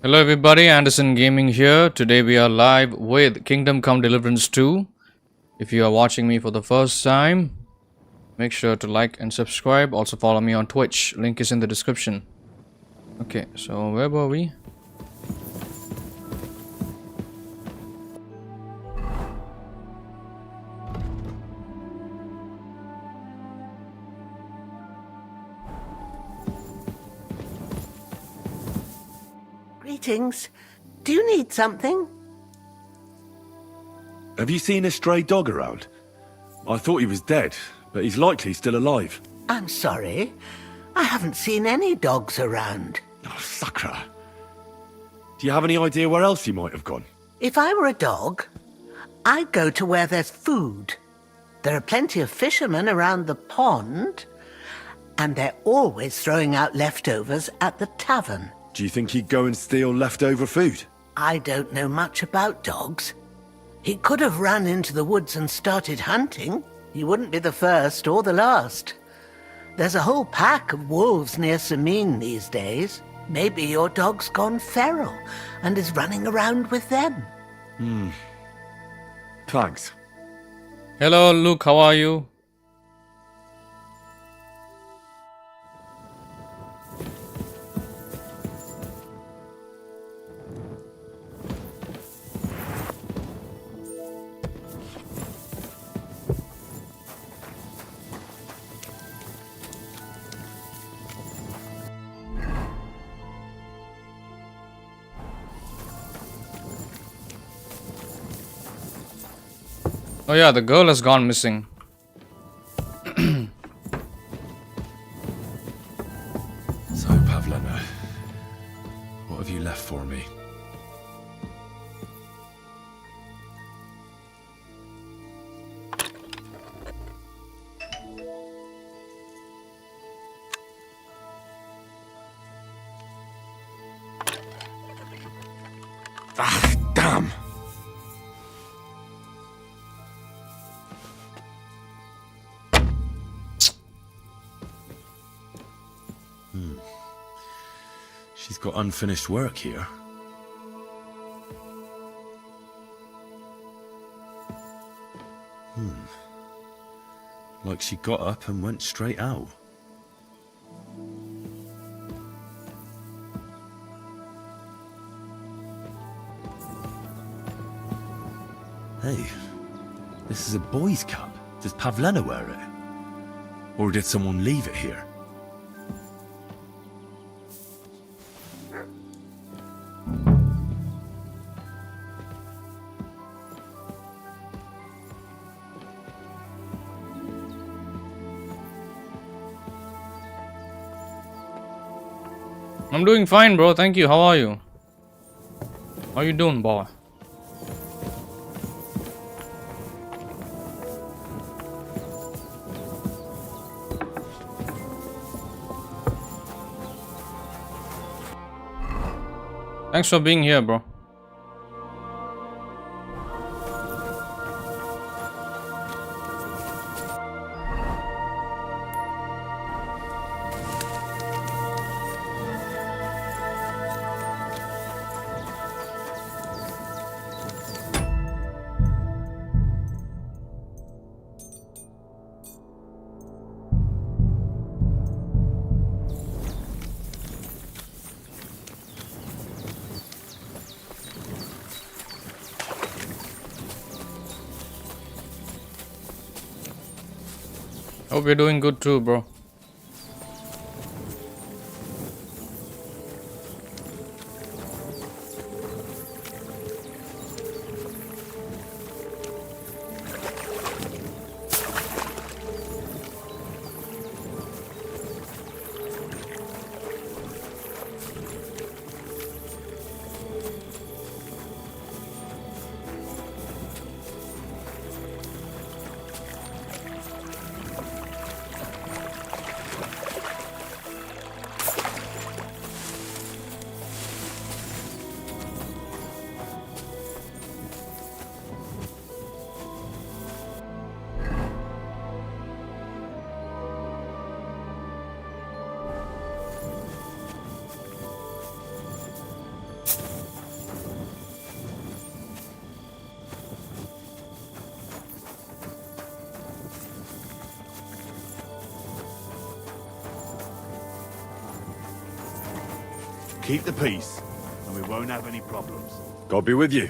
Hello everybody, Anderson Gaming here. Today we are live with Kingdom Come Deliverance 2. If you are watching me for the first time, make sure to like and subscribe. Also follow me on Twitch. Link is in the description. Okay, so where were we? Greetings. Do you need something? Have you seen a stray dog around? I thought he was dead, but he's likely still alive. I'm sorry. I haven't seen any dogs around. Oh, Sakra. Do you have any idea where else he might have gone? If I were a dog, I'd go to where there's food. There are plenty of fishermen around the pond, and they're always throwing out leftovers at the tavern. Do you think he'd go and steal leftover food? I don't know much about dogs. He could have run into the woods and started hunting. He wouldn't be the first or the last. There's a whole pack of wolves near Samin these days. Maybe your dog's gone feral and is running around with them. Thanks. Hello Luke, how are you? Oh yeah, the girl has gone missing. So, Pavlena, what have you left for me? Ah, damn! She's got unfinished work here. Like she got up and went straight out. Hey, this is a boy's cap. Does Pavlena wear it? Or did someone leave it here? I'm doing fine, bro. Thank you. How are you? How you doing, boy? Thanks for being here, bro. Hope you're doing good too, bro. keep the peace, and we won't have any problems. God be with you.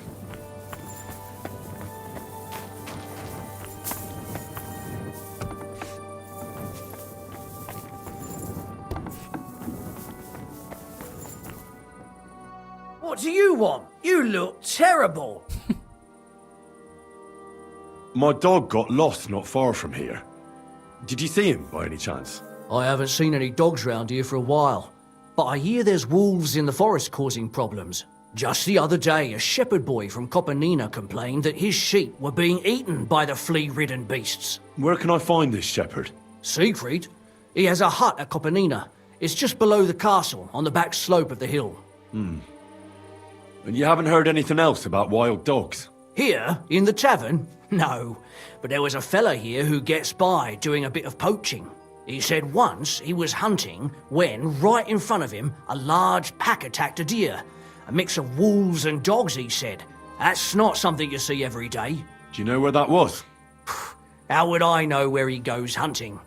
What do you want? You look terrible. My dog got lost not far from here. Did you see him by any chance? I haven't seen any dogs round here for a while, but I hear there's wolves in the forest causing problems. Just the other day, a shepherd boy from Kopanina complained that his sheep were being eaten by the flea-ridden beasts. Where can I find this shepherd? Siegfried? He has a hut at Kopanina. It's just below the castle, on the back slope of the hill. And you haven't heard anything else about wild dogs? Here, in the tavern? No, but there was a fella here who gets by doing a bit of poaching. He said once he was hunting when, right in front of him, a large pack attacked a deer. A mix of wolves and dogs, he said. That's not something you see every day. Do you know where that was? How would I know where he goes hunting?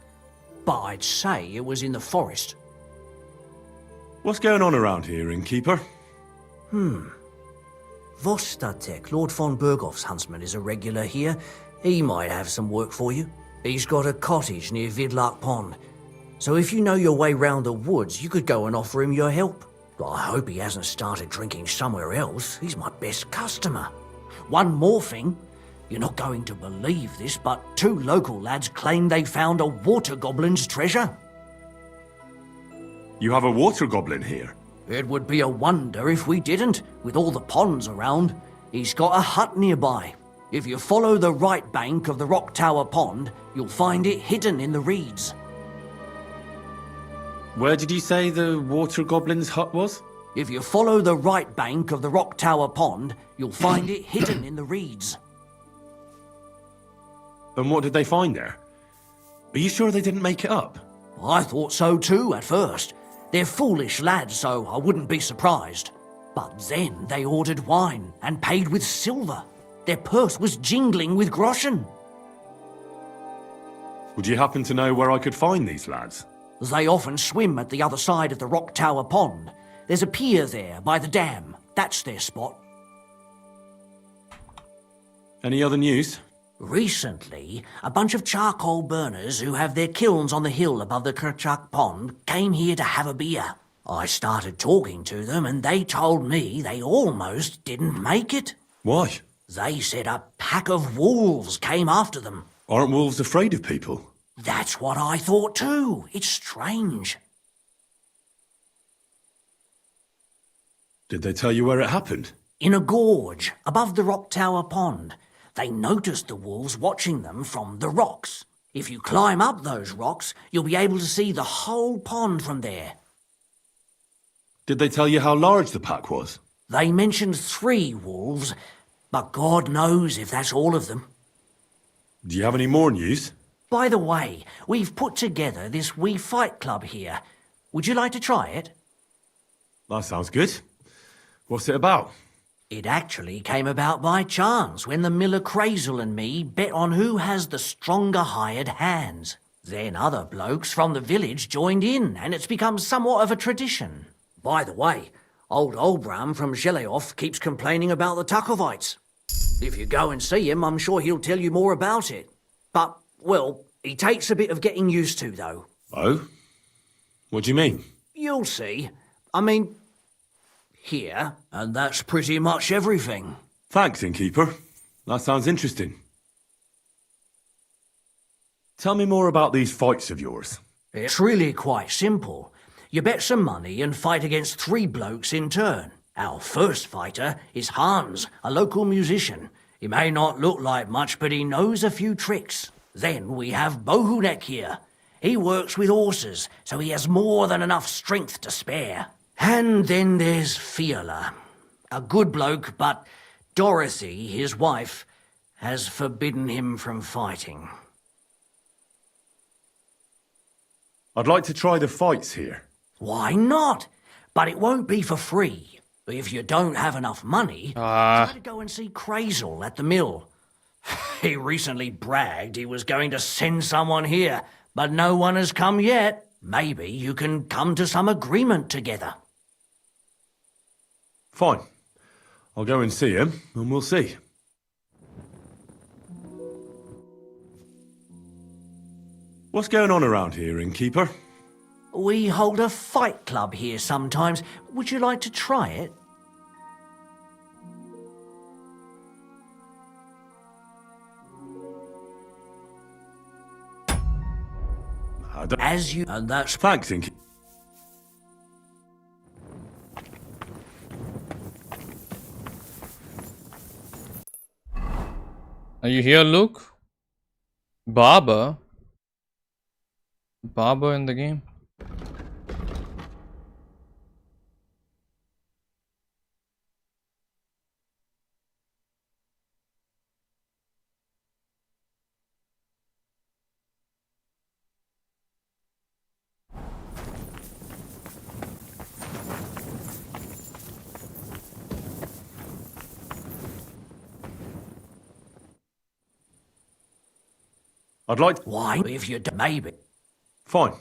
But I'd say it was in the forest. What's going on around here, innkeeper? Vostatek, Lord von Berghoff's huntsman, is a regular here. He might have some work for you. He's got a cottage near Vidlark Pond. So if you know your way round the woods, you could go and offer him your help. I hope he hasn't started drinking somewhere else. He's my best customer. One more thing. You're not going to believe this, but 2 local lads claim they found a water goblin's treasure. You have a water goblin here? It would be a wonder if we didn't, with all the ponds around. He's got a hut nearby. If you follow the right bank of the Rock Tower Pond, you'll find it hidden in the reeds. Where did you say the water goblin's hut was? If you follow the right bank of the Rock Tower Pond, you'll find it hidden in the reeds. And what did they find there? Are you sure they didn't make it up? I thought so too at first. They're foolish lads, so I wouldn't be surprised. But then they ordered wine and paid with silver. Their purse was jingling with groschen. Would you happen to know where I could find these lads? They often swim at the other side of the Rock Tower Pond. There's a pier there by the dam. That's their spot. Any other news? Recently, a bunch of charcoal burners who have their kilns on the hill above the Kerchak Pond came here to have a beer. I started talking to them and they told me they almost didn't make it. Why? They said a pack of wolves came after them. Aren't wolves afraid of people? That's what I thought too. It's strange. Did they tell you where it happened? In a gorge above the Rock Tower Pond. They noticed the wolves watching them from the rocks. If you climb up those rocks, you'll be able to see the whole pond from there. Did they tell you how large the pack was? They mentioned 3 wolves, but God knows if that's all of them. Do you have any more news? By the way, we've put together this wee fight club here. Would you like to try it? That sounds good. What's it about? It actually came about by chance when the miller Crazel and me bet on who has the stronger hired hands. Then other blokes from the village joined in, and it's become somewhat of a tradition. By the way, old Olbram from Zheleov keeps complaining about the Takovites. If you go and see him, I'm sure he'll tell you more about it. But, well, he takes a bit of getting used to, though. Oh? What do you mean? You'll see. I mean, here, and that's pretty much everything. Thanks, innkeeper. That sounds interesting. Tell me more about these fights of yours. It's really quite simple. You bet some money and fight against 3 blokes in turn. Our first fighter is Hans, a local musician. He may not look like much, but he knows a few tricks. Then we have Bohunek here. He works with horses, so he has more than enough strength to spare. And then there's Fiala. A good bloke, but Dorothy, his wife, has forbidden him from fighting. I'd like to try the fights here. Why not? But it won't be for free. If you don't have enough money, try to go and see Crazel at the mill. He recently bragged he was going to send someone here, but no one has come yet. Maybe you can come to some agreement together. Fine. I'll go and see him, and we'll see. What's going on around here, innkeeper? We hold a fight club here sometimes. Would you like to try it? As you... And that's... Thanks, innkeeper. Are you here, Luke? Barber? Barber in the game? I'd like... Why? If you... Maybe. Fine.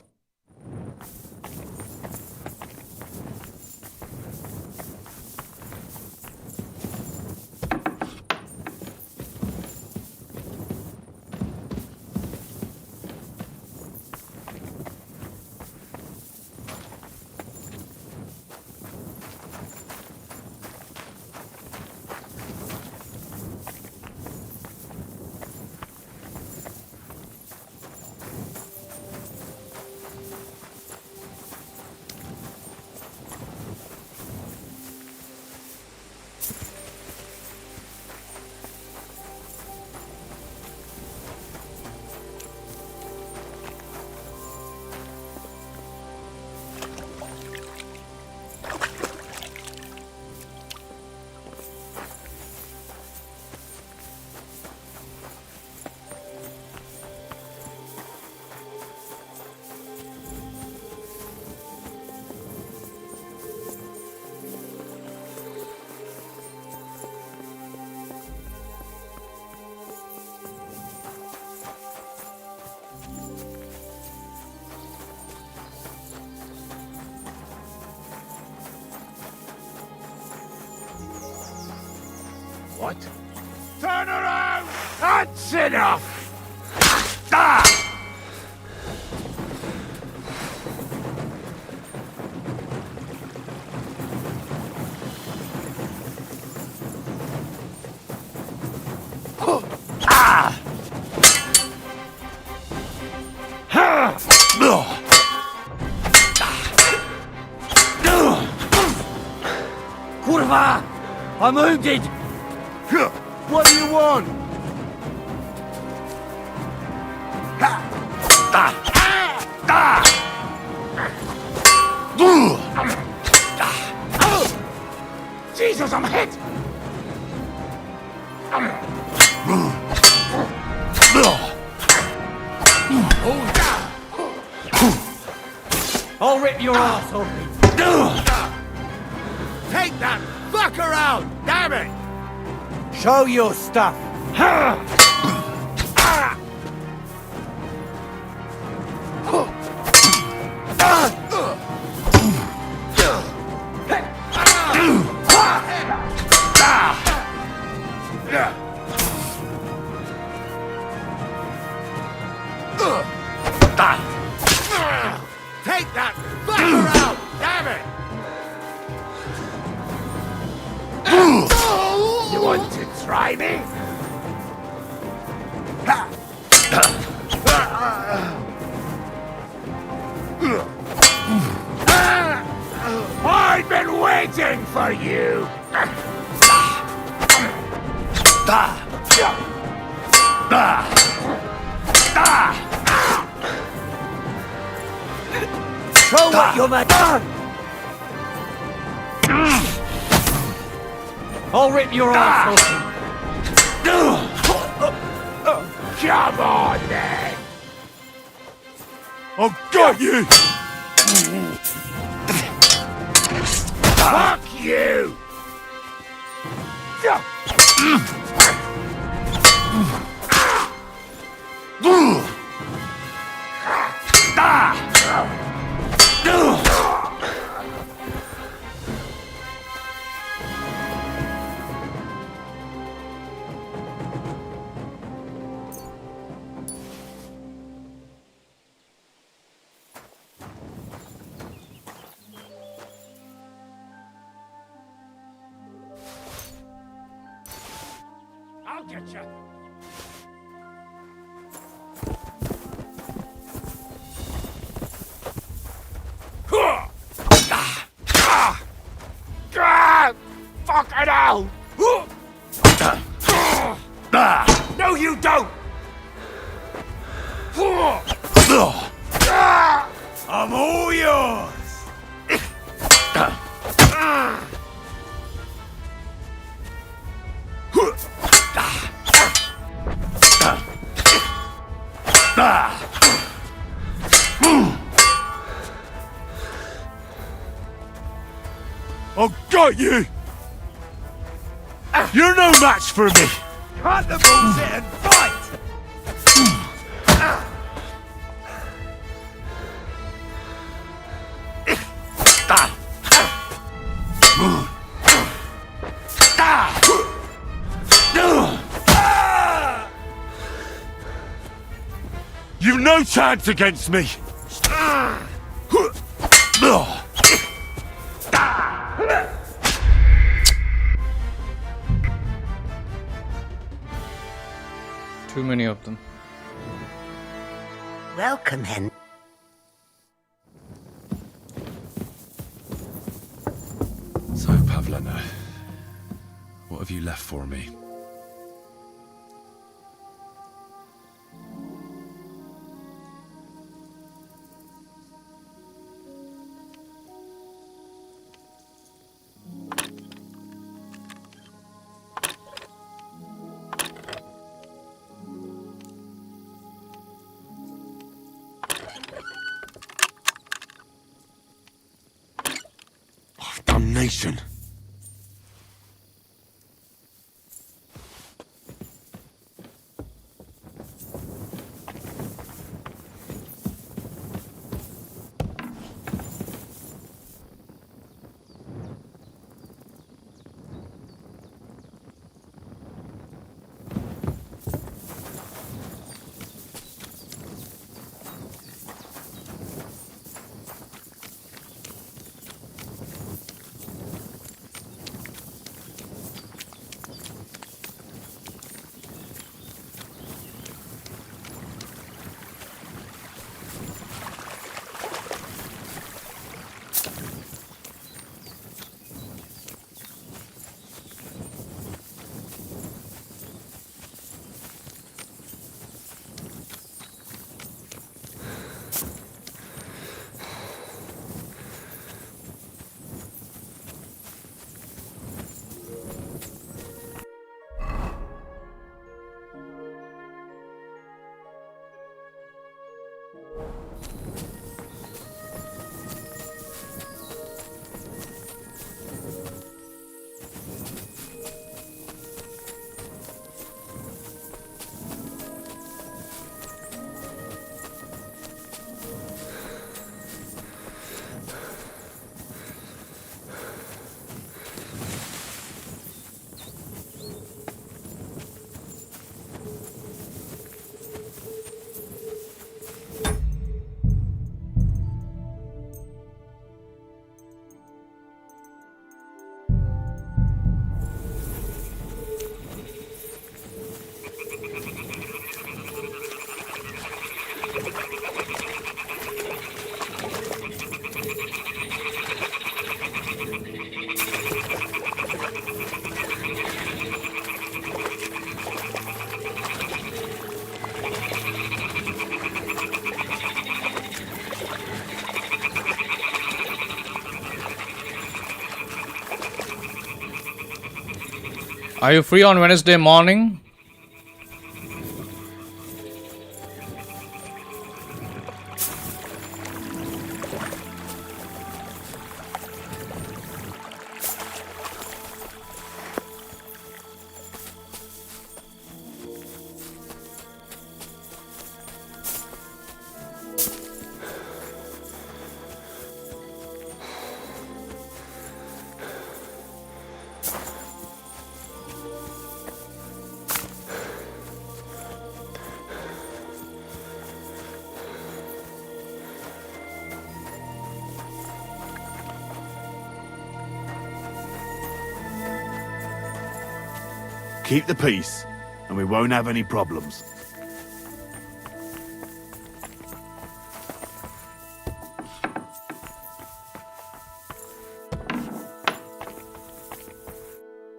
What? Turn around! That's enough! Ah! Kurwa! I'm wounded! What do you want? Jesus, I'm hit! I'll rip your ass open! Take that fucker out! Damn it! Show your stuff. Take that fucker out! Damn it! You want to try me? I've been waiting for you! Show what you're made. I'll rip your ass open! Come on, then! I've got you! Fuck you! get you! Fucking hell! No, you don't! I'm all yours! I've got you! You're no match for me! Cut the bullshit and fight! You've no chance against me! Too many of them. Welcome, Hen. So, Pavlena, what have you left for me? Damnation! Are you free on Wednesday morning? Keep the peace, and we won't have any problems.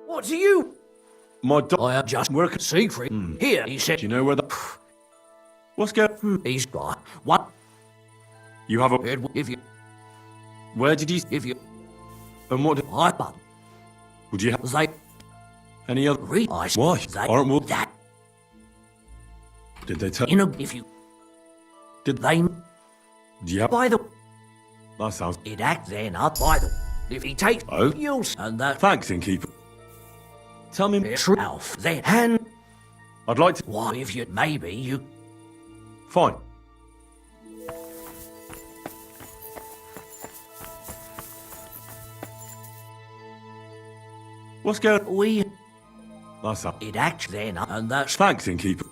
What do you? My dog. I am just working secret. Here, he said. Do you know where the... What's going... He's got what? You have a... If you, Where did you... if you, And what... I but Would you have they any other... realize Why? they Aren't wolves... that Did they tell... in a if you Did they Do you have... by the That sounds... it act then up by the if he takes Oh? you'll and that Thanks, innkeeper. Tell me... it's Ralph then and I'd like to... why if you maybe you Fine. What's going... we That sounds... it act then up and that's Thanks, innkeeper.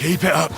Keep it up.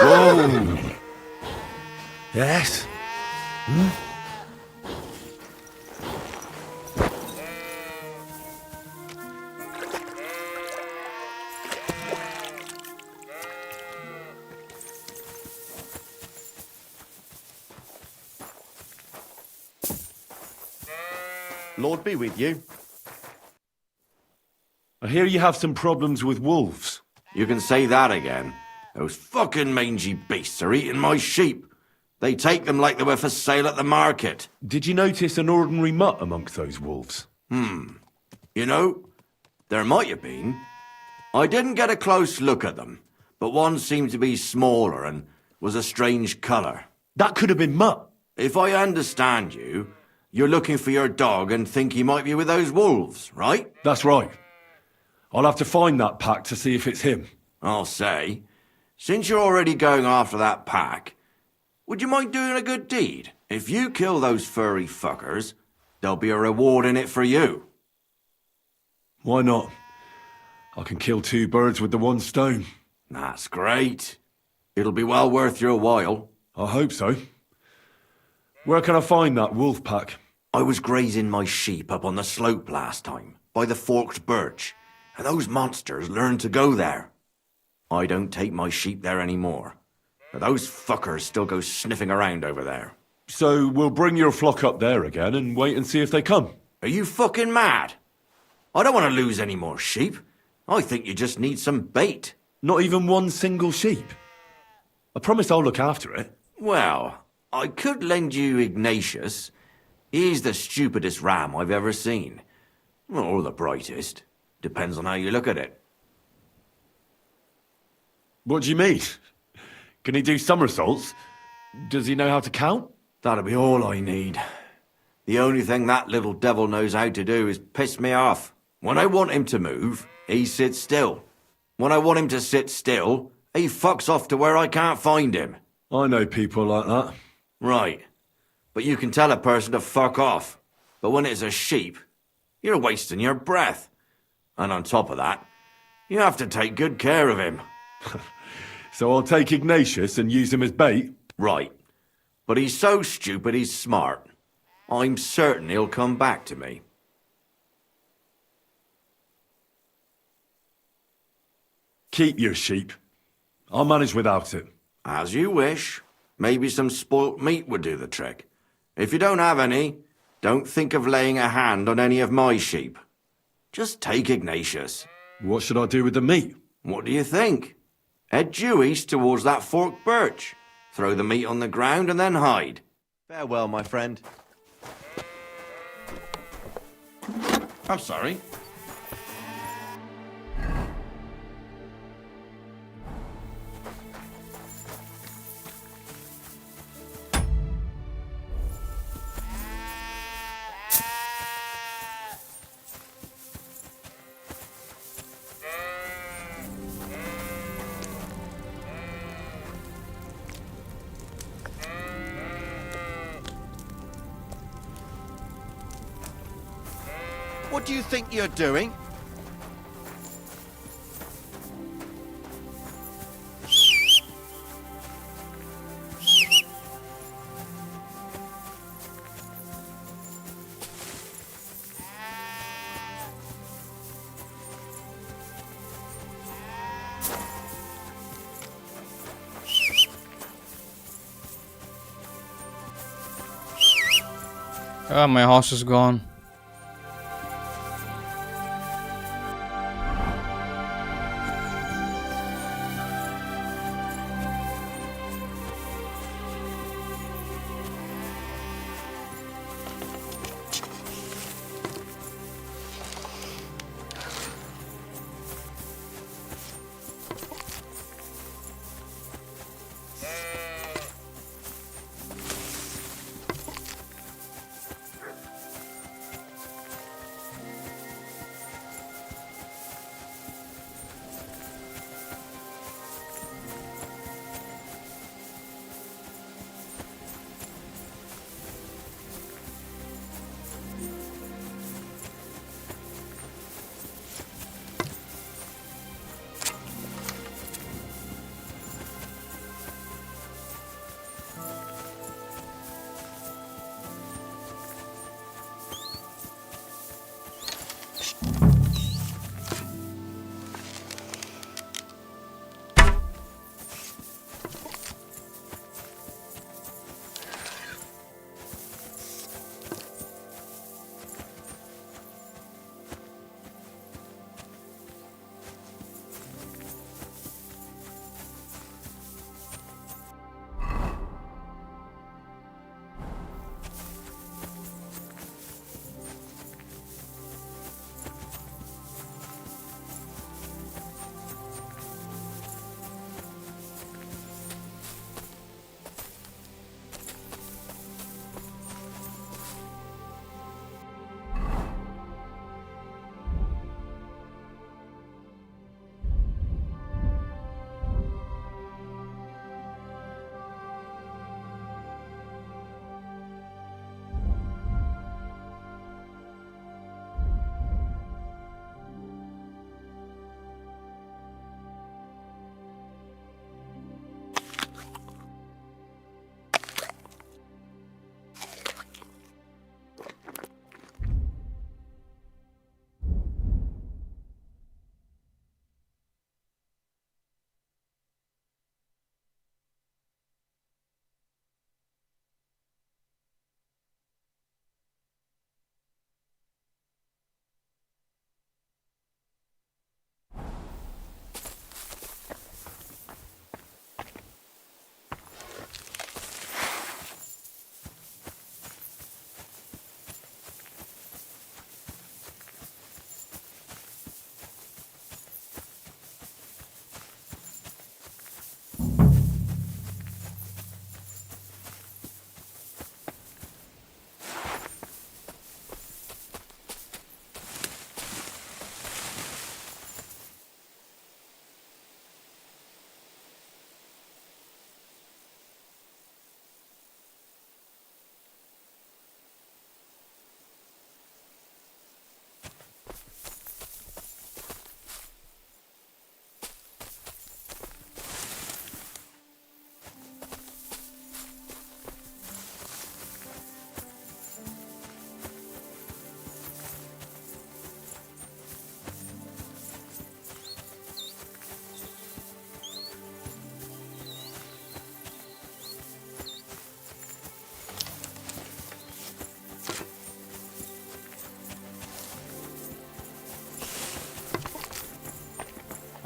Whoa! Yes? Lord be with you. I hear you have some problems with wolves. You can say that again. Those fucking mangy beasts are eating my sheep. They take them like they were for sale at the market. Did you notice an ordinary mutt amongst those wolves? You know, there might have been. I didn't get a close look at them, but one seemed to be smaller and was a strange colour. That could have been mutt. If I understand you, you're looking for your dog and think he might be with those wolves, right? That's right. I'll have to find that pack to see if it's him. I'll say, since you're already going after that pack, would you mind doing a good deed? If you kill those furry fuckers, there'll be a reward in it for you. Why not? I can kill two birds with the one stone. That's great. It'll be well worth your while. I hope so. Where can I find that wolf pack? I was grazing my sheep up on the slope last time, by the forked birch, and those monsters learned to go there. I don't take my sheep there anymore, but those fuckers still go sniffing around over there. So we'll bring your flock up there again and wait and see if they come. Are you fucking mad? I don't want to lose any more sheep. I think you just need some bait. Not even one single sheep. I promise I'll look after it. Well, I could lend you Ignatius. He's the stupidest ram I've ever seen. Or the brightest. Depends on how you look at it. What do you mean? Can he do somersaults? Does he know how to count? That'll be all I need. The only thing that little devil knows how to do is piss me off. When I want him to move, he sits still. When I want him to sit still, he fucks off to where I can't find him. I know people like that. Right. But you can tell a person to fuck off. But when it's a sheep, you're wasting your breath. And on top of that, you have to take good care of him. So I'll take Ignatius and use him as bait? Right. But he's so stupid he's smart. I'm certain he'll come back to me. Keep your sheep. I'll manage without it. As you wish. Maybe some spoilt meat would do the trick. If you don't have any, don't think of laying a hand on any of my sheep. Just take Ignatius. What should I do with the meat? What do you think? Head due east towards that forked birch. Throw the meat on the ground and then hide. Farewell, my friend. I'm sorry. What do you think you're doing? Ah, my horse is gone.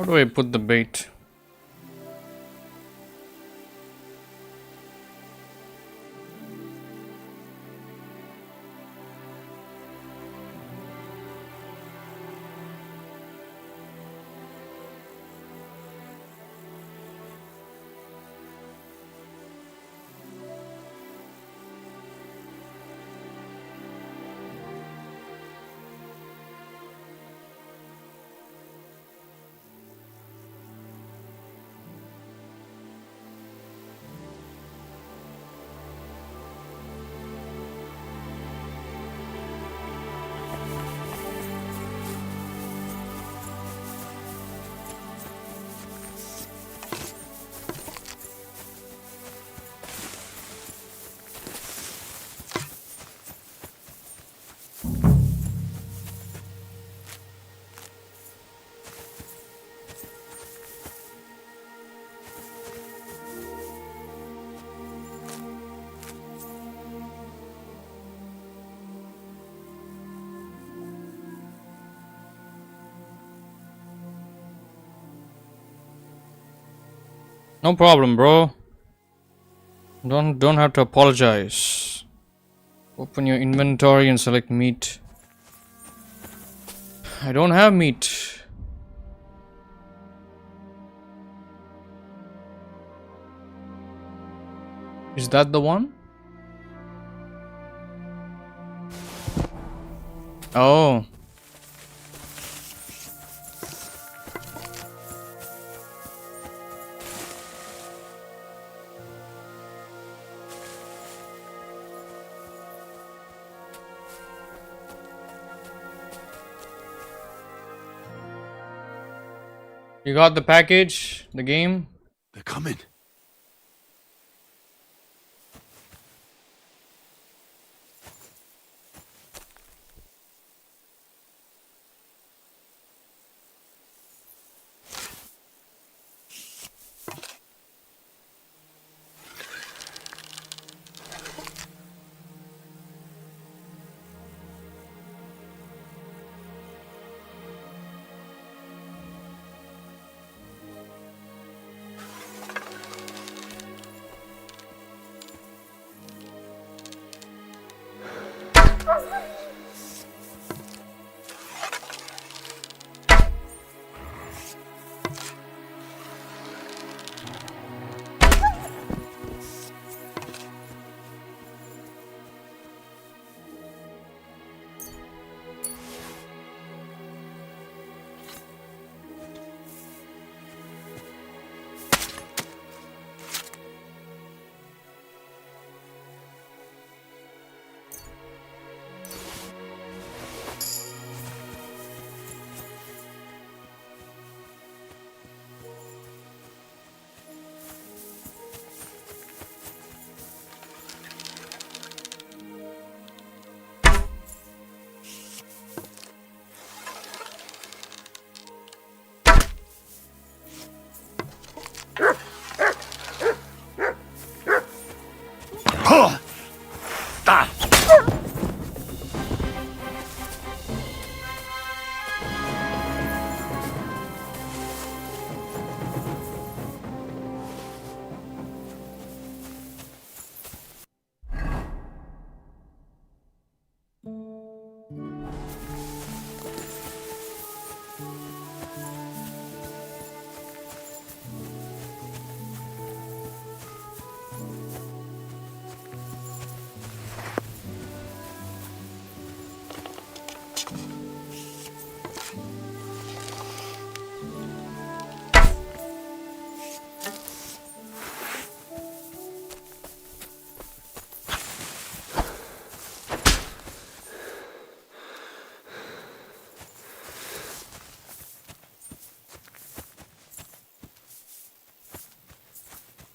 Where do I put the bait? No problem, bro. Don't have to apologize. Open your inventory and select meat. I don't have meat. Is that the one? Oh. You got the package, the game? They're coming.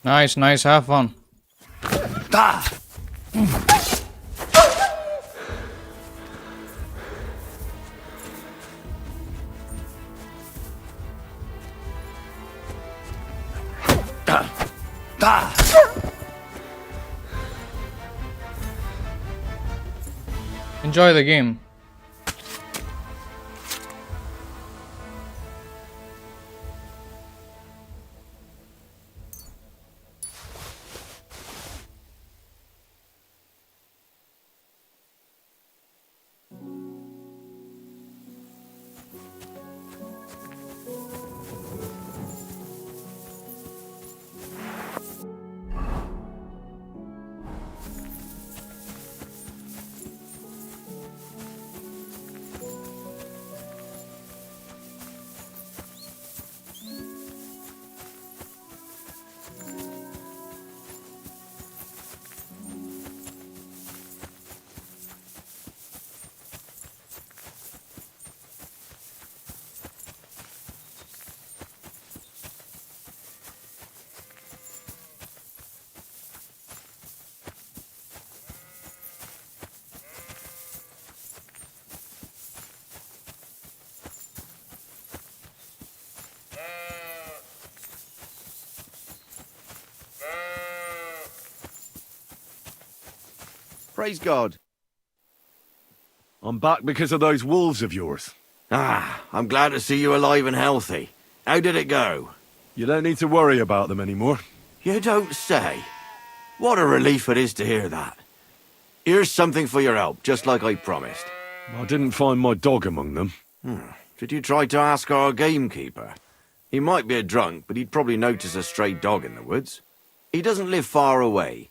Nice, nice, have fun. Da! Da! Da! Enjoy the game. Praise God. I'm back because of those wolves of yours. Ah, I'm glad to see you alive and healthy. How did it go? You don't need to worry about them anymore. You don't say. What a relief it is to hear that. Here's something for your help, just like I promised. I didn't find my dog among them. Did you try to ask our gamekeeper? He might be a drunk, but he'd probably notice a stray dog in the woods. He doesn't live far away.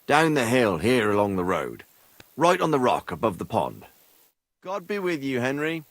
Down the hill here along the road. Right on the rock above the pond. God be with you, Henry.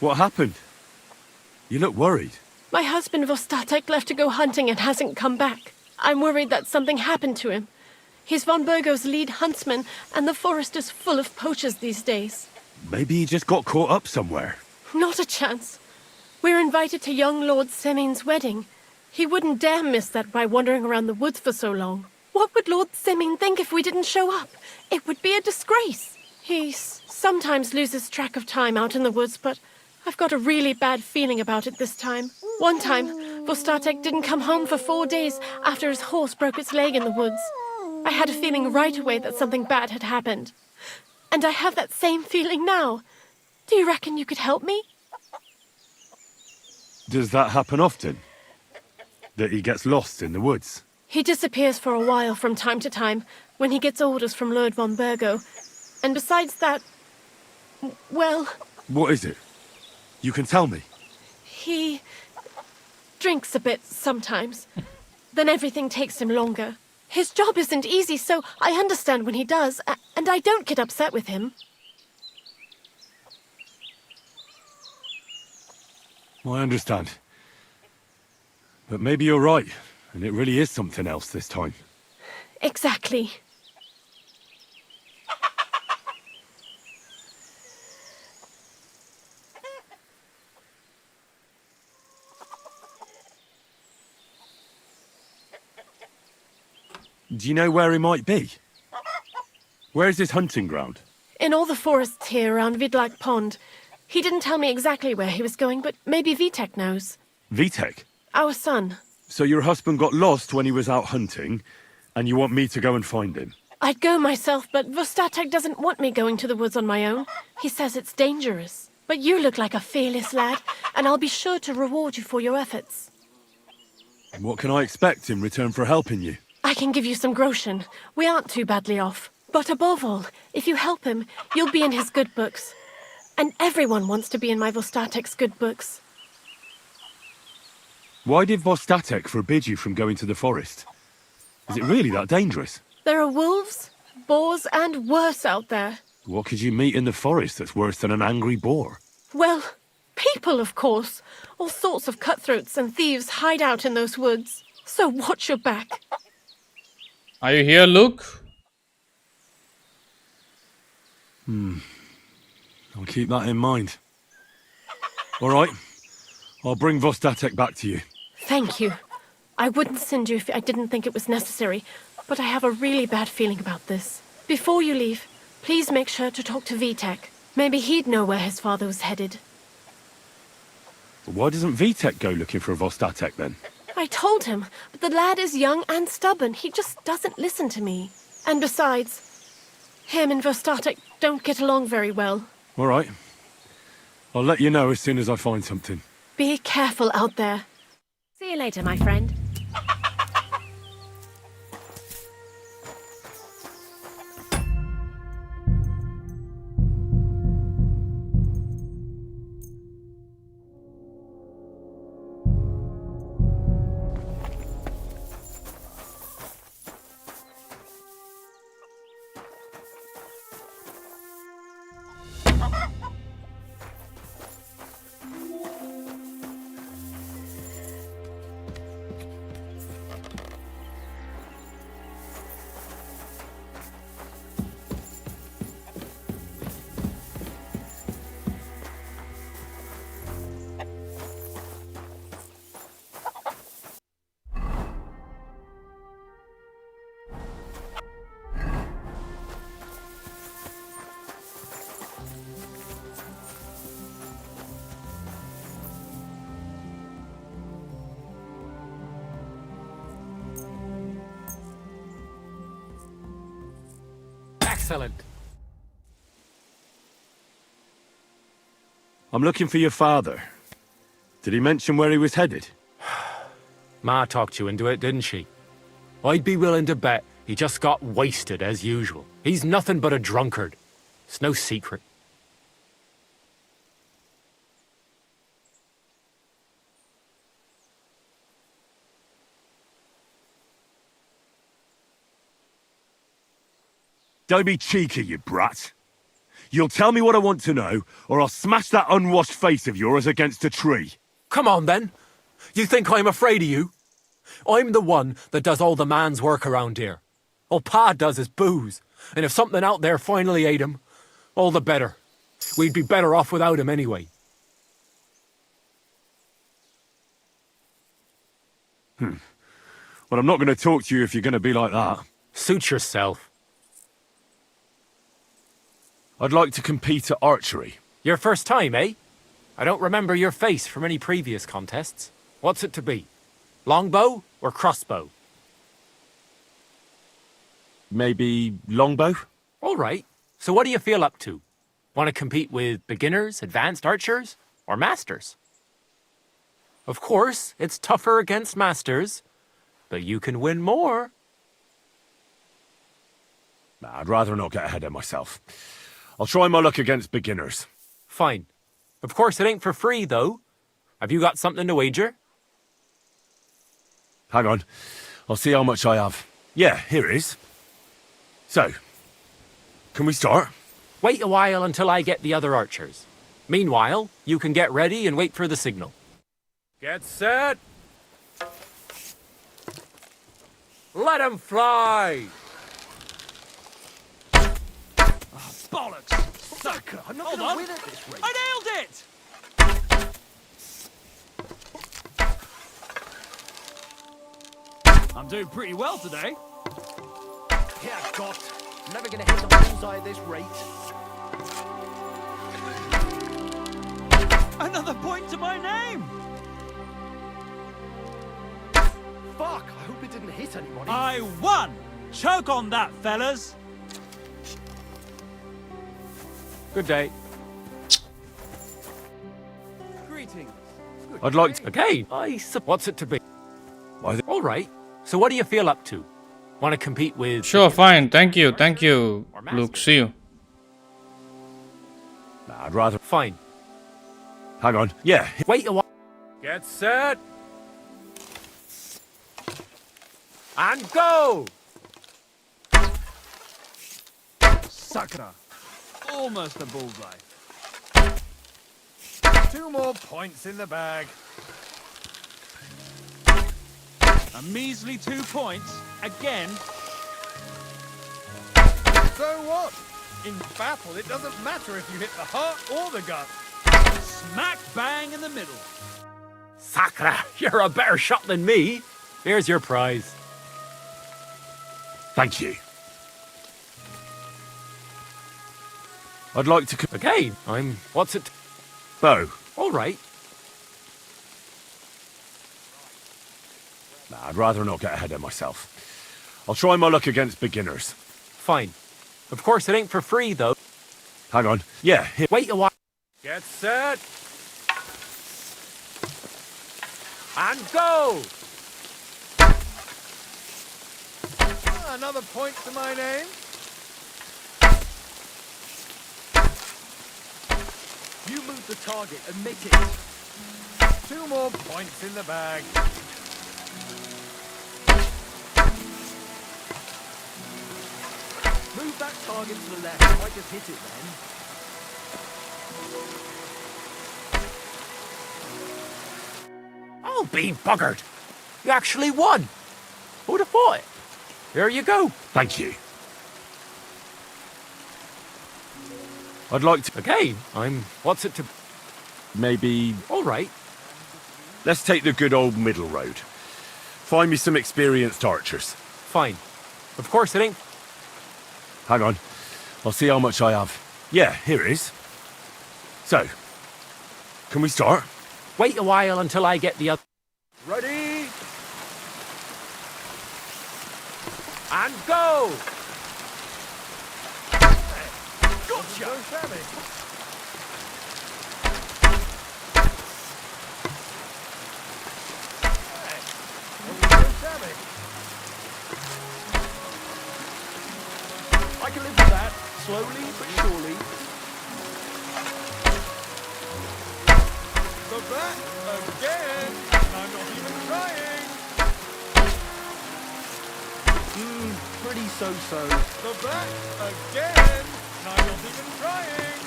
What happened? You look worried. My husband Vostatek left to go hunting and hasn't come back. I'm worried that something happened to him. He's von Burgo's lead huntsman, and the forest is full of poachers these days. Maybe he just got caught up somewhere. Not a chance. We're invited to young Lord Semin's wedding. He wouldn't dare miss that by wandering around the woods for so long. What would Lord Semin think if we didn't show up? It would be a disgrace. He sometimes loses track of time out in the woods, but I've got a really bad feeling about it this time. One time, Vostatek didn't come home for 4 days after his horse broke its leg in the woods. I had a feeling right away that something bad had happened. And I have that same feeling now. Do you reckon you could help me? Does that happen often? That he gets lost in the woods? He disappears for a while from time to time when he gets orders from Lord von Burgo. And besides that, well... What is it? You can tell me. He drinks a bit sometimes. Then everything takes him longer. His job isn't easy, so I understand when he does, and I don't get upset with him. I understand. But maybe you're right, and it really is something else this time. Exactly. Do you know where he might be? Where's his hunting ground? In all the forests here around Vidlak Pond. He didn't tell me exactly where he was going, but maybe Vitek knows. Vitek? Our son. So your husband got lost when he was out hunting, and you want me to go and find him? I'd go myself, but Vostatek doesn't want me going to the woods on my own. He says it's dangerous. But you look like a fearless lad, and I'll be sure to reward you for your efforts. What can I expect in return for helping you? I can give you some groschen. We aren't too badly off. But above all, if you help him, you'll be in his good books. And everyone wants to be in my Vostatek's good books. Why did Vostatek forbid you from going to the forest? Is it really that dangerous? There are wolves, boars, and worse out there. What could you meet in the forest that's worse than an angry boar? Well, people, of course. All sorts of cutthroats and thieves hide out in those woods. So watch your back. Are you here, Luke? I'll keep that in mind. All right. I'll bring Vostatek back to you. Thank you. I wouldn't send you if I didn't think it was necessary, but I have a really bad feeling about this. Before you leave, please make sure to talk to Vitek. Maybe he'd know where his father was headed. Why doesn't Vitek go looking for a Vostatek then? I told him, but the lad is young and stubborn. He just doesn't listen to me. And besides, him and Vostatek don't get along very well. All right. I'll let you know as soon as I find something. Be careful out there. See you later, my friend. Excellent. I'm looking for your father. Did he mention where he was headed? Ma talked you into it, didn't she? I'd be willing to bet he just got wasted as usual. He's nothing but a drunkard. It's no secret. Don't be cheeky, you brat. You'll tell me what I want to know, or I'll smash that unwashed face of yours against a tree. Come on, then. You think I'm afraid of you? I'm the one that does all the man's work around here. All Pa does is booze, and if something out there finally ate him, all the better. We'd be better off without him anyway. Well, I'm not going to talk to you if you're going to be like that. Suit yourself. I'd like to compete at archery. Your first time, eh? I don't remember your face from any previous contests. What's it to be? Longbow or crossbow? Maybe longbow? All right. So what do you feel up to? Want to compete with beginners, advanced archers, or masters? Of course, it's tougher against masters, but you can win more. Nah, I'd rather not get ahead of myself. I'll try my luck against beginners. Fine. Of course, it ain't for free, though. Have you got something to wager? Hang on. I'll see how much I have. Yeah, here it is. So, can we start? Wait a while until I get the other archers. Meanwhile, you can get ready and wait for the signal. Get set! Let 'em fly! Bollocks! Sucker! I'm not going to win at this rate. I nailed it! I'm doing pretty well today. Yeah, God. I'm never going to hit the bullseye at this rate. Another point to my name! Fuck, I hope it didn't hit anybody. I won! Choke on that, fellas! Good day. Greetings. I'd like to... Okay, what's it to be? All right. So what do you feel up to? Want to compete with... Sure, fine. Thank you. Thank you, Luke. See you. Nah, I'd rather... Fine. Hang on. Yeah. Wait a while. Get set. And go! Sucker! Almost a bullseye. 2 more points in the bag. A measly 2 points, again. So what? In battle, it doesn't matter if you hit the heart or the gut. Smack bang in the middle. Sakra, you're a better shot than me. Here's your prize. Thank you. I'd like to... Okay, what's it? Bow. All right. Nah, I'd rather not get ahead of myself. I'll try my luck against beginners. Fine. Of course, it ain't for free, though. Hang on. Yeah. Here. Wait a while. Get set. And go! Another point to my name. You move the target, admit it. 2 more points in the bag. Move that target to the left. I just hit it then. I'll be buggered. You actually won. Who'd have thought it? There you go. Thank you. I'd like to... Okay, what's it to... Maybe... All right. Let's take the good old middle road. Find me some experienced archers. Fine. Of course, it ain't... Hang on. I'll see how much I have. Yeah, here it is. So, can we start? Wait a while until I get the other... Ready? And go! Gotcha! So savvy. I can live with that, slowly but surely. The back again, and I'm not even trying. Pretty so-so. The back again, I'm not even trying.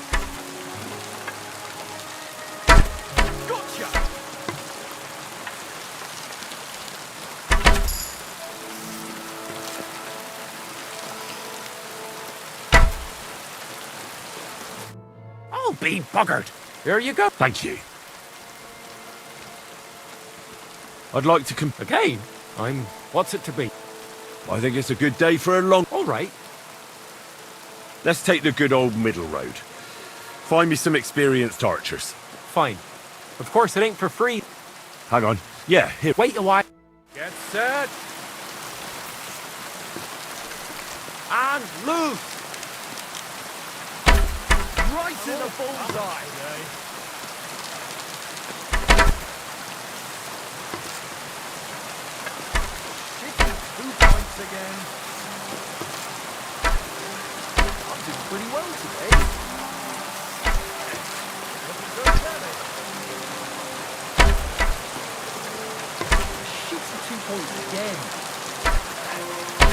Gotcha! I'll be buggered. Here you go. Thank you. I'd like to Again? What's it to be? I think it's a good day for a long... All right. Let's take the good old middle road. Find me some experienced archers. Fine. Of course, it ain't for free. Hang on. Yeah, here. Wait a while. Get set. And loose. Right in the bullseye. Chicken 2 points again. I'm doing pretty well today. Looking good, Danny. Shitty 2 points again.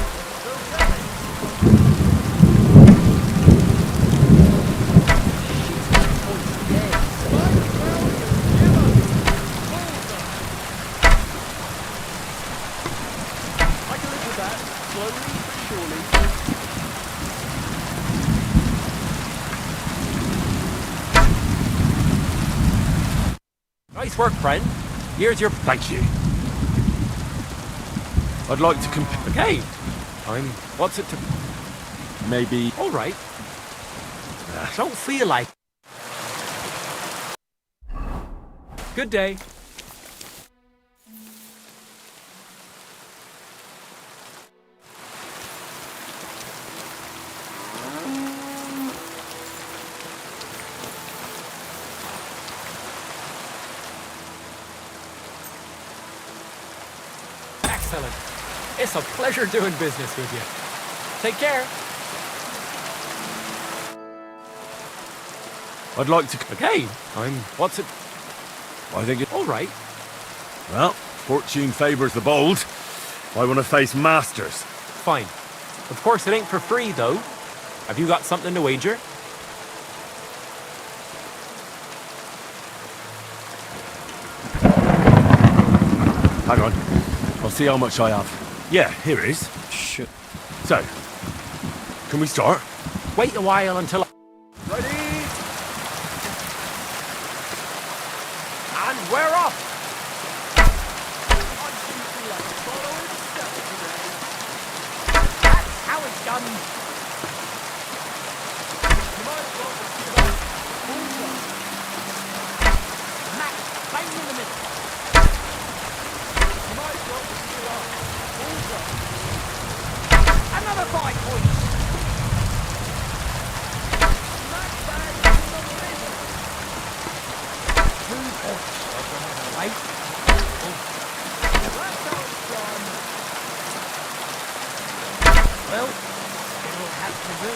Looking good, Danny. Nice work, friend. Here's your... Thank you. I'd like to Okay. What's it to... maybe... All right. Don't feel like... Good day. Excellent. It's a pleasure doing business with you. Take care. I'd like to... Okay. What's it... I think it... All right. Well, fortune favours the bold. I want to face masters. Fine. Of course, it ain't for free, though. Have you got something to wager? Hang on. I'll see how much I have. Yeah, here it is. Shit. So, can we start? Wait a while until... Ready? And we're off! I'm shooting like a photo itself today. That's how it's done. You might as well just give up. Bullseye. Max, bang in the middle. You might as well just give up. Bullseye. Another 5 points. Smack bang in the middle. 2 points. Right? That's how it's done. Well, it'll have to do.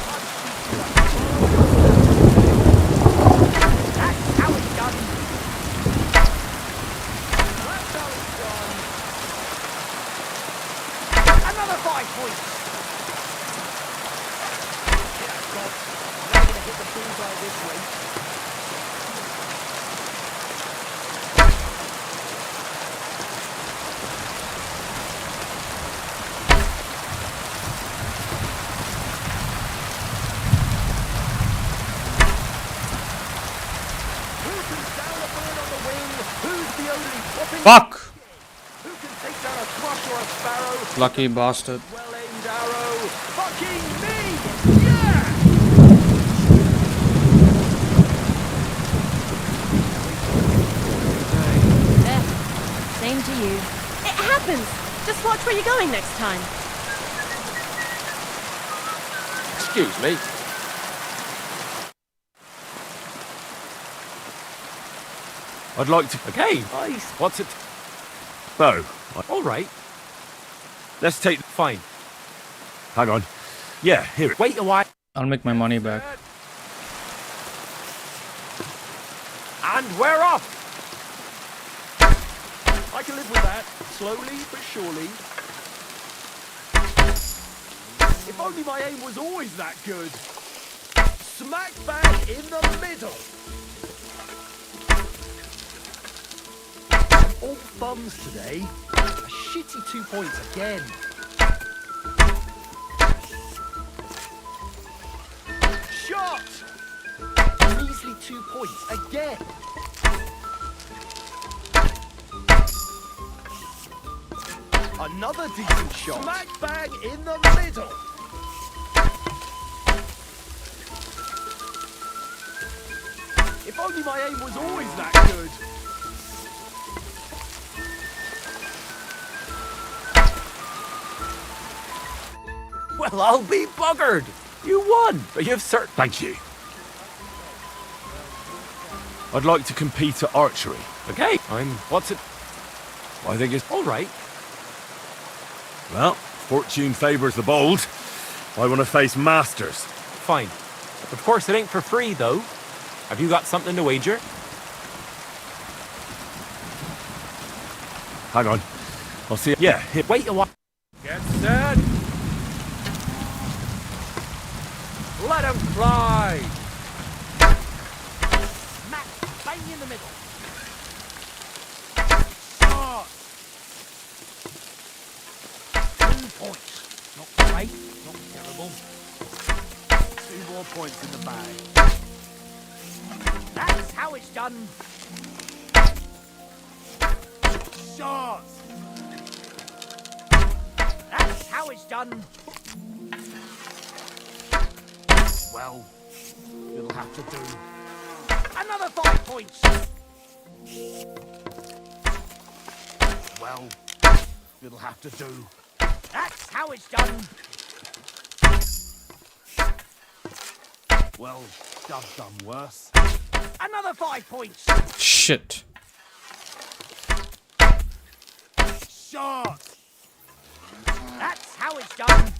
I'm shooting like That's how it's done. That's how it's done. Another 5 points. Yeah, God. Never gonna hit the bullseye this rate. Who can sound a bird on the wing? Who's the only whopping... Fuck! Who can take down a thrush or a sparrow? Lucky bastard. Well-aimed arrow. Fucking me! Yeah! There. Same to you. It happens! Just watch where you're going next time. Excuse me. I'd like to... Okay. Nice. What's it? Bow. All right. Let's take... Fine. Hang on. Yeah, here it... Wait a while. I'll make my money back. And we're off. I can live with that. Slowly but surely. If only my aim was always that good. Smack bang in the middle. All thumbs today. A shitty 2 points again. Shot! Measly 2 points again. Another decent shot. Smack bang in the middle. If only my aim was always that good. Well, I'll be buggered. You won, but you've certain. Thank you. I'd like to compete at archery. Okay, What's it? I think it's... All right. Well, fortune favours the bold. I want to face masters. Fine. Of course, it ain't for free, though. Have you got something to wager? Hang on. I'll see... Yeah, hit... Wait a while. Get set. Let him fly. Smack bang in the middle. Shot. 2 points. Not great, not terrible. 2 more points in the bag. That's how it's done. Shot. That's how it's done. Well, it'll have to do. Another 5 points. Well, it'll have to do. That's how it's done. Well, Dove's done worse. Another 5 points. Shit. Shot. That's how it's done.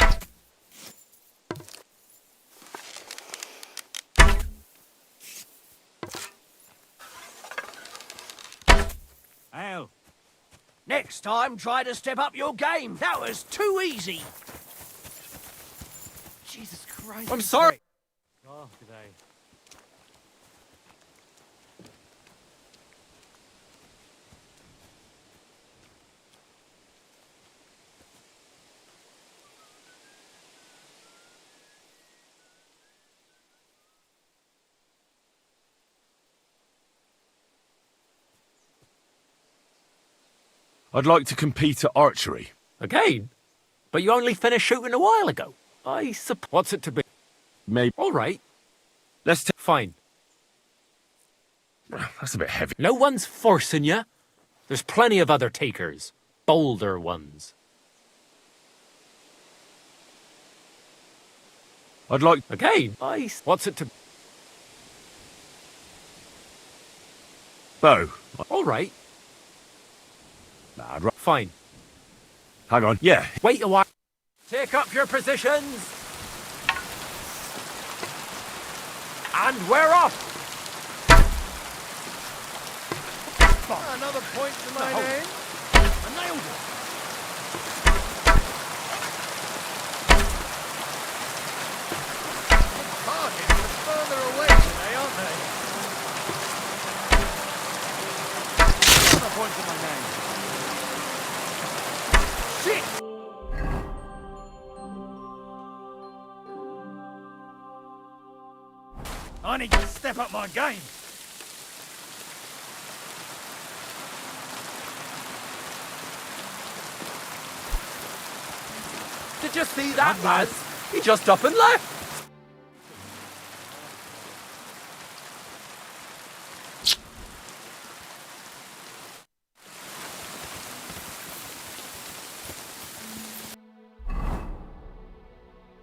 Al. Next time, try to step up your game. That was too easy. Jesus Christ. I'm sorry. Oh, today. I'd like to compete at archery. Again? But you only finished shooting a while ago. I suppose. What's it to be? Maybe. All right. Let's take... Fine. That's a bit heavy. No one's forcing you. There's plenty of other takers. Bolder ones. I'd like... Again? What's it to... Bow. All right. Nah, I'd... Fine. Hang on. Yeah. Wait a while. Take up your positions. And we're off. Another point to my name. I nailed it. Targets are further away today, aren't they? Another point to my name. Shit! I need to step up my game. Did you see that, lads? He just up and left.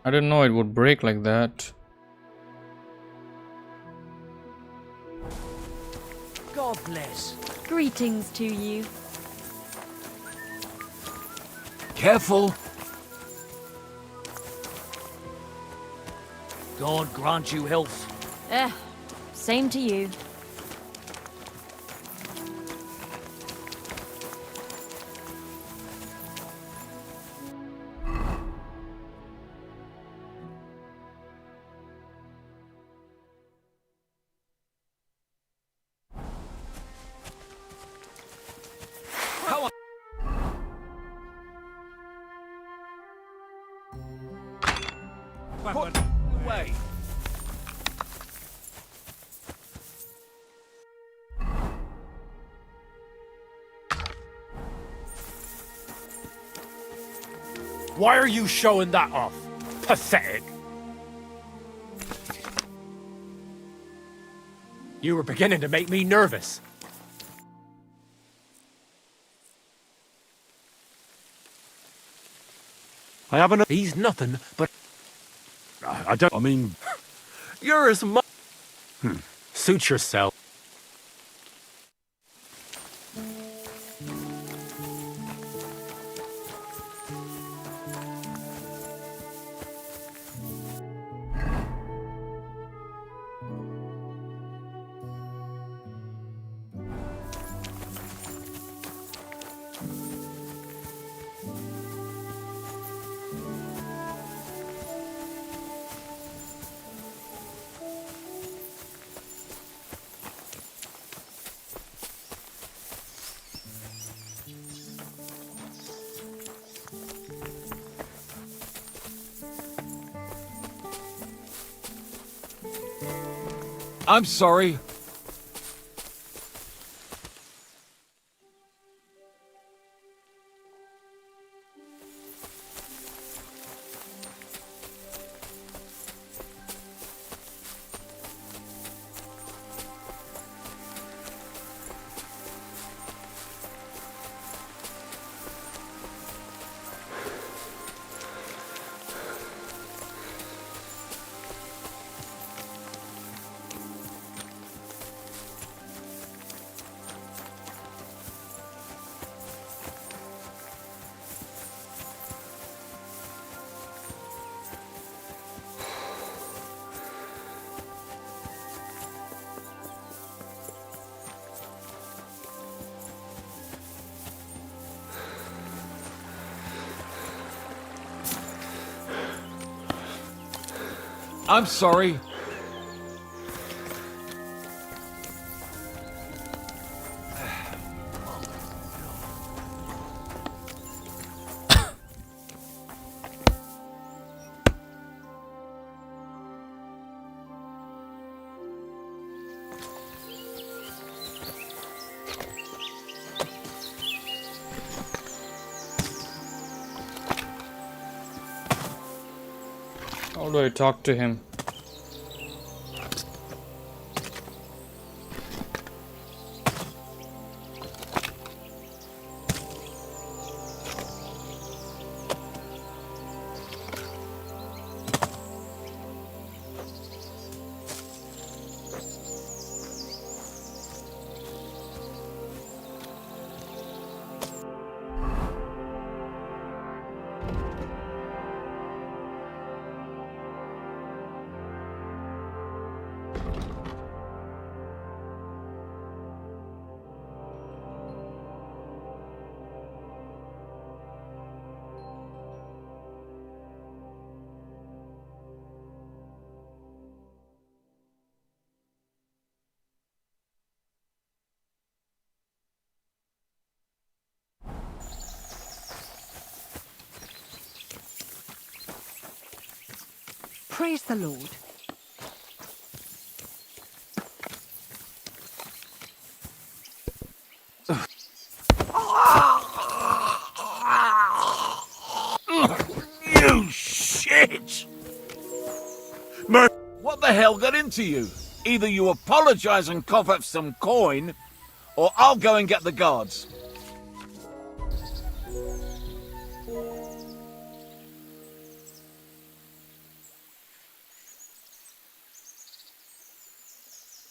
I didn't know it would break like that. God bless. Greetings to you. Careful. God grant you health. Same to you. Put away. Why are you showing that off? Pathetic. You were beginning to make me nervous. I haven't. He's nothing but... I don't. I mean, You're as much... Suit yourself. I'm sorry. I'm sorry. How do I talk to him? Praise the Lord. You shit! What the hell got into you? Either you apologize and cough up some coin, or I'll go and get the guards.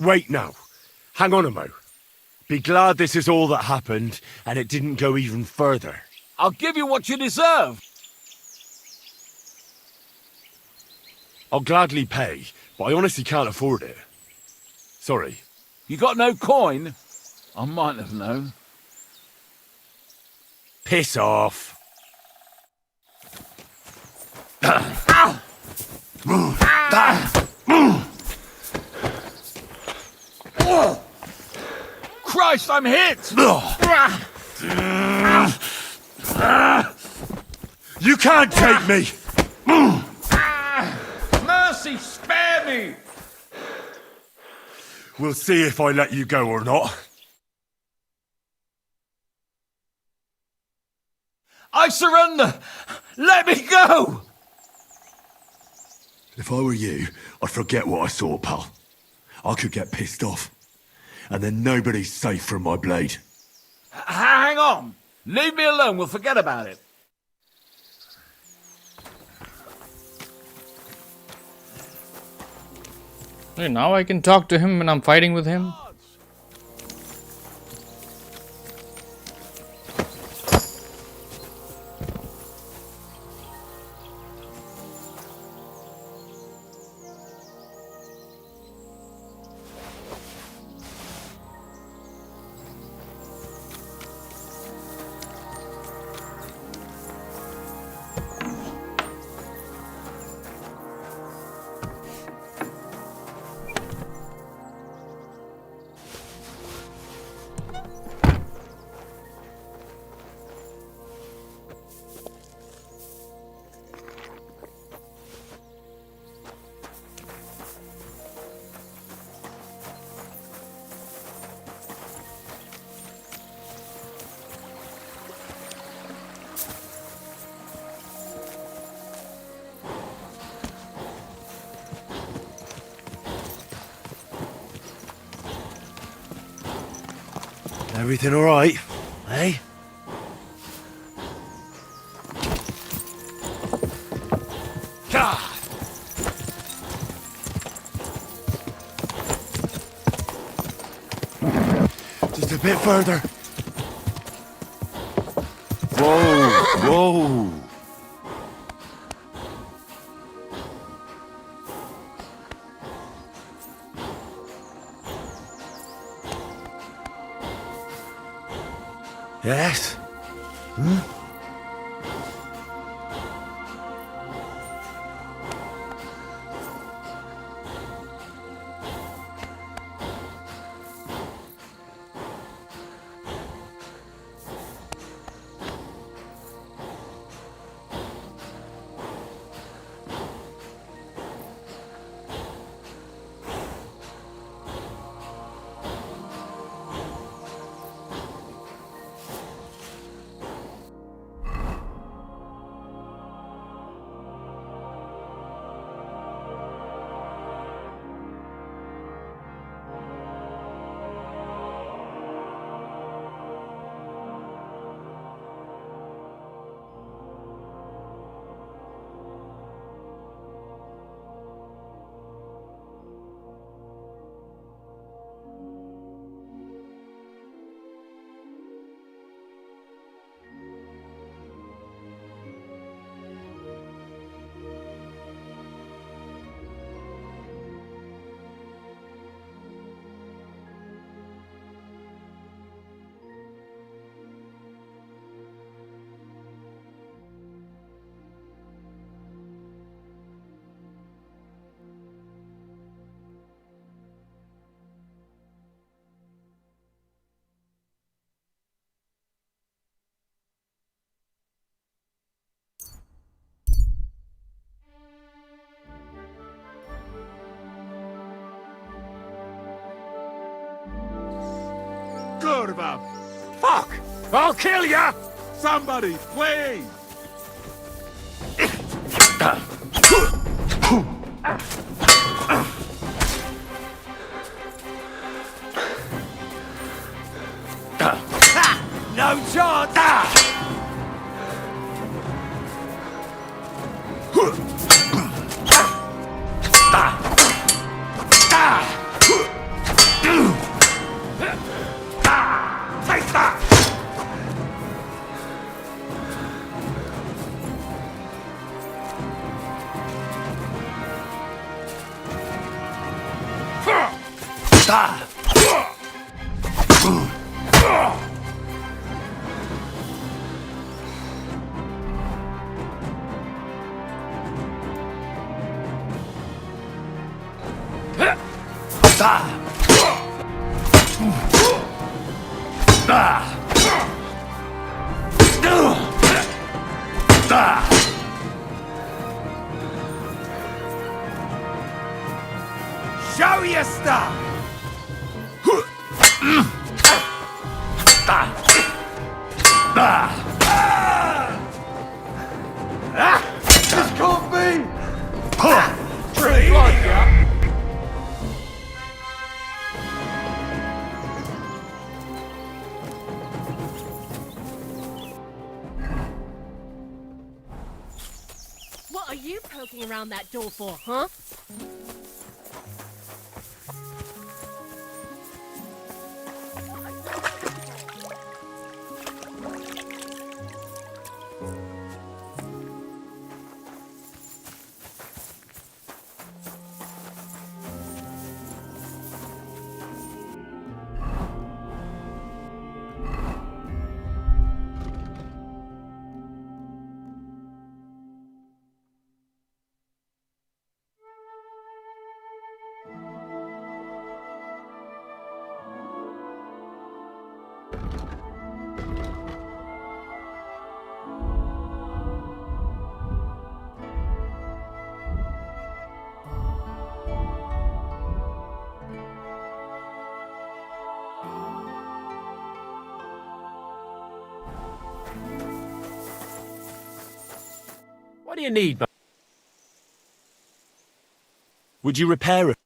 wait now. Hang on a mo. Be glad this is all that happened, and it didn't go even further. I'll give you what you deserve. I'll gladly pay, but I honestly can't afford it. Sorry. You got no coin? I might have known. Piss off. Christ, I'm hit! You can't take me! mercy, spare me! We'll see if I let you go or not. I surrender! Let me go! If I were you, I'd forget what I saw, pal. I could get pissed off. And then nobody's safe from my blade. Hang on! Leave me alone, we'll forget about it. Hey, now I can talk to him when I'm fighting with him. Everything all right, eh? Just a bit further. Whoa, whoa. Yes? Hmm? Kurva! Fuck! I'll kill ya! Somebody, please! No chance! Take that! Stop! This can't be! Drink blood, yeah? What are you poking around that door for, huh? What do you need, man? Would you repair it?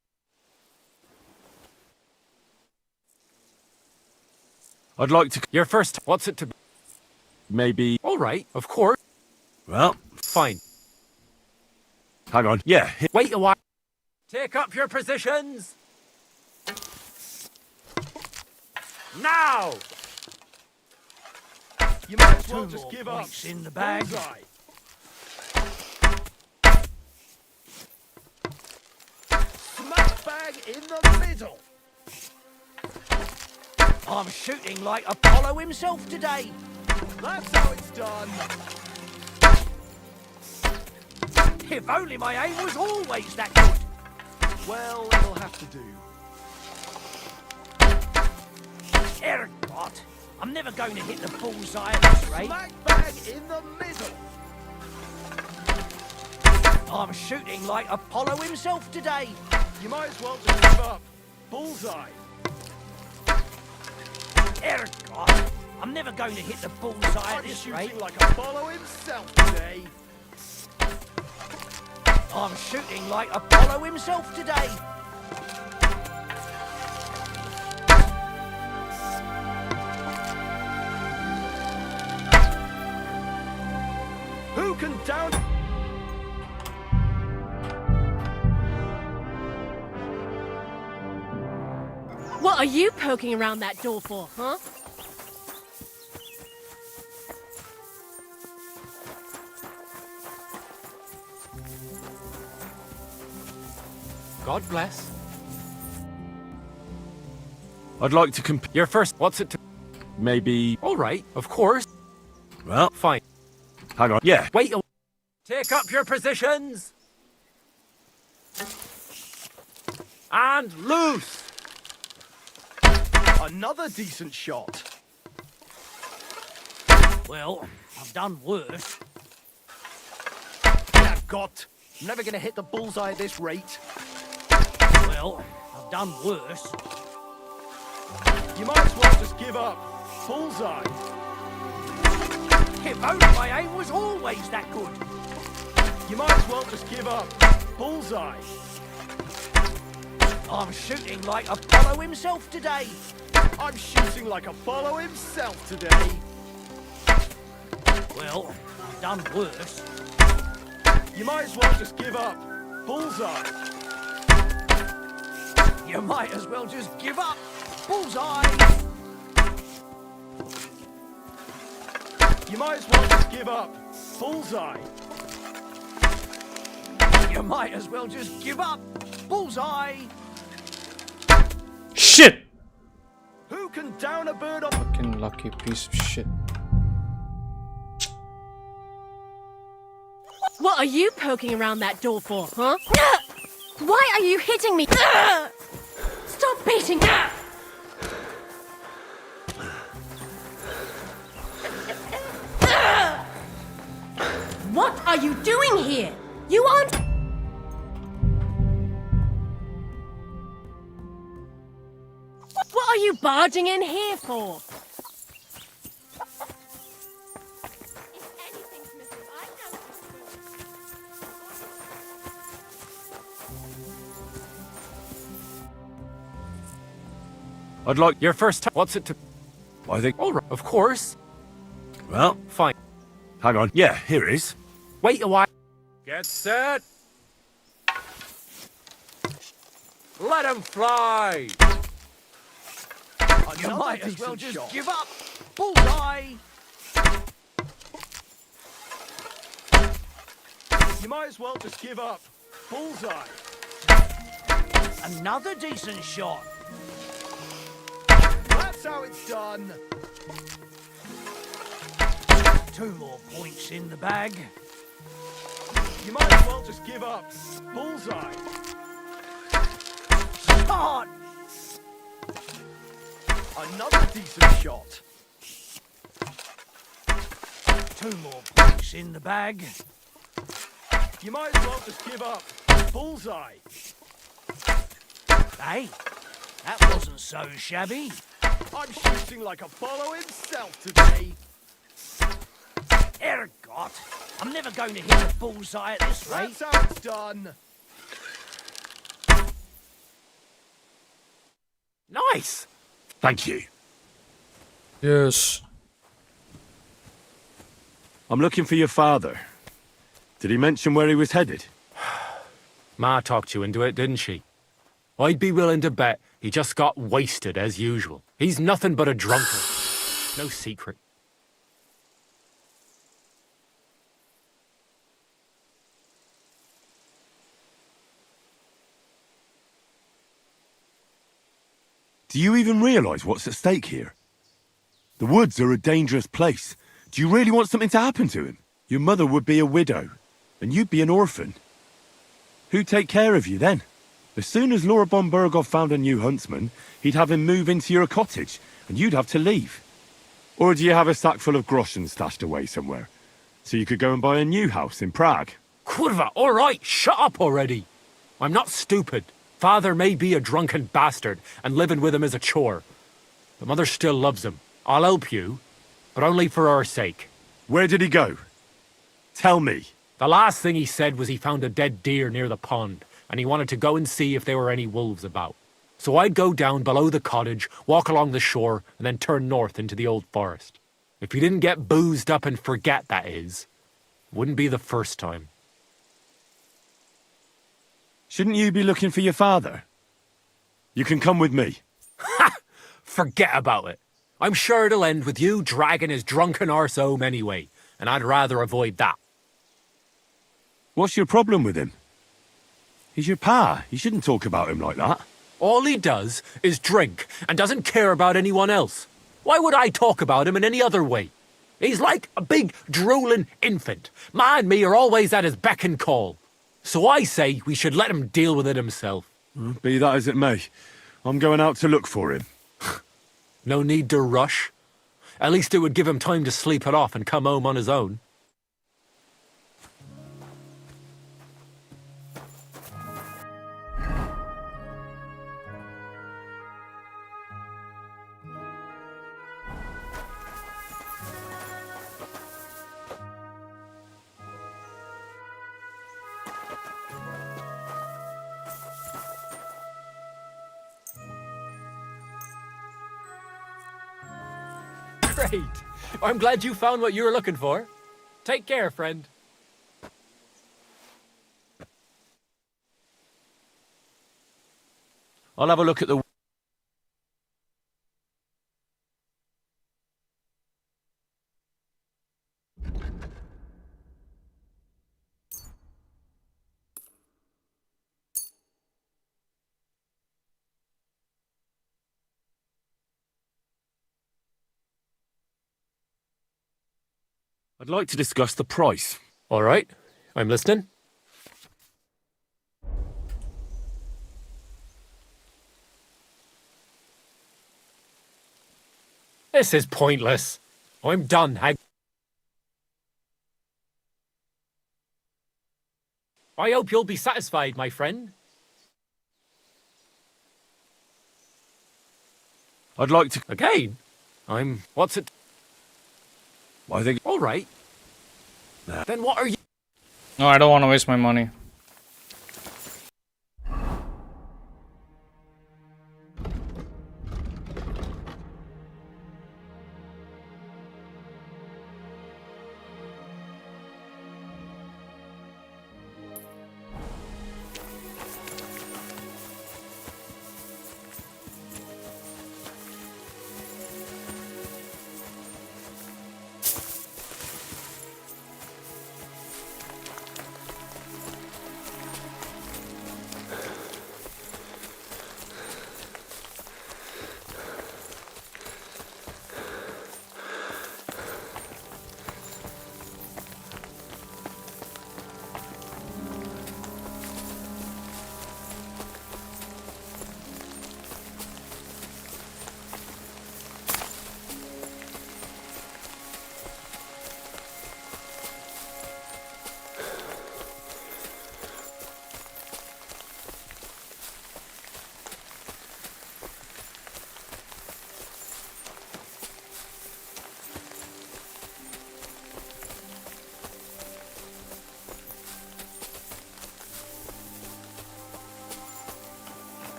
I'd like to... Your first... What's it to be? Maybe... All right, of course. Well, Fine. hang on. Yeah, Wait a while. Take up your positions. Now! You might as well Two just more give up. points in the bag. Bullseye. Smack bag in the middle. I'm shooting like Apollo himself today. That's how it's done. If only my aim was always that good. Well, it'll have to do. Herrgott, I'm never going to hit the bullseye at this rate. Smack bag in the middle. I'm shooting like Apollo himself today. You might as well just give up. Bullseye. Herrgott, I'm never going to hit the bullseye at I'm this shooting rate. like Apollo himself today. I'm shooting like Apollo himself today. Who can down... What are you poking around that door for, huh? God bless. I'd like to Your first... What's it to... Maybe... All right, of course. Well, Fine. hang on. Yeah, Wait a... Take up your positions. And loose. Another decent shot. Well, I've done worse. Yeah, got. Never gonna hit the bullseye at this rate. Well, I've done worse. You might as well just give up. Bullseye. If only my aim was always that good. You might as well just give up. Bullseye. I'm shooting like Apollo himself today. I'm shooting like Apollo himself today. Well, I've done worse. You might as well just give up. Bullseye. You might as well just give up. Bullseye. You might as well just give up. Bullseye. You might as well just give up. Bullseye. Shit! Who can down a bird on... Fucking lucky piece of shit. What are you poking around that door for, huh? Why are you hitting me? Stop beating me! What are you doing here? You aren't... you barging in here for? If anything's missing, I know I'd like... Your first time. What's it to... I think... All right, of course. Well, Fine. hang on. Yeah, here it is. Wait a while. Get set. Let him fly. You might as well just give up. Bullseye. You might as well just give up. Bullseye. Another decent shot. That's how it's done. 2 more points in the bag. You might as well just give up. Bullseye. Shot. Another decent shot. 2 more points in the bag. You might as well just give up. Bullseye. Hey, that wasn't so shabby. I'm shooting like Apollo himself today. Ergot, I'm never going to hit a bullseye at this rate. That's how it's done. Nice. Thank you. Yes. I'm looking for your father. Did he mention where he was headed? Ma talked you into it, didn't she? I'd be willing to bet he just got wasted as usual. He's nothing but a drunkard. No secret. Do you even realise what's at stake here? The woods are a dangerous place. Do you really want something to happen to him? Your mother would be a widow, and you'd be an orphan. Who'd take care of you then? As soon as Laura von Burgov found a new huntsman, he'd have him move into your cottage, and you'd have to leave. Or do you have a sack full of groschen stashed away somewhere, so you could go and buy a new house in Prague? Kurva, all right, shut up already. I'm not stupid. Father may be a drunken bastard, and living with him is a chore. But Mother still loves him. I'll help you, but only for our sake. Where did he go? Tell me. The last thing he said was he found a dead deer near the pond, and he wanted to go and see if there were any wolves about. So I'd go down below the cottage, walk along the shore, and then turn north into the old forest. If he didn't get boozed up and forget, that is. Wouldn't be the first time. Shouldn't you be looking for your father? You can come with me. Ha! Forget about it. I'm sure it'll end with you dragging his drunken arse home anyway, and I'd rather avoid that. What's your problem with him? He's your pa. You shouldn't talk about him like that. All he does is drink and doesn't care about anyone else. Why would I talk about him in any other way? He's like a big, drooling infant. Ma and me are always at his beck and call. So I say we should let him deal with it himself. Be that as it may, I'm going out to look for him. No need to rush. At least it would give him time to sleep it off and come home on his own. Great. I'm glad you found what you were looking for. Take care, friend. I'll have a look at the... I'd like to discuss the price. All right. I'm listening. This is pointless. I'm done, Hag. I hope you'll be satisfied, my friend. I'd like to... Again? What's it? Why they... All right. Then what are you... No, I don't want to waste my money.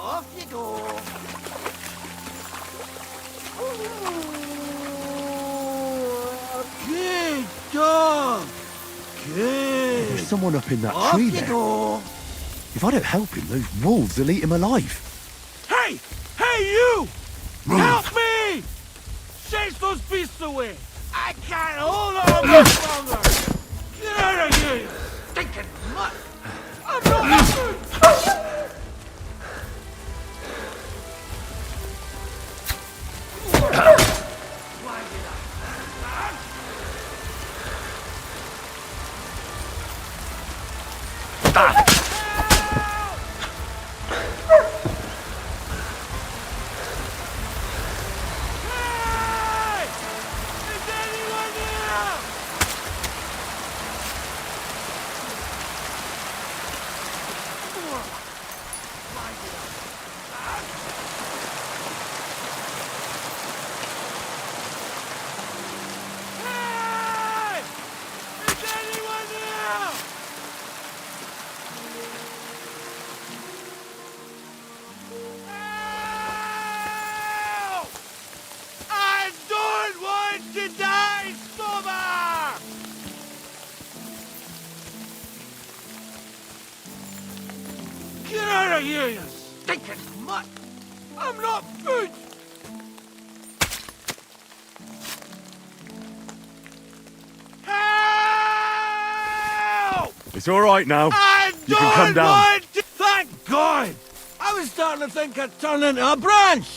Off you go. Good dog. Good. There's someone up in that Off tree you there. go. If I don't help him, those wolves will eat him alive. Hey! Hey, you! Help me! Chase those beasts away! I can't hold on much longer! Get out of here, you stinking mutt! I'm not... Get out of here, you stinking mutt! I'm not food! Help! It's all right now. I You can come don't down. want to... Thank God! I was starting to think I'd turned into a branch!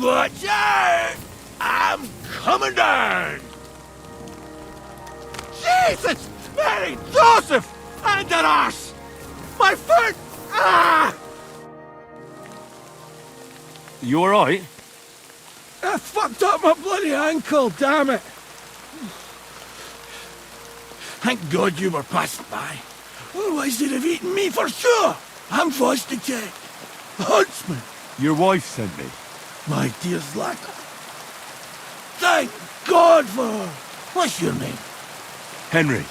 Watch out! I'm coming down! Jesus! Mary! Joseph! And an arse! My foot! Ah! You all right? I fucked up my bloody ankle, damn it! Thank God you were passing by. Otherwise they'd have eaten me for sure! I'm forced to check. Huntsman! Your wife sent me. My dear Slacker. Thank God for her. What's your name? Henry.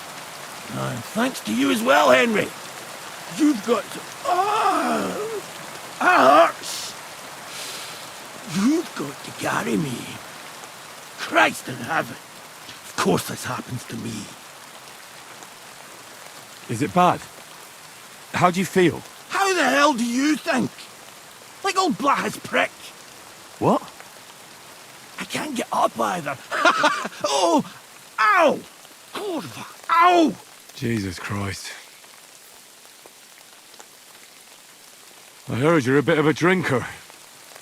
Thanks to you as well, Henry. You've got to... that hurts. You've got to carry me. Christ in heaven. Of course this happens to me. Is it bad? How do you feel? How How the hell do you think? Like old Black's prick. What? I can't get up either. Oh! Ow! Kurva! Ow! Jesus Christ. I heard you're a bit of a drinker.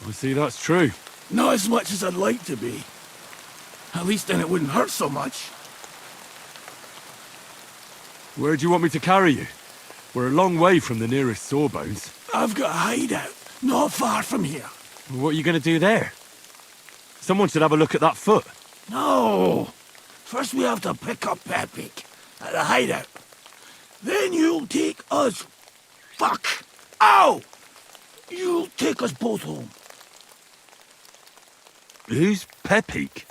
I see that's true. Not as much as I'd like to be. At least then it wouldn't hurt so much. Where do you want me to carry you? We're a long way from the nearest sawbones. I've got a hideout, not far from here. What are you going to do there? Someone should have a look at that foot. No! First we have to pick up Pepik at the hideout. Then you'll take us... Fuck! Ow! You'll take us both home. Who's Pepik?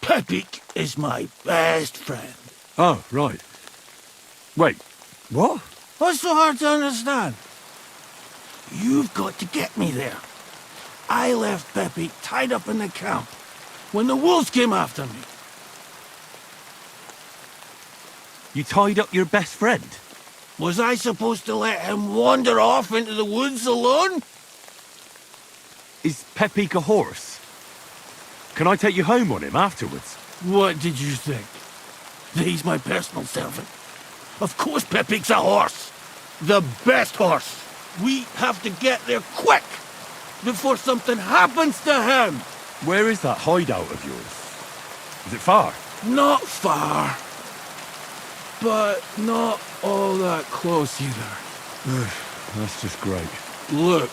Pepik is my best friend. Oh, right. Wait, what? What's so hard to understand? You've got to get me there. I left Pepik tied up in the camp when the wolves came after me. You tied up your best friend? Was I supposed to let him wander off into the woods alone? Is Pepik a horse? Can I take you home on him afterwards? What did you think? That he's my personal servant? Of course Pepik's a horse. The best horse. We have to get there quick before something happens to him. Where is that hideout of yours? Is it far? Not far. But not all that close either. That's just great. Look,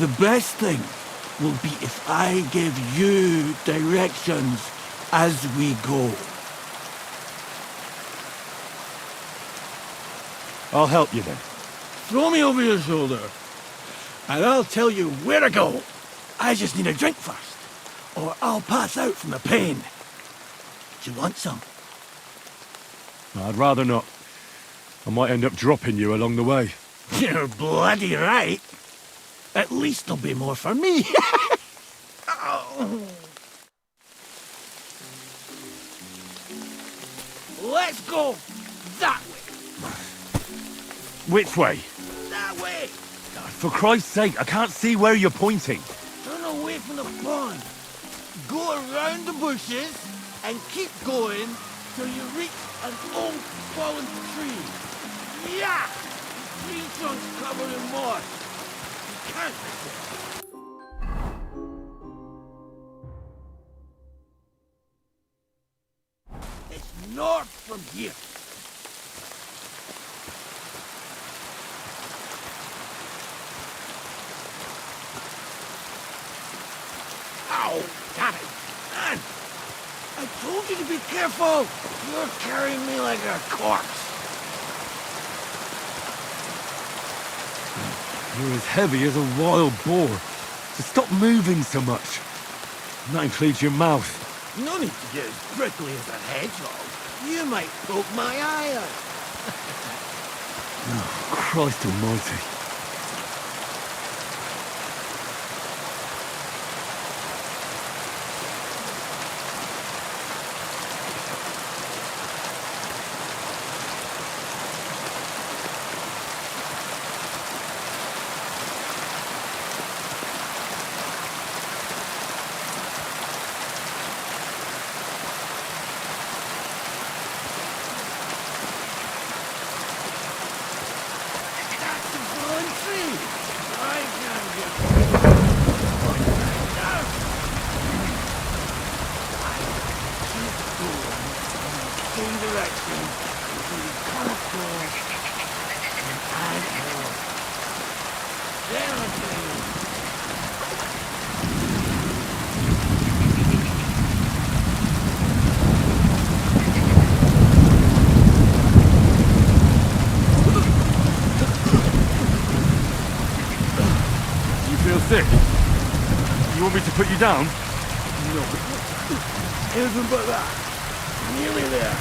the best thing will be if I give you directions as we go. I'll help you then. Throw me over your shoulder, and I'll tell you where to go. I just need a drink first, or I'll pass out from the pain. Do you want some? I'd rather not. I might end up dropping you along the way. You're bloody right. At least there'll be more for me. Oh. Let's go that way. Which way? That way. For Christ's sake, I can't see where you're pointing. Turn away from the pond. Go around the bushes and keep going till you reach an old fallen tree. Yeah! Tree trunks covered in moss. You can't miss it. It's north from here. Ow! Got it! Man! I told you to be careful! You're carrying me like a corpse. You're as heavy as a wild boar. So stop moving so much. And that includes your mouth. No need to get as prickly as a hedgehog. You might poke my eye out. Oh, Christ almighty. Sick? You want me to put you down? No. Anything but that. Nearly there.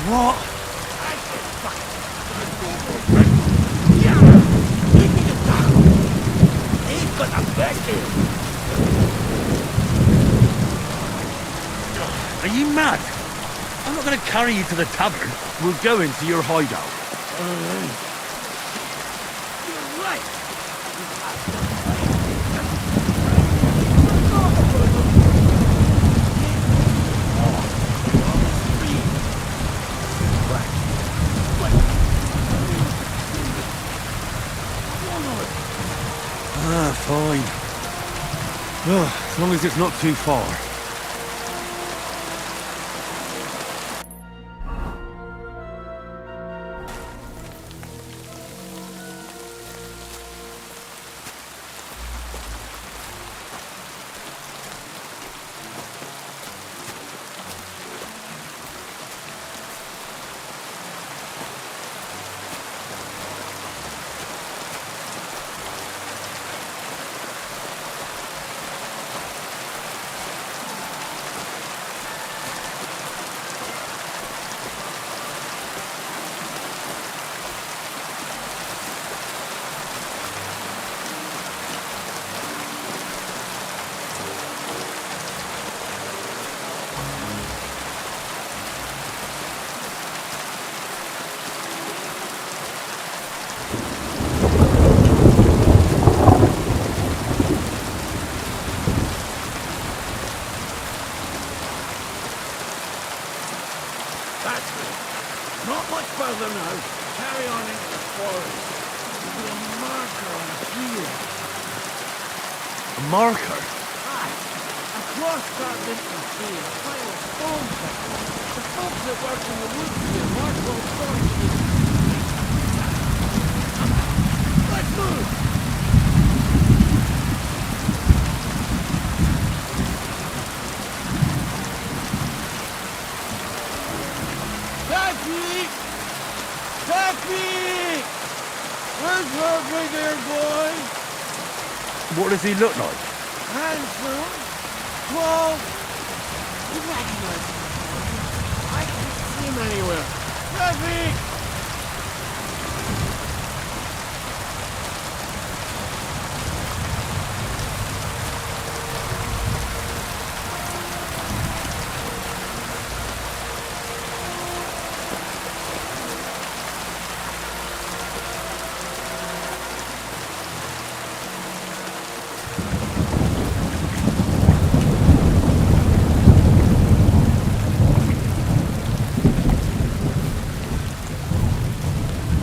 What? He's got the best here. Are you mad? I'm not going to carry you to the tavern. We'll go into your hideout. You're right. Ah, fine. Oh, as long as it's not too far. That's it. Not much further now. Carry on into the forest. There'll be a marker on a tree there. A marker? Aye. A cross carved into the tree and a pile of stones there. The folks that work in the woods here mark those stones to the... Let's move! Taffy! Taffy! Where's her big-eared boy? What does he look like? Handsome, tall. You recognize him? I can't see him anywhere. Taffy!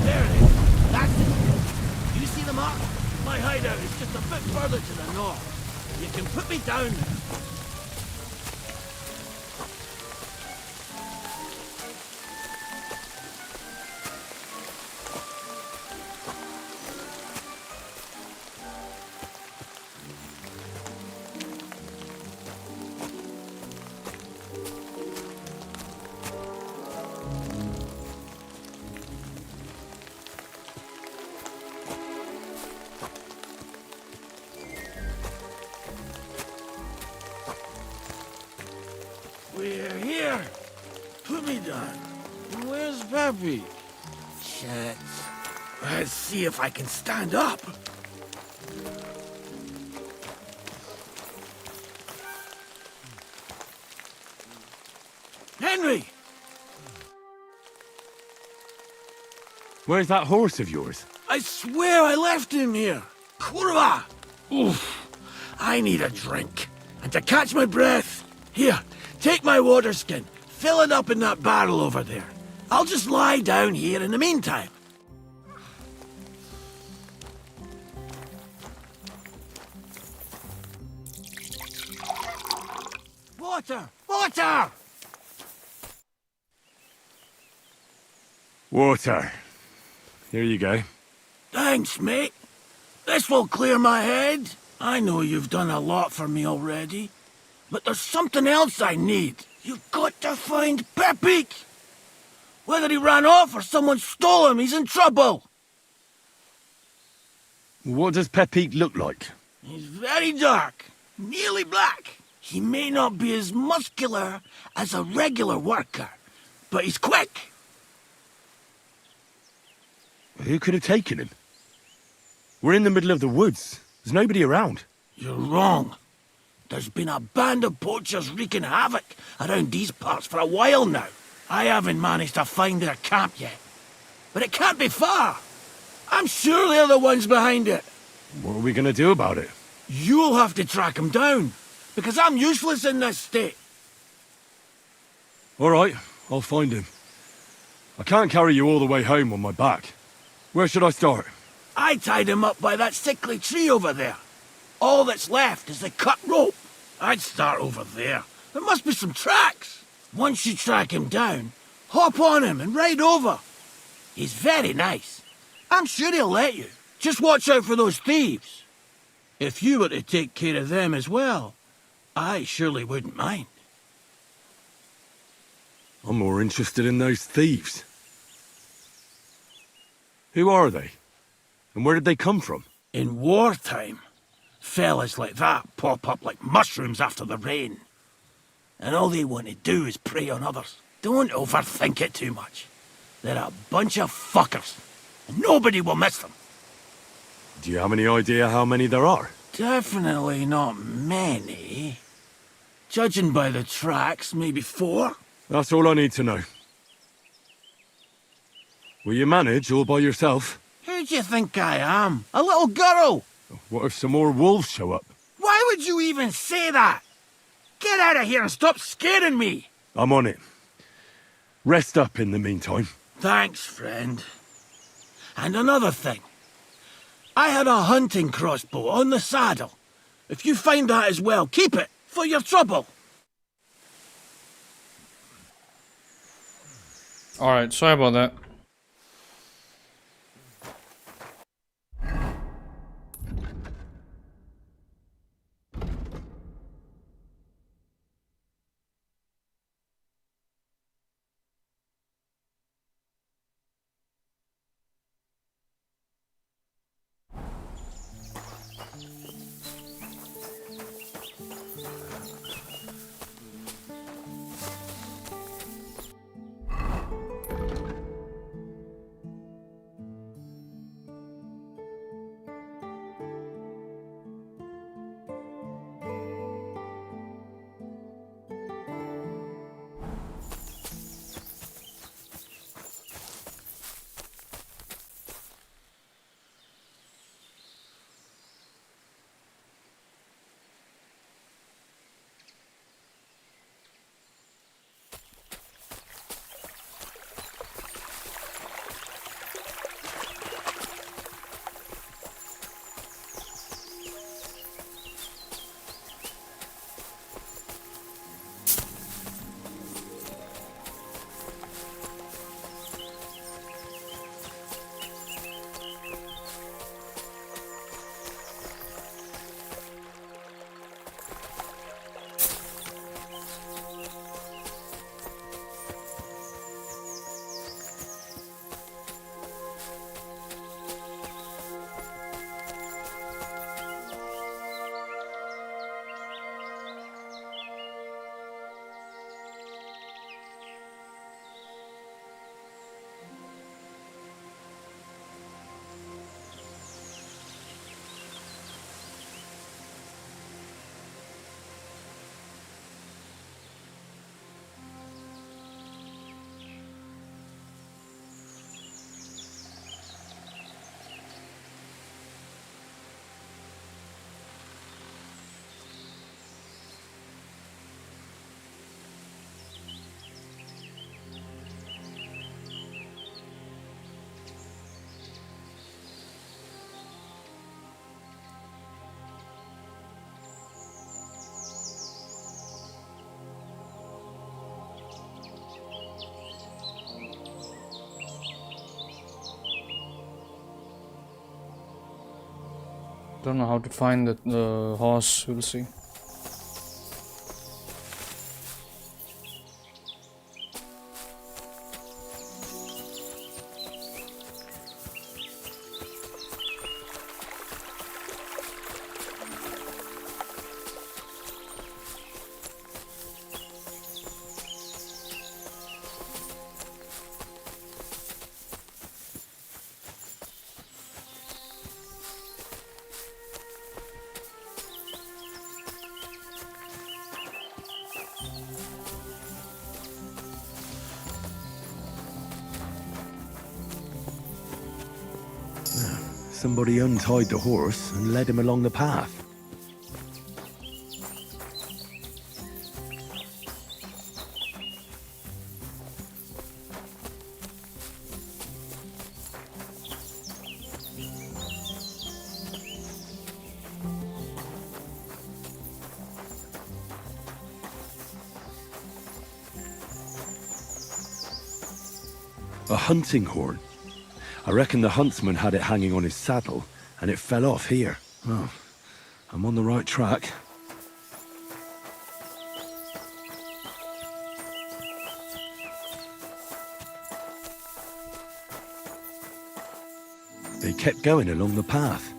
There it is. That's it. You see the mark? My hideout is just a bit further to the north. You can put me down there. We're here. Put me down. Where's Peppy? Shit. Let's see if I can stand up. Henry! Where's that horse of yours? I swear I left him here. Kurwa! Oof. I need a drink. And to catch my breath, here, take my water skin. Fill it up in that barrel over there. I'll just lie down here in the meantime. Water! Water! Water. Here you go. Thanks, mate. This will clear my head. I know you've done a lot for me already. But there's something else I need. You've got to find Pepik! Whether he ran off or someone stole him, he's in trouble. What does Pepique look like? He's very dark, nearly black. He may not be as muscular as a regular worker, but he's quick. Who could have taken him? We're in the middle of the woods. There's nobody around. You're wrong. There's been a band of poachers wreaking havoc around these parts for a while now. I haven't managed to find their camp yet. But it can't be far. I'm sure they're the ones behind it. What are we going to do about it? You'll have to track them down, because I'm useless in this state. All right, I'll find him. I can't carry you all the way home on my back. Where should I start? I tied him up by that sickly tree over there. All that's left is the cut rope. I'd start over there. There must be some tracks. Once you track him down, hop on him and ride over. He's very nice. I'm sure he'll let you. Just watch out for those thieves. If you were to take care of them as well, I surely wouldn't mind. I'm more interested in those thieves. Who are they? And where did they come from? In wartime, fellas like that pop up like mushrooms after the rain. And all they want to do is prey on others. Don't overthink it too much. They're a bunch of fuckers. And nobody will miss them. Do you have any idea how many there are? Definitely not many. Judging by the tracks, maybe 4. That's all I need to know. Will you manage all by yourself? Who do you think I am? A little girl? What if some more wolves show up? Why would you even say that? Get out of here and stop scaring me! I'm on it. Rest up in the meantime. Thanks, friend. And another thing. I had a hunting crossbow on the saddle. If you find that as well, keep it, for your trouble. Alright, sorry about that. Don't know how to find the horse. We'll see. Somebody untied the horse and led him along the path. A hunting horn. I reckon the huntsman had it hanging on his saddle, and it fell off here. Oh, I'm on the right track. They kept going along the path.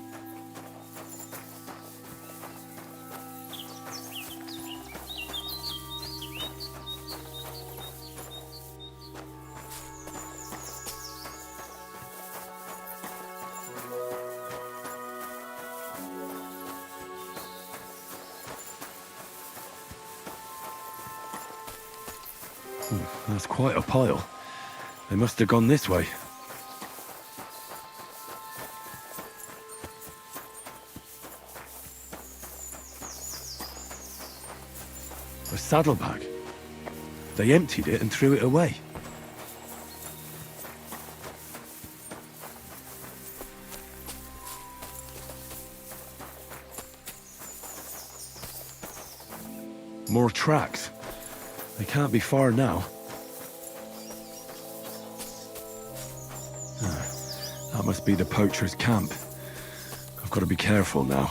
That's quite a pile. They must have gone this way. A saddlebag. They emptied it and threw it away. More tracks. They can't be far now. That must be the poacher's camp. I've got to be careful now.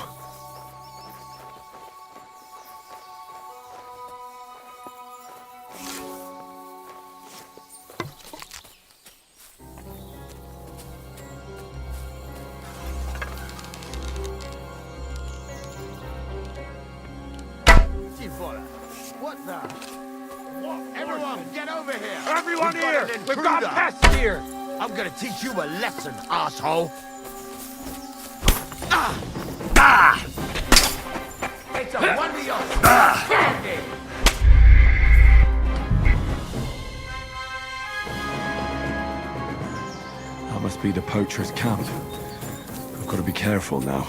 What the? What? Everyone, get over here! Everyone We've got here! an We've got intruder. pests here! I'm gonna teach you a lesson, asshole! It's a wonder you're standing! That must be the poacher's camp. I've got to be careful now.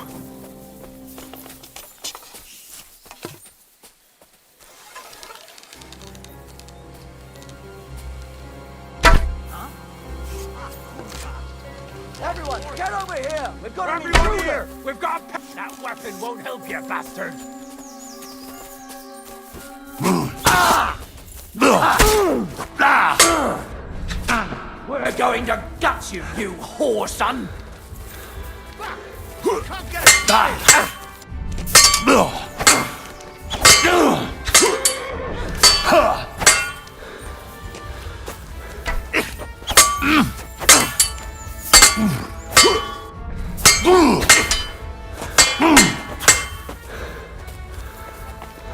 Everyone, get over here! We've got an Everyone intruder! here! We've got That weapon won't help you, bastard! We're going to gut you, you whore son! Come get it!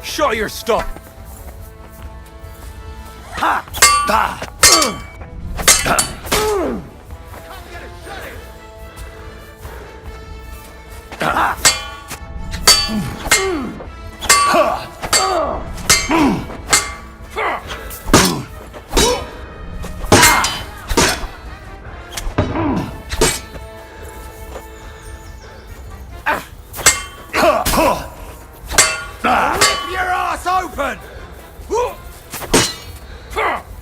Show your stuff! Rip your ass open!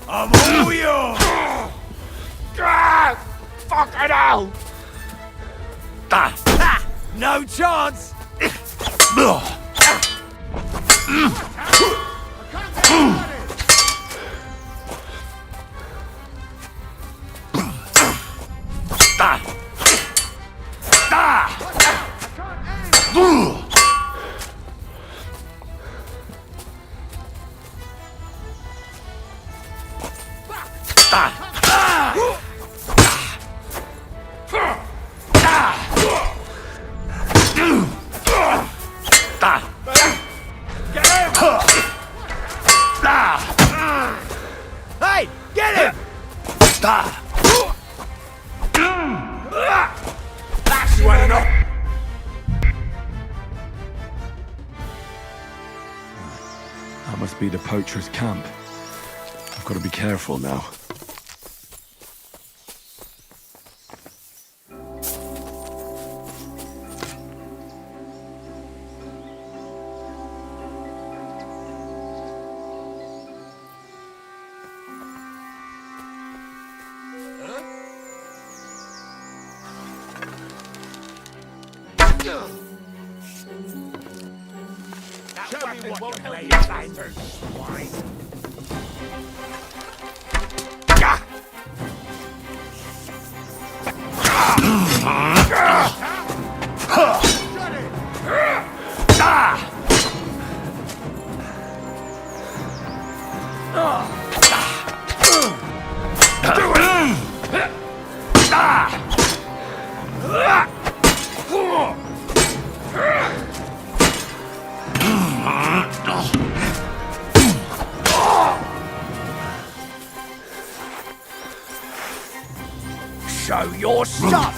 I'm all yours! Fucking hell! No chance! Hey, get him! That's well enough! That must be the poacher's camp. I've got to be careful now. Show me what you made of, bastard swine. Show your stuff!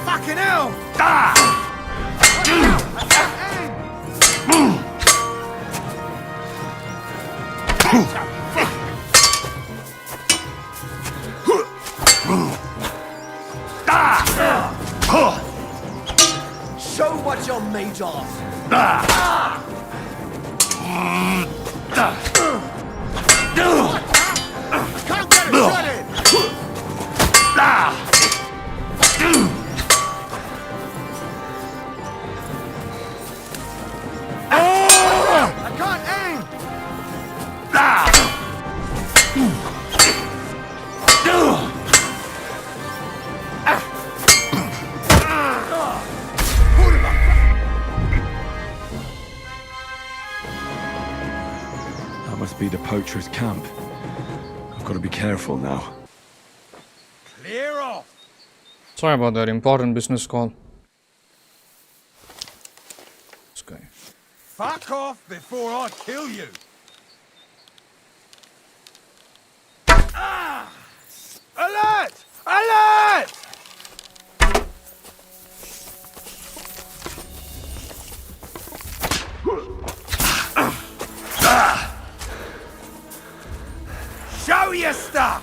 Fucking hell! Show what you're made of! Can't get it shredded! I can't aim! That must be the poacher's camp. I've got to be careful now. Clear off! Sorry about that. Important business call. This guy. Fuck off before I kill you! Ah! Alert! Alert! Show your stuff!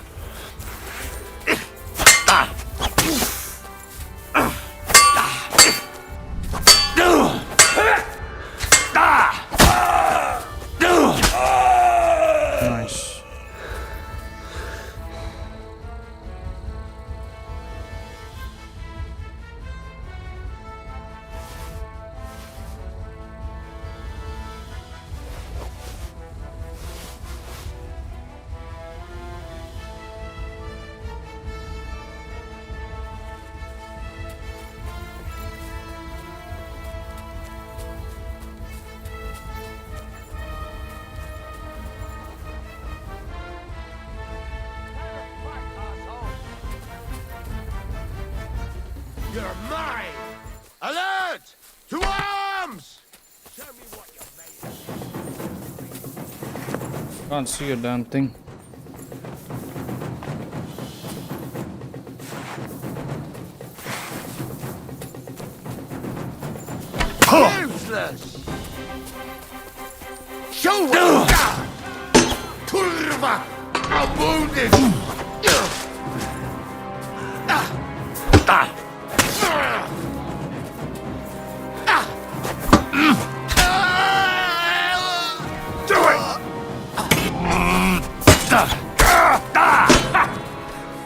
Nice. You're mine! Alert! To arms! Show me what you're made of. Can't see a damn thing. Useless! Show what you got! Kurva! I'm wounded! Do it!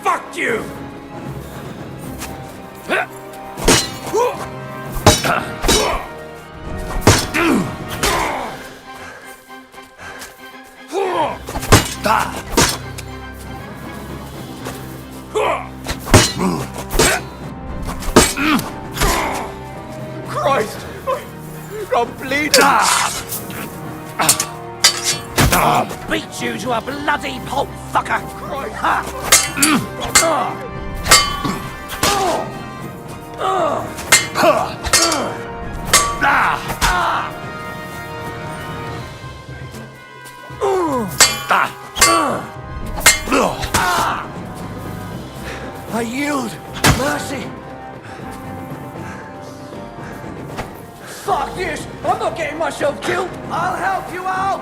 Fuck you! Christ! I'm bleeding! I'll beat you to a bloody pulp, fucker! I yield. Mercy. Fuck this! I'm not getting myself killed! I'll help you out!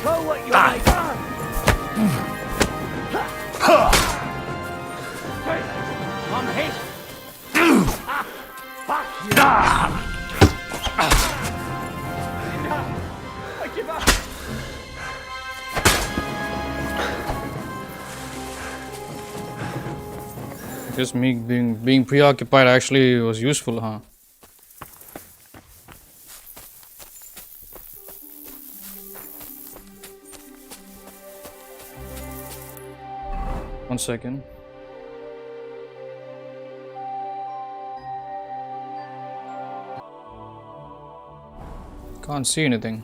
Show what you Ah. like. Come here. Fuck you. I give up. I guess me being preoccupied actually was useful, huh? One second. Can't see anything.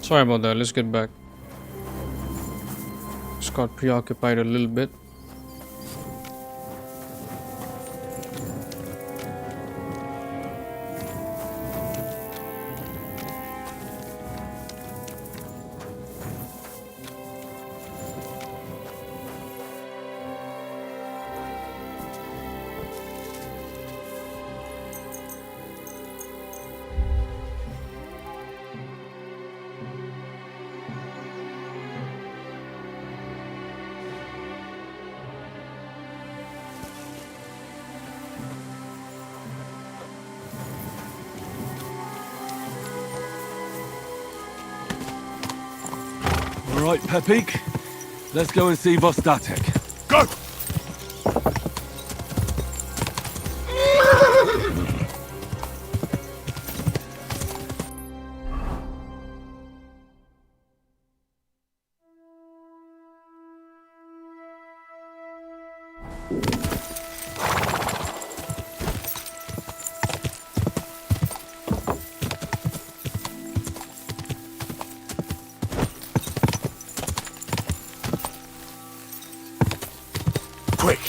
Sorry about that, let's get back. Just got preoccupied a little bit. All right, Pepik. Let's go and see Vostatek. Go! Quick.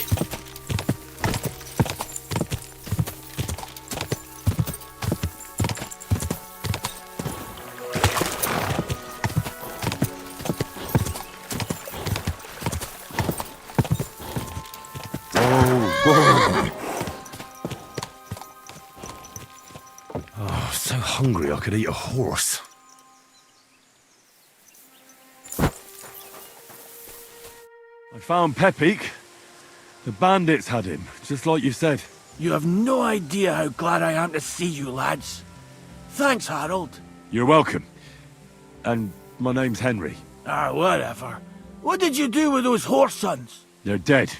Oh, so hungry I could eat a horse. I found Pepik. The bandits had him, just like you said. You have no idea how glad I am to see you, lads. Thanks, Harold. You're welcome. And my name's Henry. Ah, whatever. What did you do with those horse sons? They're dead.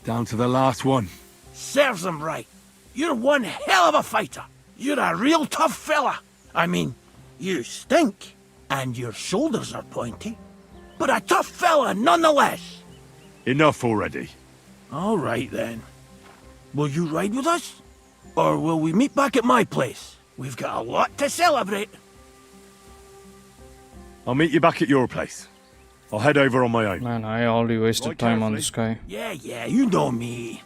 Down to the last one. Serves them right. You're one hell of a fighter. You're a real tough fella. I mean, You stink, and your shoulders are pointy, but a tough fella nonetheless. Enough already. All right, then. Will you ride with us? Or will we meet back at my place? We've got a lot to celebrate. I'll meet you back at your place. I'll head over on my own. Man, I already wasted Ride time on carefully. this guy. Yeah, you know me.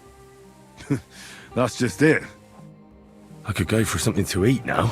That's just it. I could go for something to eat now.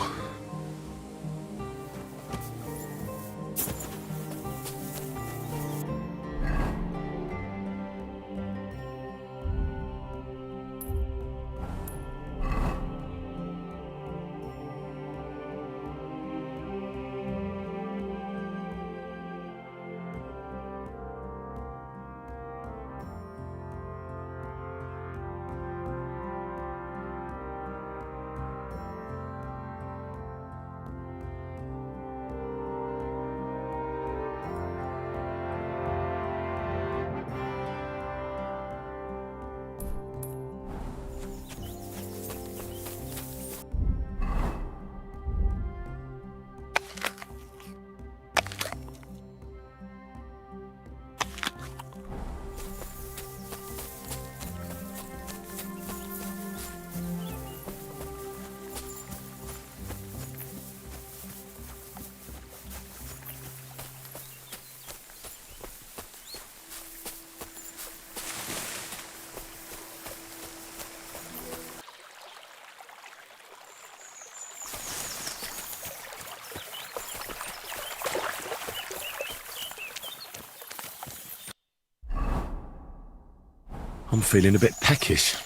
I'm feeling a bit peckish.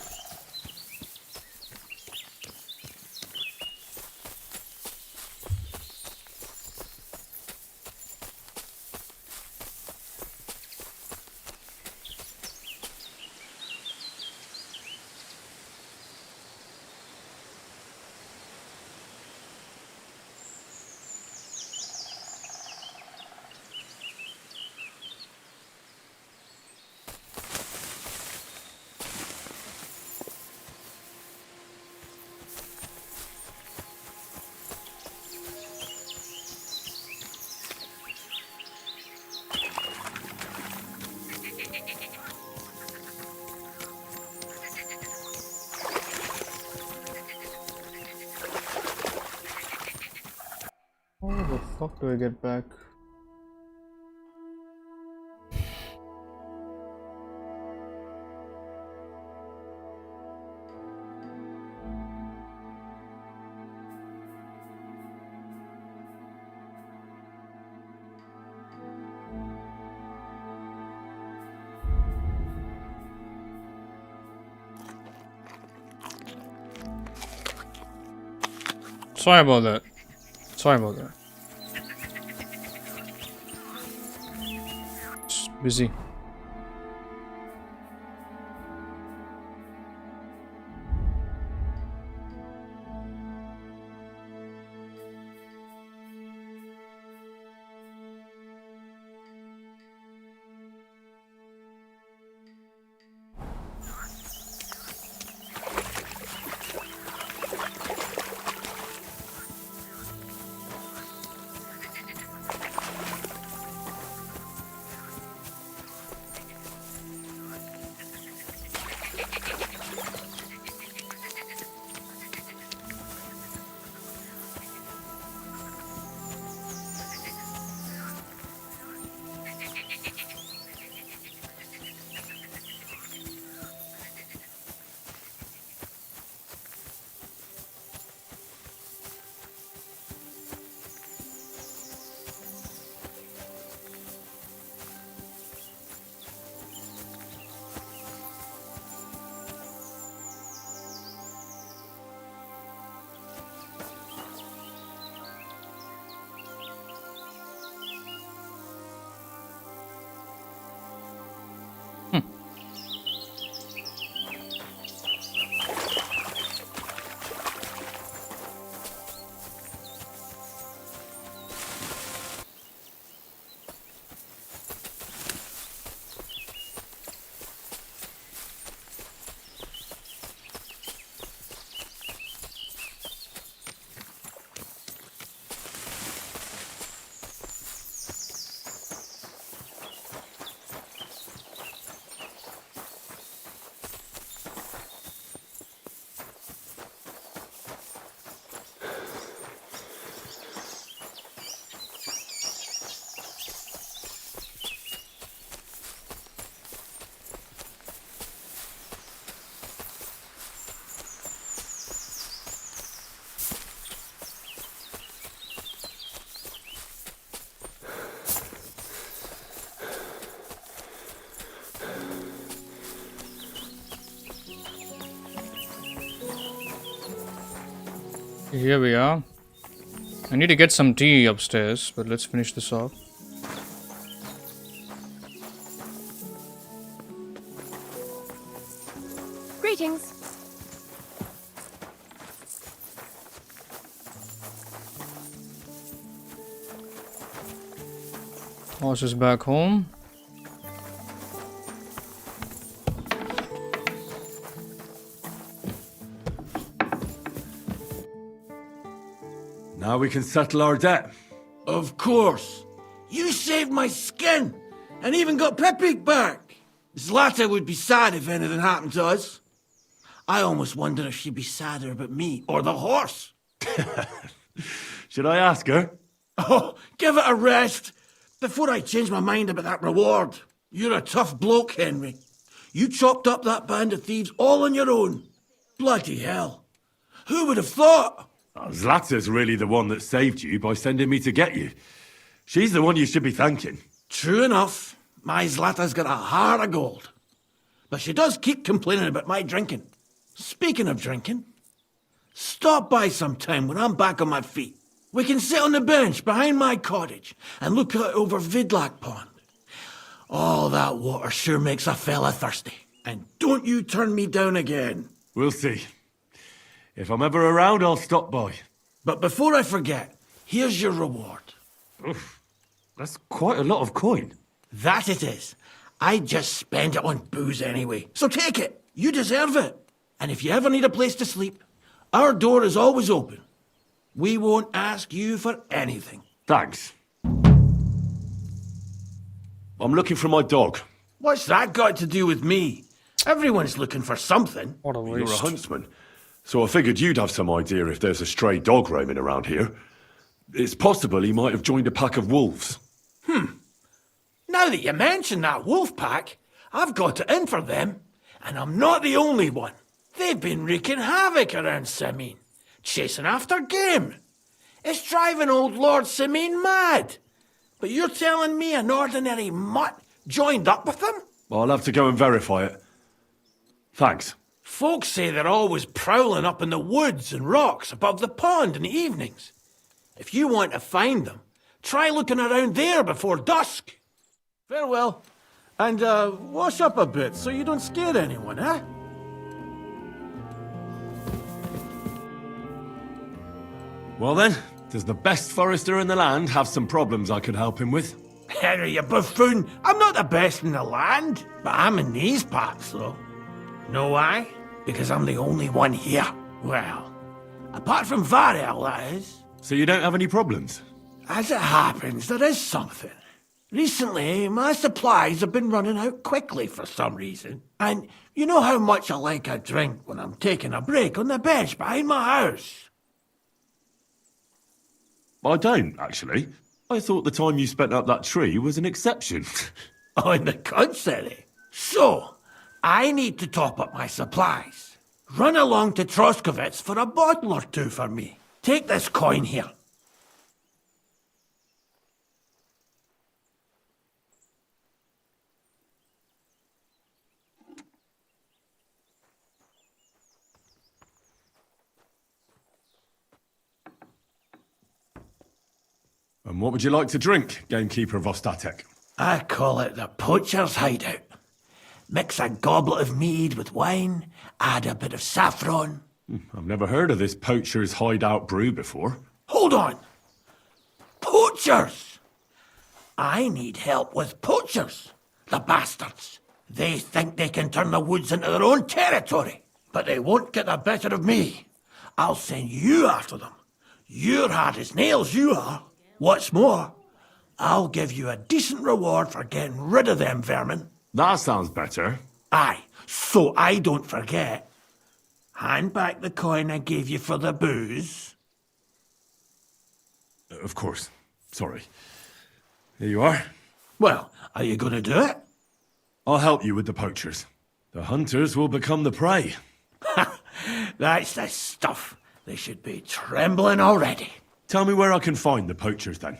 How the fuck do I get back? Sorry about that. Sorry about that. It's busy. Here we are. I need to get some tea upstairs, but let's finish this off. Greetings. Horse is back home. Now we can settle our debt. Of course. You saved my skin, and even got Pepe back. Zlata would be sad if anything happened to us. I almost wonder if she'd be sadder about me or the horse. Should I ask her? Oh, give it a rest. Before I change my mind about that reward. You're a tough bloke, Henry. You chopped up that band of thieves all on your own. Bloody hell. Who would have thought? Zlata's really the one that saved you by sending me to get you. She's the one you should be thanking. True enough. My Zlata's got a heart of gold. But she does keep complaining about my drinking. Speaking of drinking, stop by sometime when I'm back on my feet. We can sit on the bench behind my cottage and look out over Vidlac Pond. Oh, that water sure makes a fella thirsty. And don't you turn me down again. We'll see. If I'm ever around, I'll stop by. But before I forget, here's your reward. Oof, that's quite a lot of coin. That it is. I just spend it on booze anyway. So take it. You deserve it. And if you ever need a place to sleep, our door is always open. We won't ask you for anything. Thanks. I'm looking for my dog. What's that got to do with me? Everyone's looking for something. What a You're a waste. huntsman, so I figured you'd have some idea if there's a stray dog roaming around here. It's possible he might have joined a pack of wolves. Now that you mention that wolf pack, I've got it in for them. And I'm not the only one. They've been wreaking havoc around Simene, chasing after game. It's driving old Lord Simene mad. But you're telling me an ordinary mutt joined up with them? I'll have to go and verify it. Thanks. Folks say they're always prowling up in the woods and rocks above the pond in the evenings. If you want to find them, try looking around there before dusk. Farewell. And, wash up a bit so you don't scare anyone, eh? Well then, does the best forester in the land have some problems I could help him with? Henry, you buffoon. I'm not the best in the land, but I'm in these parts, though. Know why? Because I'm the only one here. Well, apart from Varel, that is. So you don't have any problems? As it happens, there is something. Recently, my supplies have been running out quickly for some reason. And you know how much I like a drink when I'm taking a break on the bench behind my house. I don't, actually. I thought the time you spent up that tree was an exception. On the contrary. So, I need to top up my supplies. Run along to Troskovitz for a bottle or two for me. Take this coin here. And what would you like to drink, gamekeeper of Ostatek? I call it the poacher's hideout. Mix a goblet of mead with wine, add a bit of saffron. I've never heard of this poacher's hideout brew before. Hold on! Poachers! I need help with poachers, the bastards. They think they can turn the woods into their own territory, but they won't get the better of me. I'll send you after them. You're hard as nails, you are. What's more, I'll give you a decent reward for getting rid of them vermin. That sounds better. Aye, so I don't forget. Hand back the coin I gave you for the booze. Of course. Sorry. Here you are. Well, are you going to do it? I'll help you with the poachers. The hunters will become the prey. That's the stuff. They should be trembling already. Tell me where I can find the poachers, then.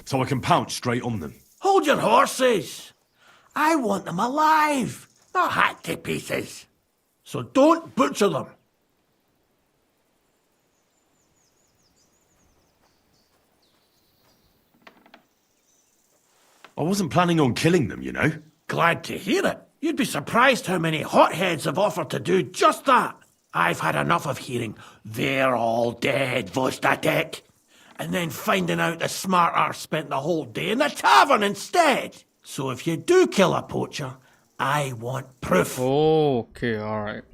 So I can pounce straight on them. Hold your horses. I want them alive, not hacked to pieces. So don't butcher them. I wasn't planning on killing them, you know. Glad to hear it. You'd be surprised how many hotheads have offered to do just that. I've had enough of hearing, "They're all dead, Vostatek," and then finding out the smart arse spent the whole day in the tavern instead. So if you do kill a poacher, I want proof. Okay, alright.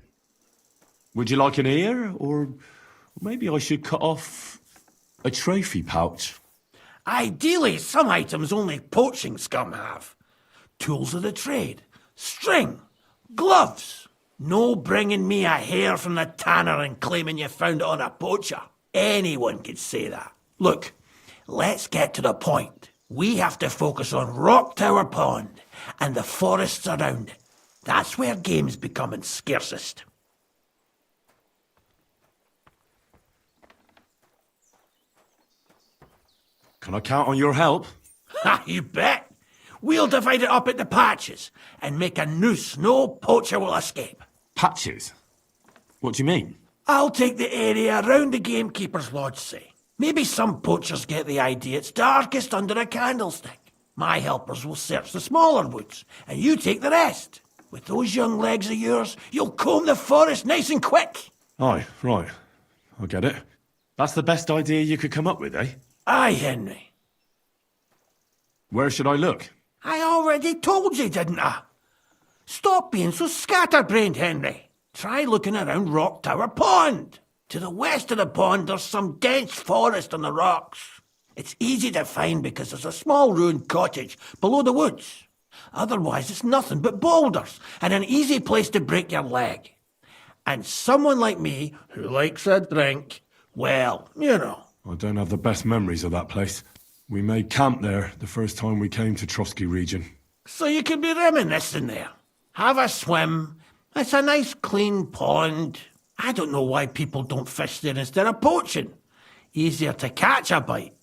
Would you like an ear? Or maybe I should cut off a trophy pouch? Ideally, some items only poaching scum have. Tools of the trade, string, gloves. No bringing me a hair from the tanner and claiming you found it on a poacher. Anyone could say that. Look, let's get to the point. We have to focus on Rock Tower Pond and the forests around it. That's where game's becoming scarcest. Can I count on your help? Ha, you bet. We'll divide it up into patches and make a noose no poacher will escape. Patches? What do you mean? I'll take the area around the gamekeeper's lodge, say. Maybe some poachers get the idea it's darkest under a candlestick. My helpers will search the smaller woods, and you take the rest. With those young legs of yours, you'll comb the forest nice and quick. Aye, right. I get it. That's the best idea you could come up with, eh? Aye, Henry. Where should I look? I already told you, didn't I? Stop being so scatterbrained, Henry. Try looking around Rock Tower Pond. To the west of the pond, there's some dense forest on the rocks. It's easy to find because there's a small ruined cottage below the woods. Otherwise, it's nothing but boulders and an easy place to break your leg. And someone like me, who likes a drink, well, you know. I don't have the best memories of that place. We made camp there the first time we came to Trotsky region. So you can be reminiscing there. Have a swim. It's a nice clean pond. I don't know why people don't fish there instead of poaching. Easier to catch a bite.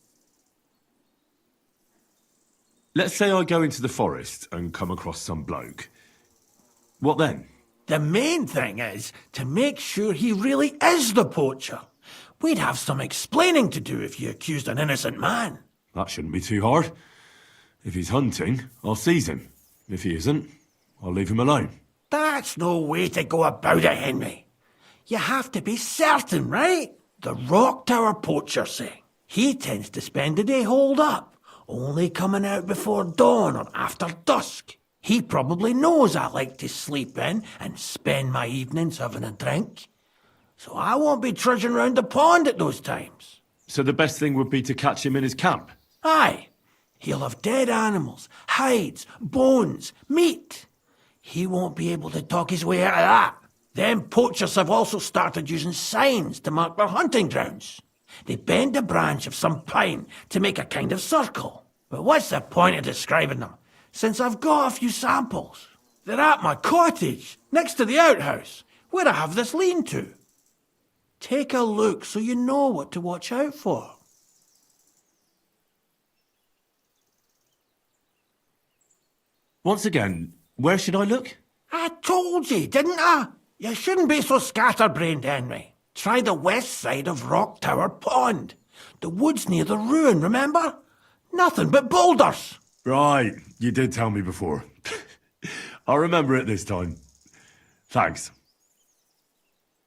Let's say I go into the forest and come across some bloke. What then? The main thing is to make sure he really is the poacher. We'd have some explaining to do if you accused an innocent man. That shouldn't be too hard. If he's hunting, I'll seize him. If he isn't, I'll leave him alone. That's no way to go about it, Henry. You have to be certain, right? The Rock Tower poacher, say. He tends to spend the day holed up, only coming out before dawn or after dusk. He probably knows I like to sleep in and spend my evenings having a drink. So I won't be trudging round the pond at those times. So the best thing would be to catch him in his camp? Aye. He'll have dead animals, hides, bones, meat. He won't be able to talk his way out of that. Them poachers have also started using signs to mark their hunting grounds. They bend a branch of some pine to make a kind of circle. But what's the point of describing them, since I've got a few samples? They're at my cottage, next to the outhouse, where I have this lean-to. Take a look so you know what to watch out for. Once again, where should I look? I told you, didn't I? You shouldn't be so scatterbrained, Henry. Try the west side of Rock Tower Pond. The woods near the ruin, remember? Nothing but boulders. Right, you did tell me before. I'll remember it this time. Thanks.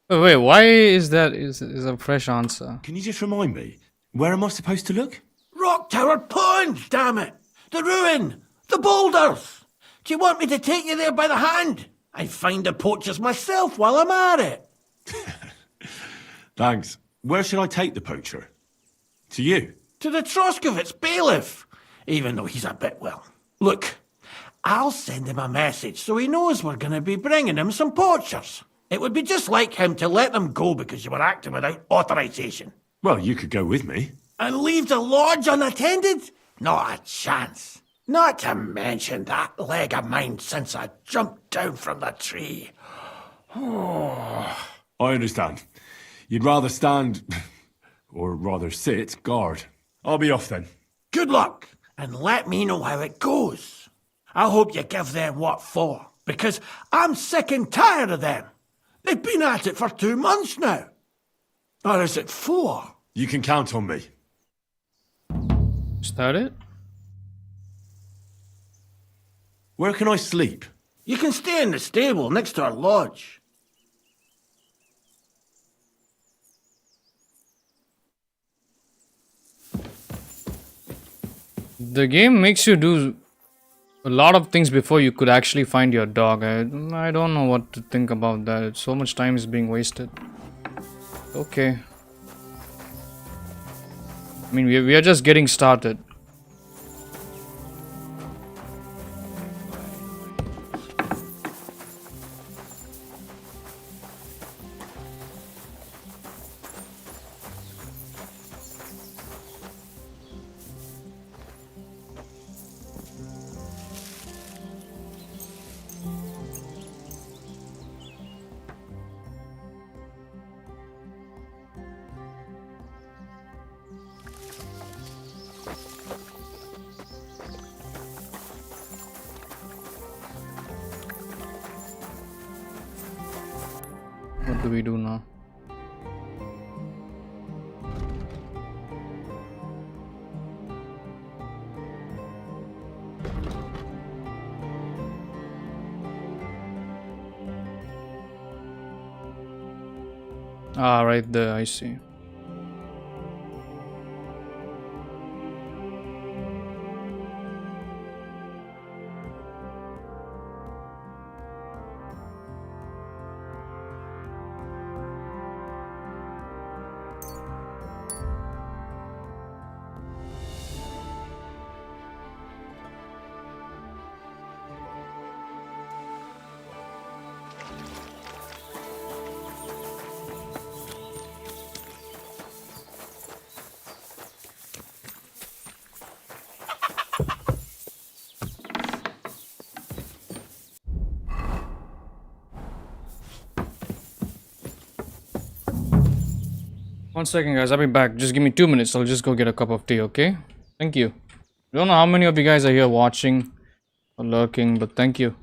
Oh, wait, why is that is a fresh answer? Can you just remind me? Where am I supposed to look? Rock Tower Pond, damn it! The ruin! The boulders! Do you want me to take you there by the hand? I find the poachers myself while I'm at it. Thanks. Where should I take the poacher? To you? To the Troskovitz bailiff, even though he's a bit, well. Look, I'll send him a message so he knows we're going to be bringing him some poachers. It would be just like him to let them go because you were acting without authorization. Well, you could go with me. And leave the lodge unattended? Not a chance. Not to mention that leg of mine since I jumped down from the tree. I understand. You'd rather stand, or rather sit, guard. I'll be off then. Good luck, and let me know how it goes. I hope you give them what for, because I'm sick and tired of them. They've been at it for 2 months now. Or is it 4? You can count on me. Is that it? Where can I sleep? You can stay in the stable next to our lodge. The game makes you do a lot of things before you could actually find your dog. I don't know what to think about that. So much time is being wasted. Okay. I mean, we are just getting started. What do we do now? Ah, right there, I see. One second, guys. I'll be back. Just give me 2 minutes. I'll just go get a cup of tea, okay? Thank you. I don't know how many of you guys are here watching or lurking, but thank you.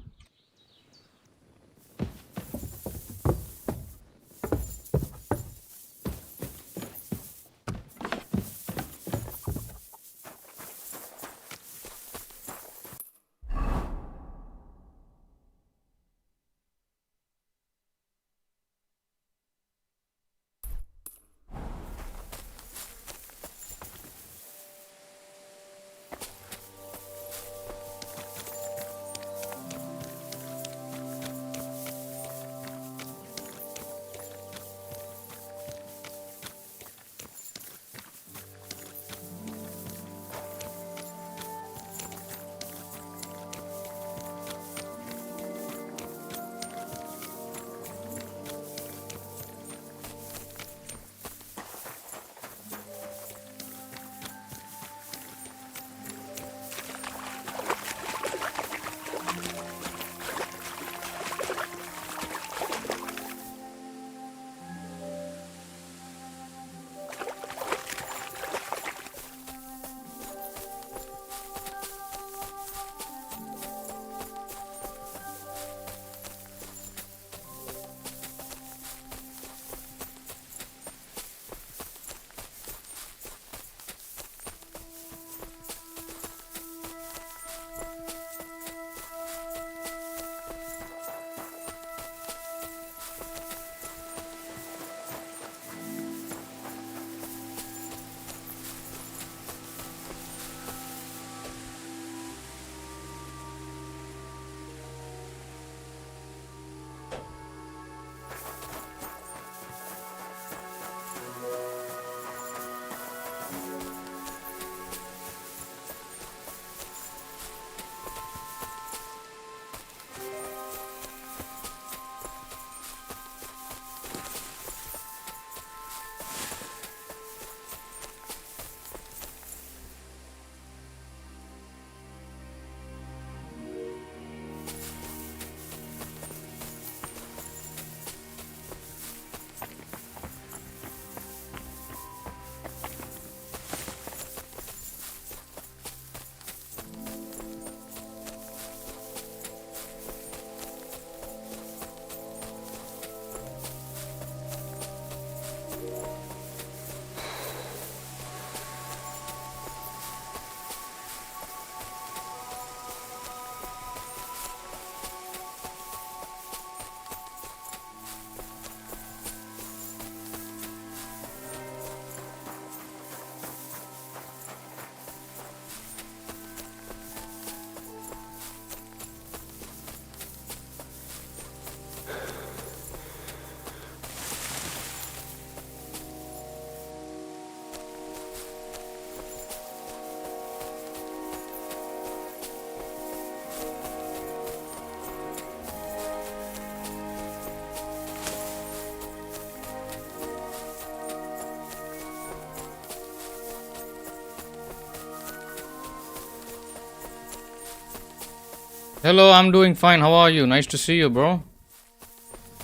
Hello, I'm doing fine. How are you? Nice to see you, bro.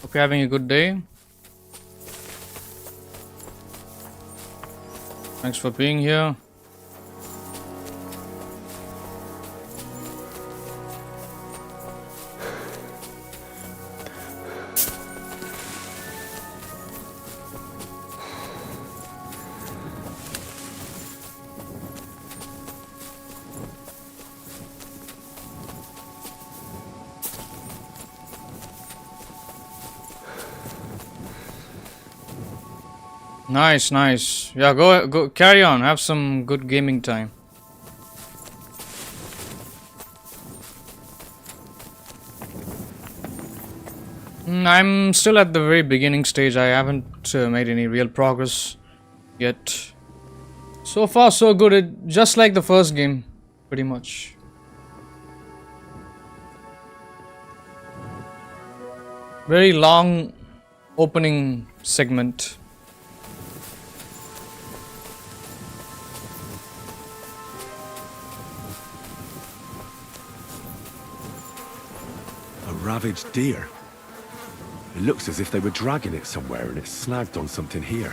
Hope you're having a good day. Thanks for being here. Nice, nice. Yeah, go, carry on. Have some good gaming time. I'm still at the very beginning stage. I haven't made any real progress yet. So far, so good. Just like the first game, pretty much. Very long opening segment. A ravaged deer. It looks as if they were dragging it somewhere and it snagged on something here.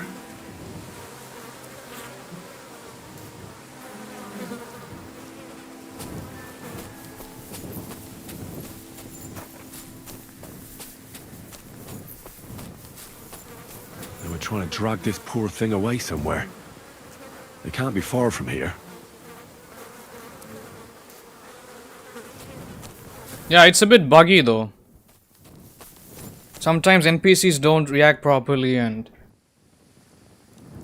They were trying to drag this poor thing away somewhere. They can't be far from here. Yeah, it's a bit buggy though. Sometimes NPCs don't react properly and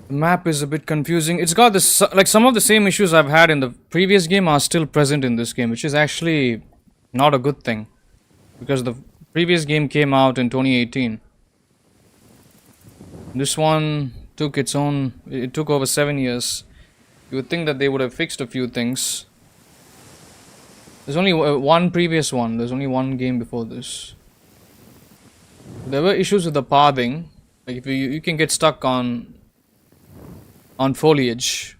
the map is a bit confusing. It's got this, like some of the same issues I've had in the previous game are still present in this game, which is actually not a good thing. Because the previous game came out in 2018. This one took it took over 7 years. You would think that they would have fixed a few things. There's only one previous one. There's only one game before this. There were issues with the pathing. Like if you can get stuck on foliage.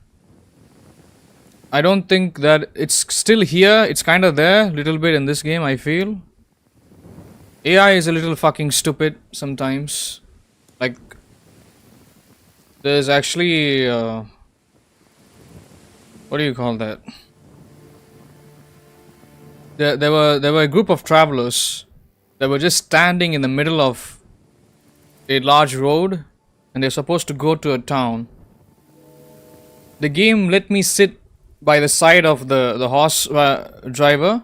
I don't think that it's still here. It's kind of there a little bit in this game, I feel. AI is a little fucking stupid sometimes. Like there's actually what do you call that? There were a group of travelers that were just standing in the middle of a large road and they're supposed to go to a town. The game let me sit by the side of the horse driver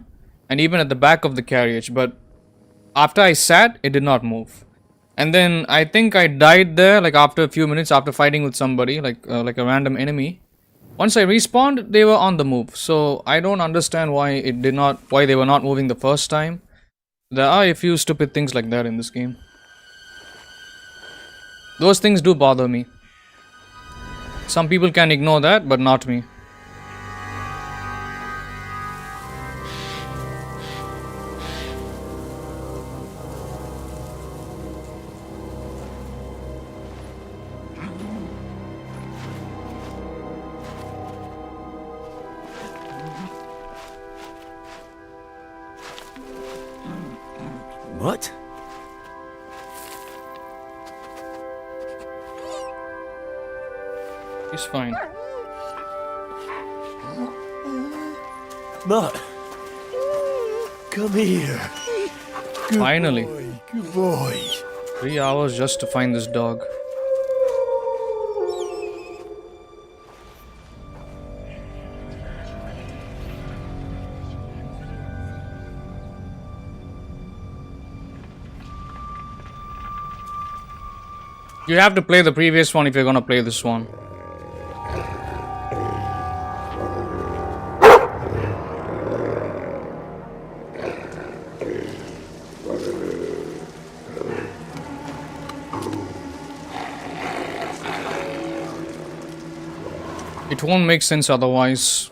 and even at the back of the carriage, but after I sat, it did not move. And then I think I died there like after a few minutes after fighting with somebody like a random enemy. Once I respawned, they were on the move. So I don't understand why they were not moving the first time. There are a few stupid things like that in this game. Those things do bother me. Some people can ignore that, but not me. What? He's fine. Mutt! Come here. Good Finally. Boy, good boy. 3 hours just to find this dog. You have to play the previous one if you're gonna play this one. It won't make sense otherwise.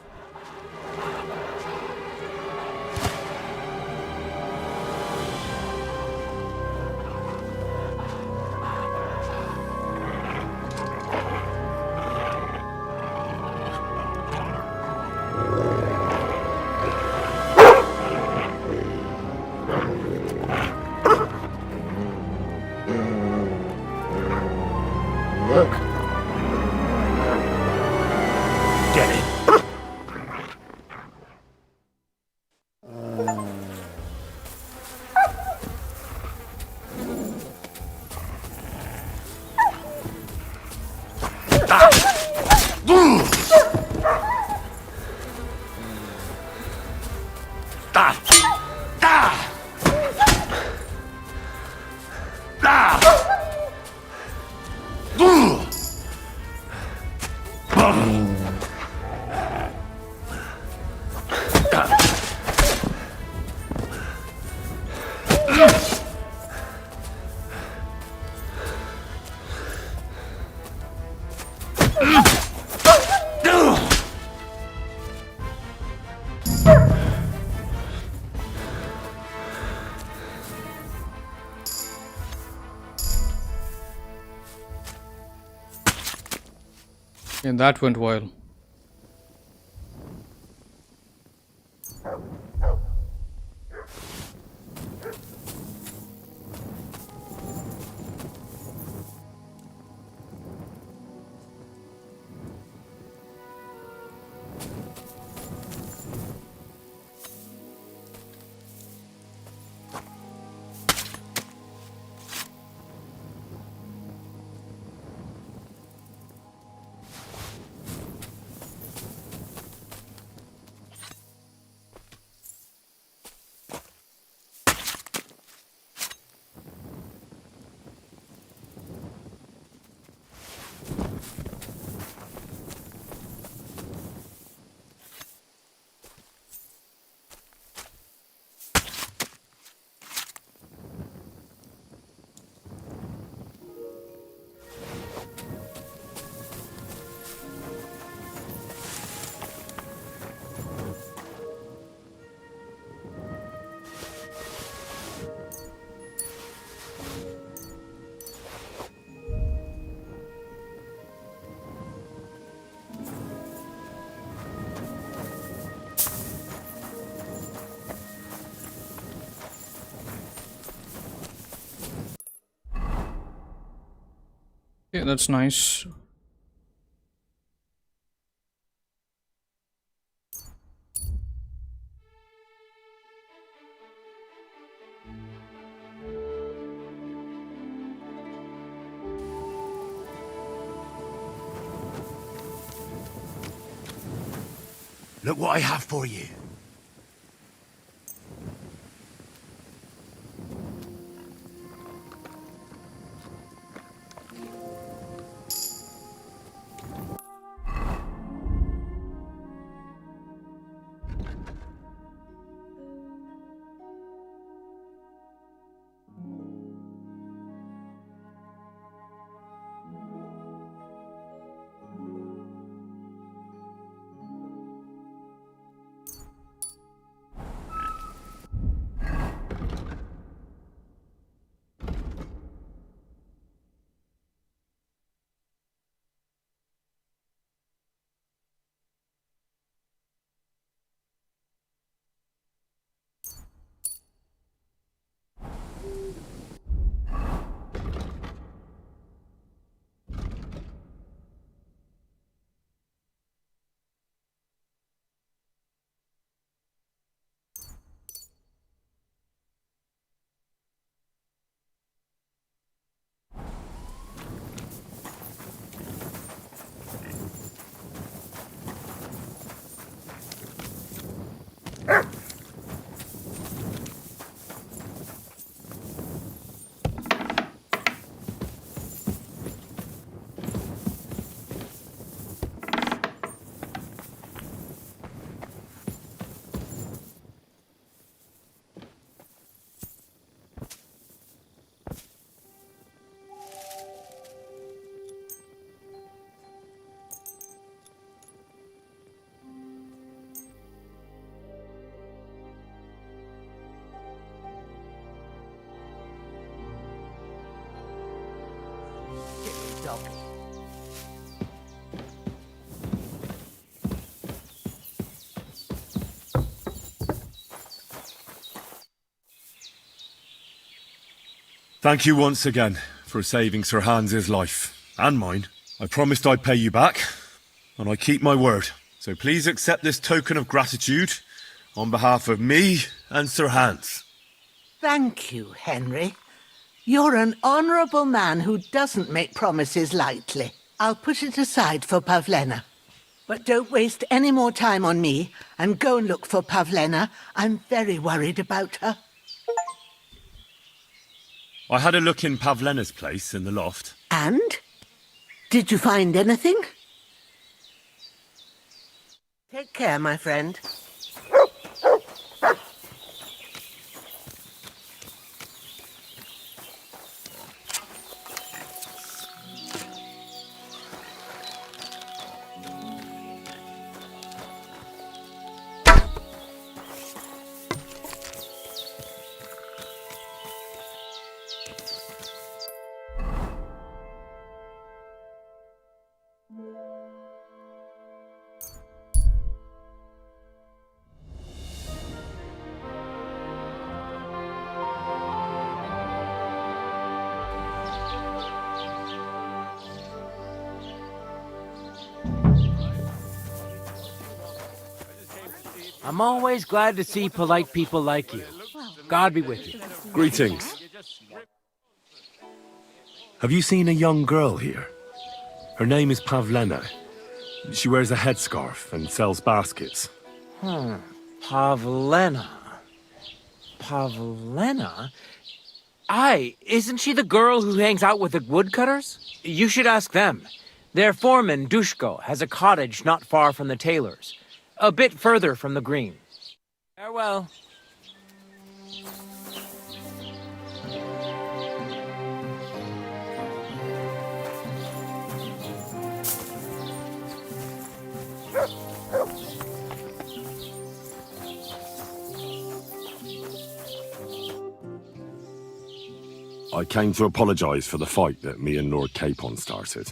And that went well. Yeah, that's nice. Look what I have for you. Dog. Thank you once again for saving Sir Hans's life. And mine. I promised I'd pay you back, and I keep my word. So please accept this token of gratitude on behalf of me and Sir Hans. Thank you, Henry. You're an honourable man who doesn't make promises lightly. I'll put it aside for Pavlena. But don't waste any more time on me and go and look for Pavlena. I'm very worried about her. I had a look in Pavlena's place in the loft. And? Did you find anything? Take care, my friend. I'm always glad to see polite people like you. God be with you. Greetings. Have you seen a young girl here? Her name is Pavlena. She wears a headscarf and sells baskets. Pavlena. Pavlena? Aye, isn't she the girl who hangs out with the woodcutters? You should ask them. Their foreman, Dushko, has a cottage not far from the tailor's. A bit further from the green. Farewell. I came to apologise for the fight that me and Lord Capon started.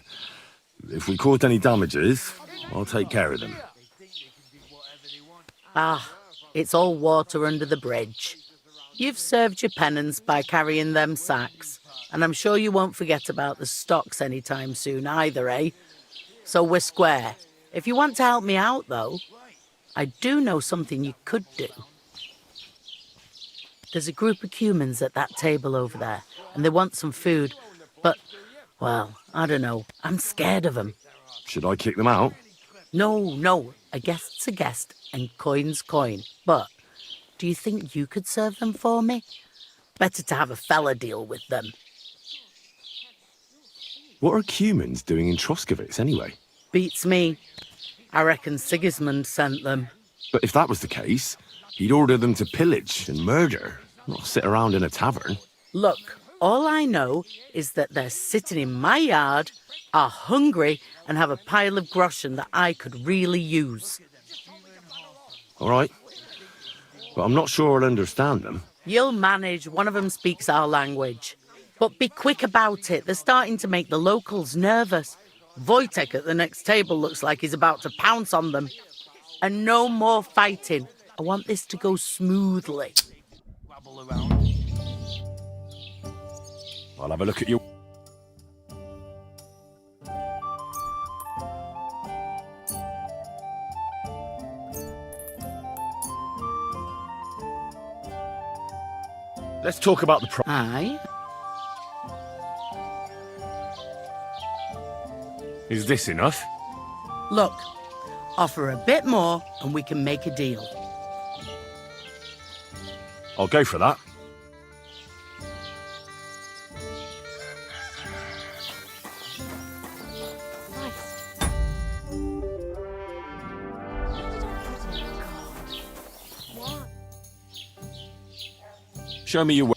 If we caused any damages, I'll take care of them. Ah, it's all water under the bridge. You've served your penance by carrying them sacks, and I'm sure you won't forget about the stocks anytime soon either, eh? So we're square. If you want to help me out, though, I do know something you could do. There's a group of humans at that table over there, and they want some food, but, well, I don't know. I'm scared of them. Should I kick them out? No. A guest's a guest, and coin's coin. But do you think you could serve them for me? Better to have a fella deal with them. What are humans doing in Troskovitz anyway? Beats me. I reckon Sigismund sent them. But if that was the case, he'd order them to pillage and murder, not sit around in a tavern. Look, all I know is that they're sitting in my yard, are hungry, and have a pile of groschen that I could really use. All right. But I'm not sure I'll understand them. You'll manage. One of them speaks our language. But be quick about it. They're starting to make the locals nervous. Wojtek at the next table looks like he's about to pounce on them. And no more fighting. I want this to go smoothly. I'll have a look at you. Let's talk about the price. Aye. Is this enough? Look, offer a bit more and we can make a deal. I'll go for that. Show me your way.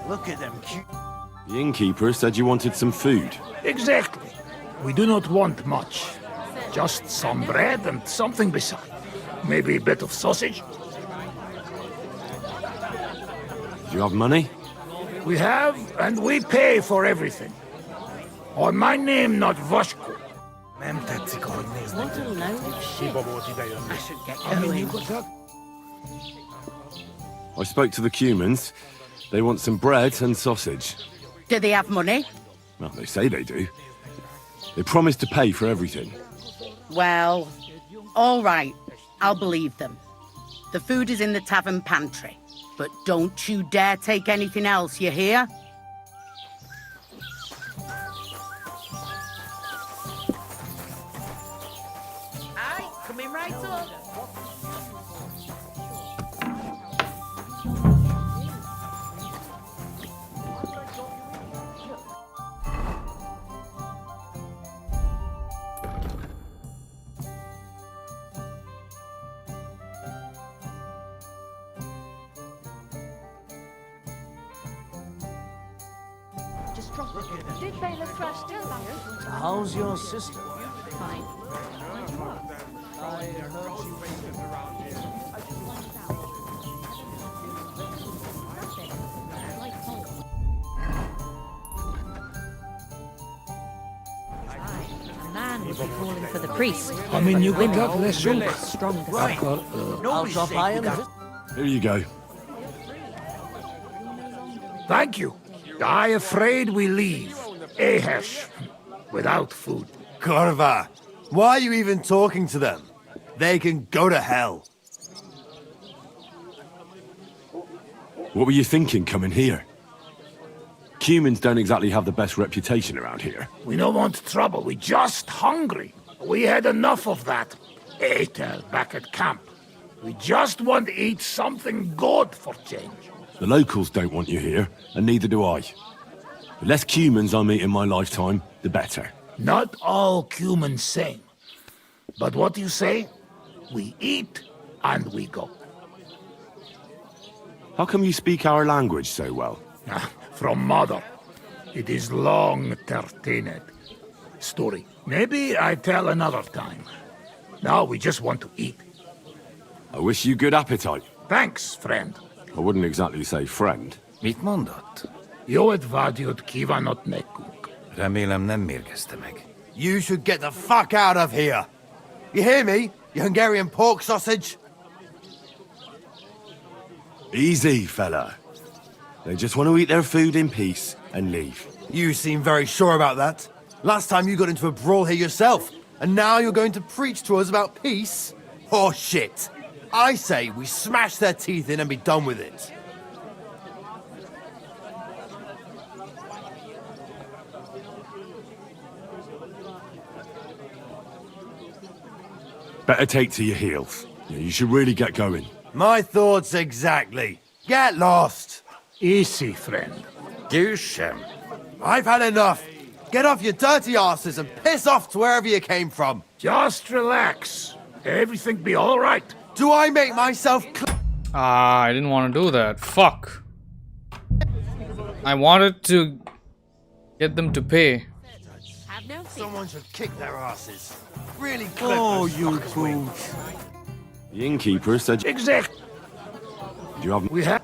Look at them cute. The innkeeper said you wanted some food. Exactly. We do not want much. Just some bread and something beside. Maybe a bit of sausage. Do you have money? We have, and we pay for everything. On my name, not Voshko. What a load of shit. I should get going. I spoke to the Cumans. They want some bread and sausage. Do they have money? Well, they say they do. They promised to pay for everything. Well, all right. I'll believe them. The food is in the tavern pantry. But don't you dare take anything else, you hear? Aye, coming right up. Did Baylor thrash still here? How's your sister? Fine. A man would be calling for the priest. I mean, you women got less always stronger. Right. Out of iron? Here you go. Thank you. I afraid we leave. Ahesh. Without food. Corva, why are you even talking to them? They can go to hell. What were you thinking coming here? Humans don't exactly have the best reputation around here. We don't want trouble. We just hungry. We had enough of that. Etel back at camp. We just want to eat something good for change. The locals don't want you here, and neither do I. The less humans I meet in my lifetime, the better. Not all humans same. But what you say? We eat and we go. How come you speak our language so well? From mother. It is long 13 story. Maybe I tell another time. Now we just want to eat. I wish you good appetite. Thanks, friend. I wouldn't exactly say friend. Mit mondott? Jót vágyott kívánott nekünk. Remélem nem mérgezte meg. You should get the fuck out of here. You hear me, you Hungarian pork sausage? Easy, fella. They just want to eat their food in peace and leave. You seem very sure about that. Last time you got into a brawl here yourself, and now you're going to preach to us about peace? Oh shit. I say we smash their teeth in and be done with it. Better take to your heels. You should really get going. My thoughts exactly. Get lost. Easy, friend. Győzzem. I've had enough. Get off your dirty asses and piss off to wherever you came from. Just relax. Everything be all right. Do I make myself clear? I didn't want to do that. Fuck. I wanted to get them to pay. Someone should kick their asses. Really clip Oh, those you fuckers' wings. fools. The innkeeper said... Exact. Do you have... We have...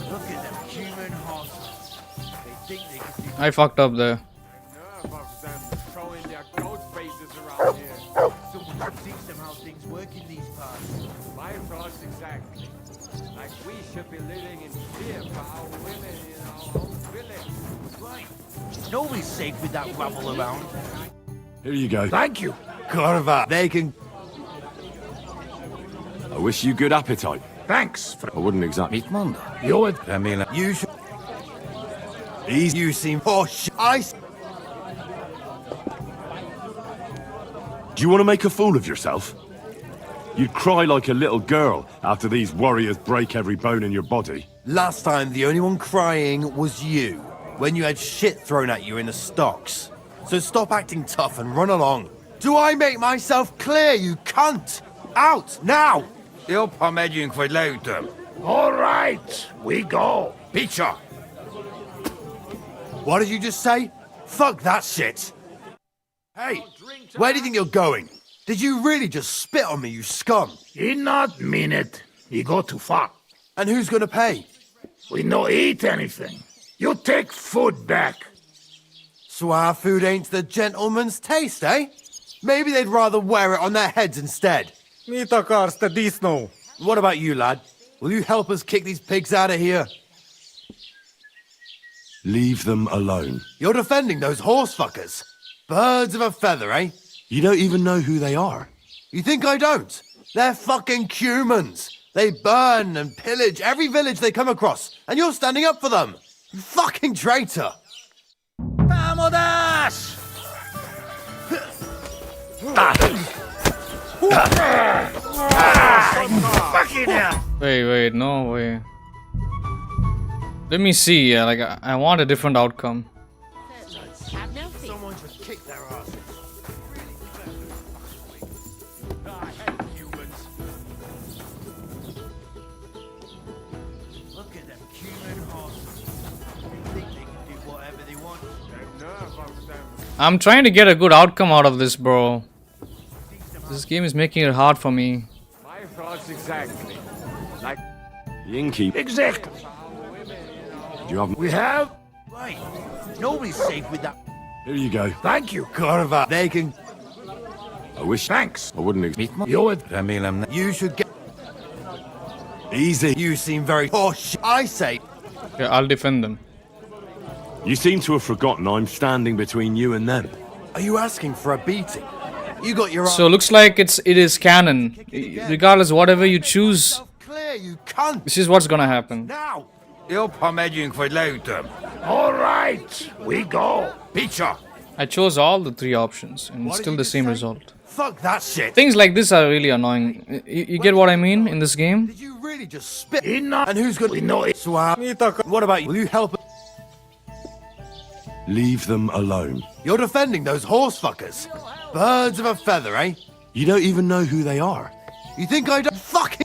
Look at them human horses. They think they can do... I fucked up there. Someone should teach them how things work in these parts. My thoughts exactly. Like we should be living in fear for our women in our own village. Right. Nobody's safe with that rabble around. Here you go. Thank you. Corva, they can... I wish you good appetite. Thanks, I wouldn't exactly... Mit mondott? Jót... Remélem... You should... Easy. You seem... Oh, Do you want to make a fool of yourself? You'd cry like a little girl after these warriors break every bone in your body. Last time, the only one crying was you, when you had shit thrown at you in the stocks. So stop acting tough and run along. Do I make myself clear, you cunt? Out, now! Jobb, ha megyünk, vagy leütöm. All right, we go. Picsa! What did you just say? Fuck that shit. Hey, where do you think you're going? Did you really just spit on me, you scum? He not mean it. He go too far. And who's gonna pay? We no eat anything. You take food back. So our food ain't the gentleman's taste, eh? Maybe they'd rather wear it on their heads instead. Mit akarsz, te disznó? What about you, lad? Will you help us kick these pigs out of here? Leave them alone. You're defending those horse fuckers. Birds of a feather, eh? You don't even know who they are. You think I don't? They're fucking humans. They burn and pillage every village they come across, and you're standing up for them. You fucking traitor. Vámonos! Fucking hell! Wait, no way. Let me see. Yeah, like I want a different outcome. Someone should kick their asses. I hate humans. Look at them human horses. They think they can do whatever they want. The nerve of them. I'm trying to get a good outcome out of this, bro. This game is making it hard for me. My thoughts exactly. Like The innkeeper. Exactly. Do you have? We have. Right. Nobody's safe with that. Here you go. Thank you. Corva. They can. I wish. Thanks. I wouldn't expect. You would. You should get. Easy. You seem very horseshit. I say. Okay, I'll defend them. You seem to have forgotten I'm standing between you and them. Are you asking for a beating? You got your. So looks like it is canon. Regardless, whatever you choose, Clear, you cunt. this is what's gonna happen. Now. Jobb ha megyünk, vagy leütöm. All right. We go. Picsa! I chose all the three options, and it's still the same result. Fuck that shit. Things like this are really annoying. You get what I mean in this game? Did you really just spit? Enough. And who's good? We know it. Swab. What about you? Will you help? Leave them alone. You're defending those horse fuckers. Birds of a feather, eh? You don't even know who they are. You think I don't fucking.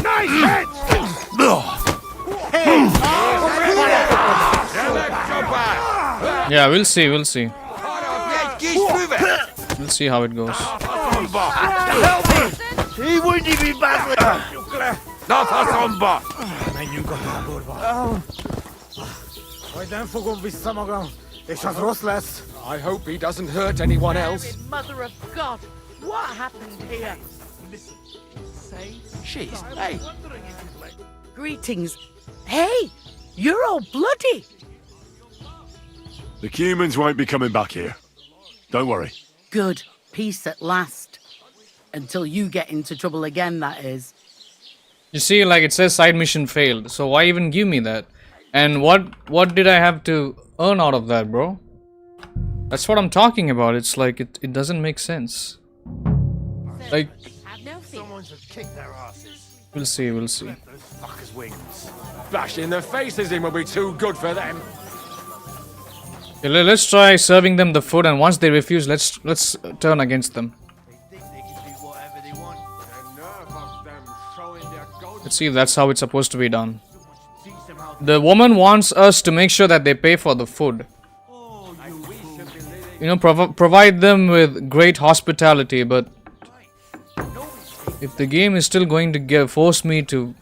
Nice hit. Yeah, we'll see. We'll see how it goes. He wouldn't even back. Menjünk a táborba. Majd nem fogom vissza magam, és az rossz lesz. I hope he doesn't hurt anyone else. Mother of God, what happened here? Jeez, hey. Greetings. Hey, you're all bloody. The humans won't be coming back here. Don't worry. Good. Peace at last. Until you get into trouble again, that is. You see, like it says side mission failed. So why even give me that? And what did I have to earn out of that, bro? That's what I'm talking about. It's like it doesn't make sense. Like Someone should kick their asses. we'll see. Those fuckers' wings. Bashing their faces in will be too good for them. Okay, let's try serving them the food, and once they refuse, let's turn against them. They think they can do whatever they want. the nerve of them showing their goat. Let's see if that's how it's supposed to be done. The woman wants us to make sure that they pay for the food. You know, provide them with great hospitality, but if the game is still going to force me to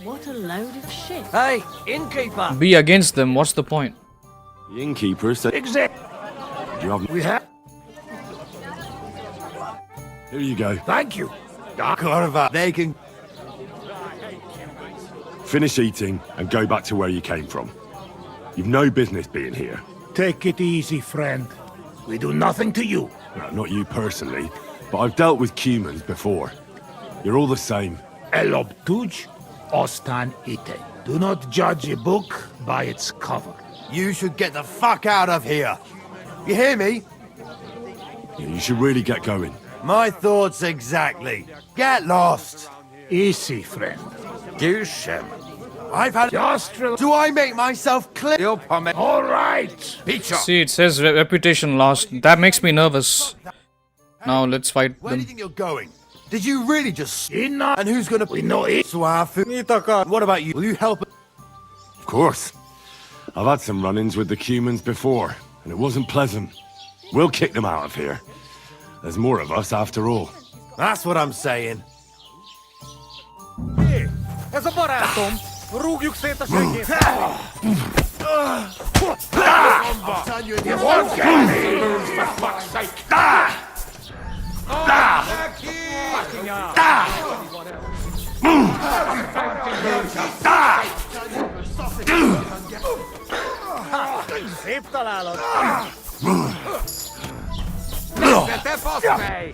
What a load of shit. Hey, innkeeper! be against them, what's the point? The innkeeper said. Exact. Do you have? We have. Here you go. Thank you. Corva. They can. Finish eating and go back to where you came from. You've no business being here. Take it easy, friend. We do nothing to you. Well, not you personally, but I've dealt with humans before. You're all the same. Elob tuj, ostan ite. Do not judge a book by its cover. You should get the fuck out of here. You hear me? Yeah, you should really get going. My thoughts exactly. Get lost. Easy, friend. Gyssem. I've had. Just relax. Do I make myself clear? Jobb ha megy... All right. Picsa! See, it says reputation lost. That makes me nervous. Now let's fight Where do you them. think you're going? Did you really just? Enough. And who's gonna? We know it. Swafu. What about you? Will you help? Of course. I've had some run-ins with the humans before, and it wasn't pleasant. We'll kick them out of here. There's more of us after all. That's what I'm saying. Ez a barátom! Rúgjuk szét a segét! You won't get me, for fuck's sake. Szép találat! Get off me!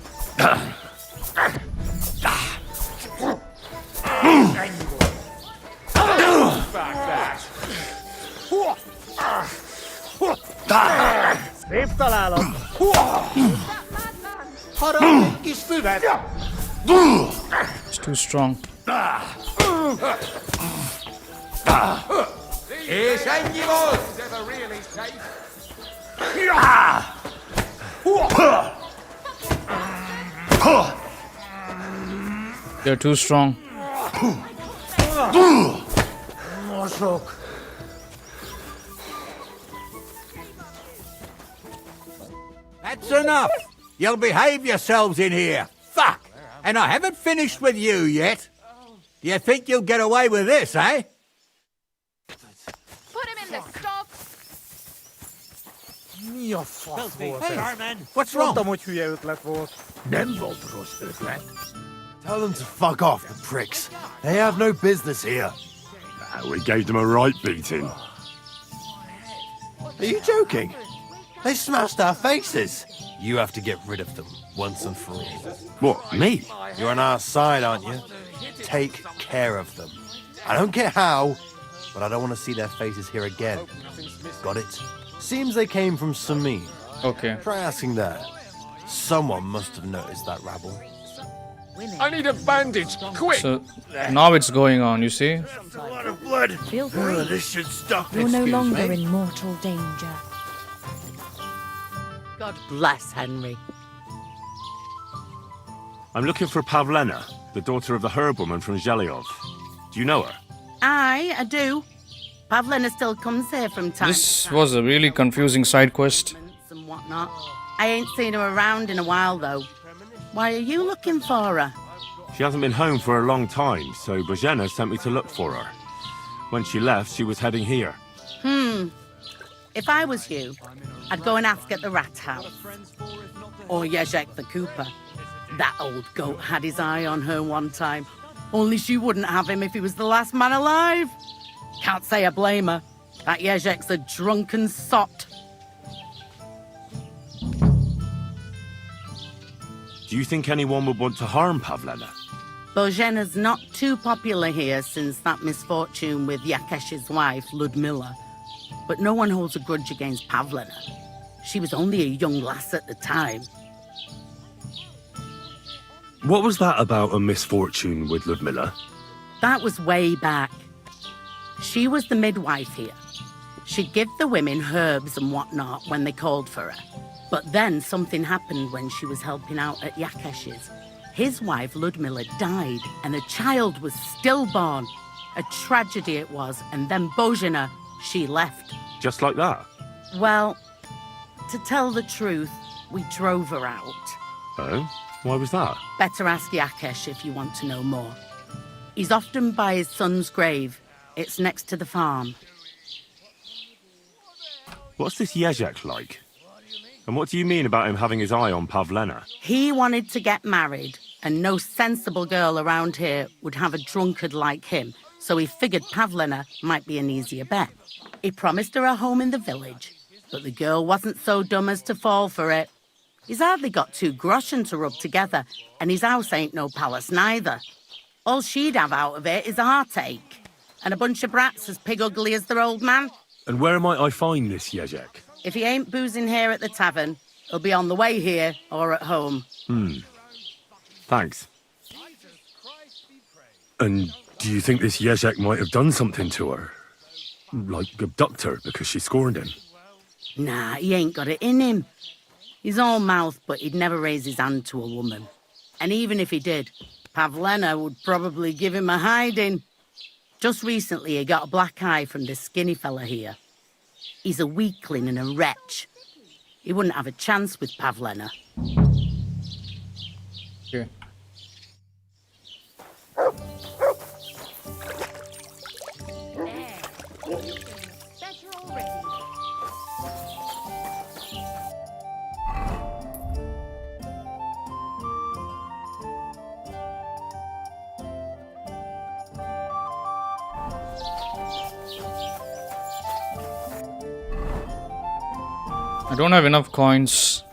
Szép találat! Harap egy kis füvet! It's too strong. És ennyi volt! They're too strong. Mosok! That's enough! You'll behave yourselves in here. Fuck! And I haven't finished with you yet. Do you think you'll get away with this, eh? Put him in the stocks! Mi a fasz volt ez? What's wrong? Mondtam, hogy hülye ötlet volt. Nem volt rossz ötlet. Tell them to fuck off, the pricks. They have no business here. We gave them a right beating. Are you joking? They smashed our faces. You have to get rid of them, once and for all. What, me? You're on our side, aren't you? Take care of them. I don't care how, but I don't want to see their faces here again. Got it? Seems they came from Samin. Okay. Try asking that. Someone must have noticed that rabble. I need a bandage, quick! So now it's going on, you see? That's a lot of blood. Feel free. This should stop. You're no Excuse longer me. in mortal danger. God bless Henry. I'm looking for Pavlena, the daughter of the herbwoman from Zhelyov. Do you know her? I do. Pavlina still comes here from time This to time. was a really confusing side quest. And whatnot. I ain't seen her around in a while, though. Why are you looking for her? She hasn't been home for a long time, so Bozhena sent me to look for her. When she left, she was heading here. If I was you, I'd go and ask at the rat house. Or Yezhek the Cooper. That old goat had his eye on her one time. Only she wouldn't have him if he was the last man alive. Can't say I blame her. That Yezhek's a drunken sot. Do you think anyone would want to harm Pavlena? Bozhena's not too popular here since that misfortune with Yakesh's wife, Ludmilla. But no one holds a grudge against Pavlena. She was only a young lass at the time. What was that about a misfortune with Ludmilla? That was way back. She was the midwife here. She'd give the women herbs and whatnot when they called for her. But then something happened when she was helping out at Yakesh's. His wife, Ludmilla, died, and a child was stillborn. A tragedy it was, and then Bozhena, she left. Just like that? Well, to tell the truth, we drove her out. Oh? Why was that? Better ask Yakesh if you want to know more. He's often by his son's grave. It's next to the farm. What's this Yezhek like? And what do you mean about him having his eye on Pavlena? He wanted to get married, and no sensible girl around here would have a drunkard like him, so he figured Pavlena might be an easier bet. He promised her a home in the village, but the girl wasn't so dumb as to fall for it. He's hardly got 2 groschen to rub together, and his house ain't no palace neither. All she'd have out of it is a heartache, and a bunch of brats as pig ugly as their old man. And where might I find this Yezhek? If he ain't boozing here at the tavern, he'll be on the way here or at home. Thanks. And do you think this Yezhek might have done something to her? Like abduct her because she scorned him? Nah, he ain't got it in him. He's all mouth, but he'd never raise his hand to a woman. And even if he did, Pavlena would probably give him a hiding. Just recently, he got a black eye from this skinny fella here. He's a weakling and a wretch. He wouldn't have a chance with Pavlena. Okay. I don't have enough coins.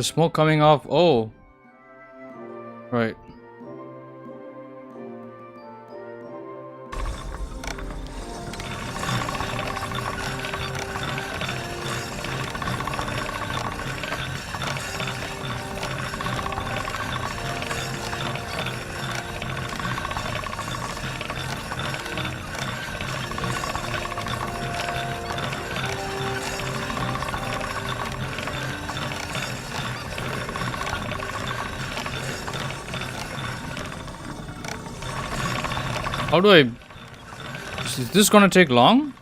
The smoke coming off. Oh. Right. How do I... Is this gonna take long?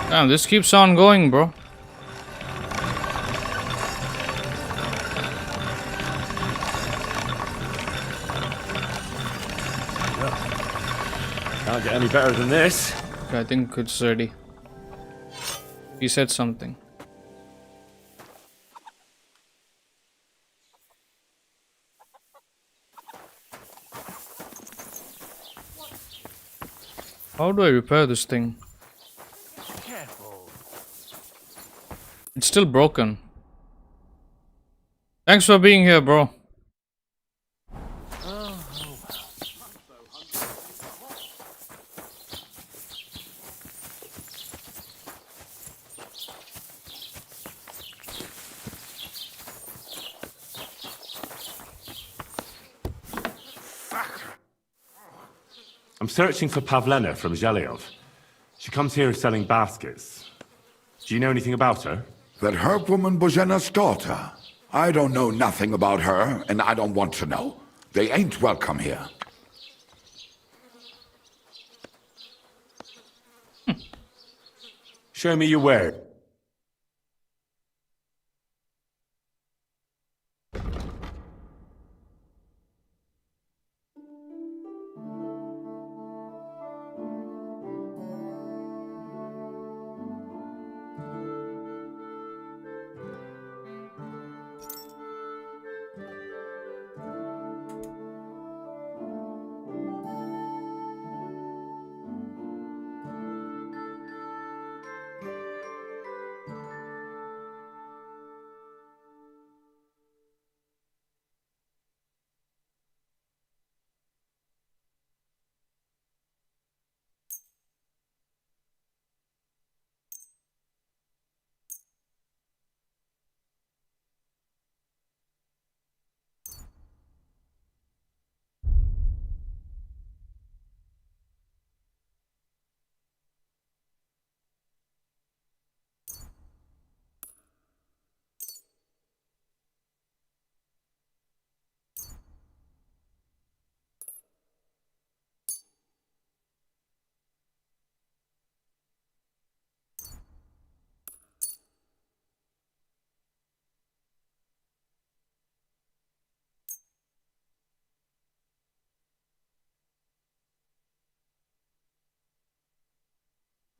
Damn, this keeps on going, bro. Can't get any better than this. I think it's ready. He said something. How do I repair this thing? It's still broken. Thanks for being here, bro. I'm searching for Pavlena from Zhelyov. She comes here selling baskets. Do you know anything about her? That herb woman Božena's daughter. I don't know nothing about her, and I don't want to know. They ain't welcome here. Show me your ware.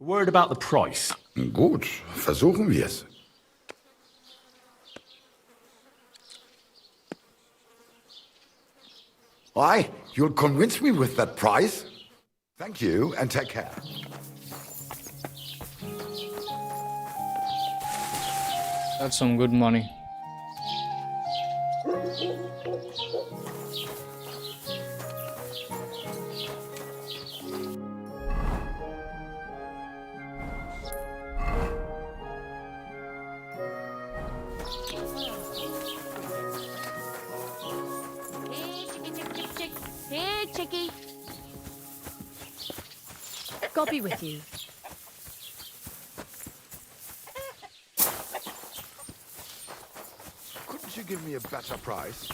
A word about the price. Gut, versuchen wir's. Why? You'll convince me with that price? Thank you, and take care. That's some good money. Hey, Chickie. God be with you. Couldn't you give me a better price?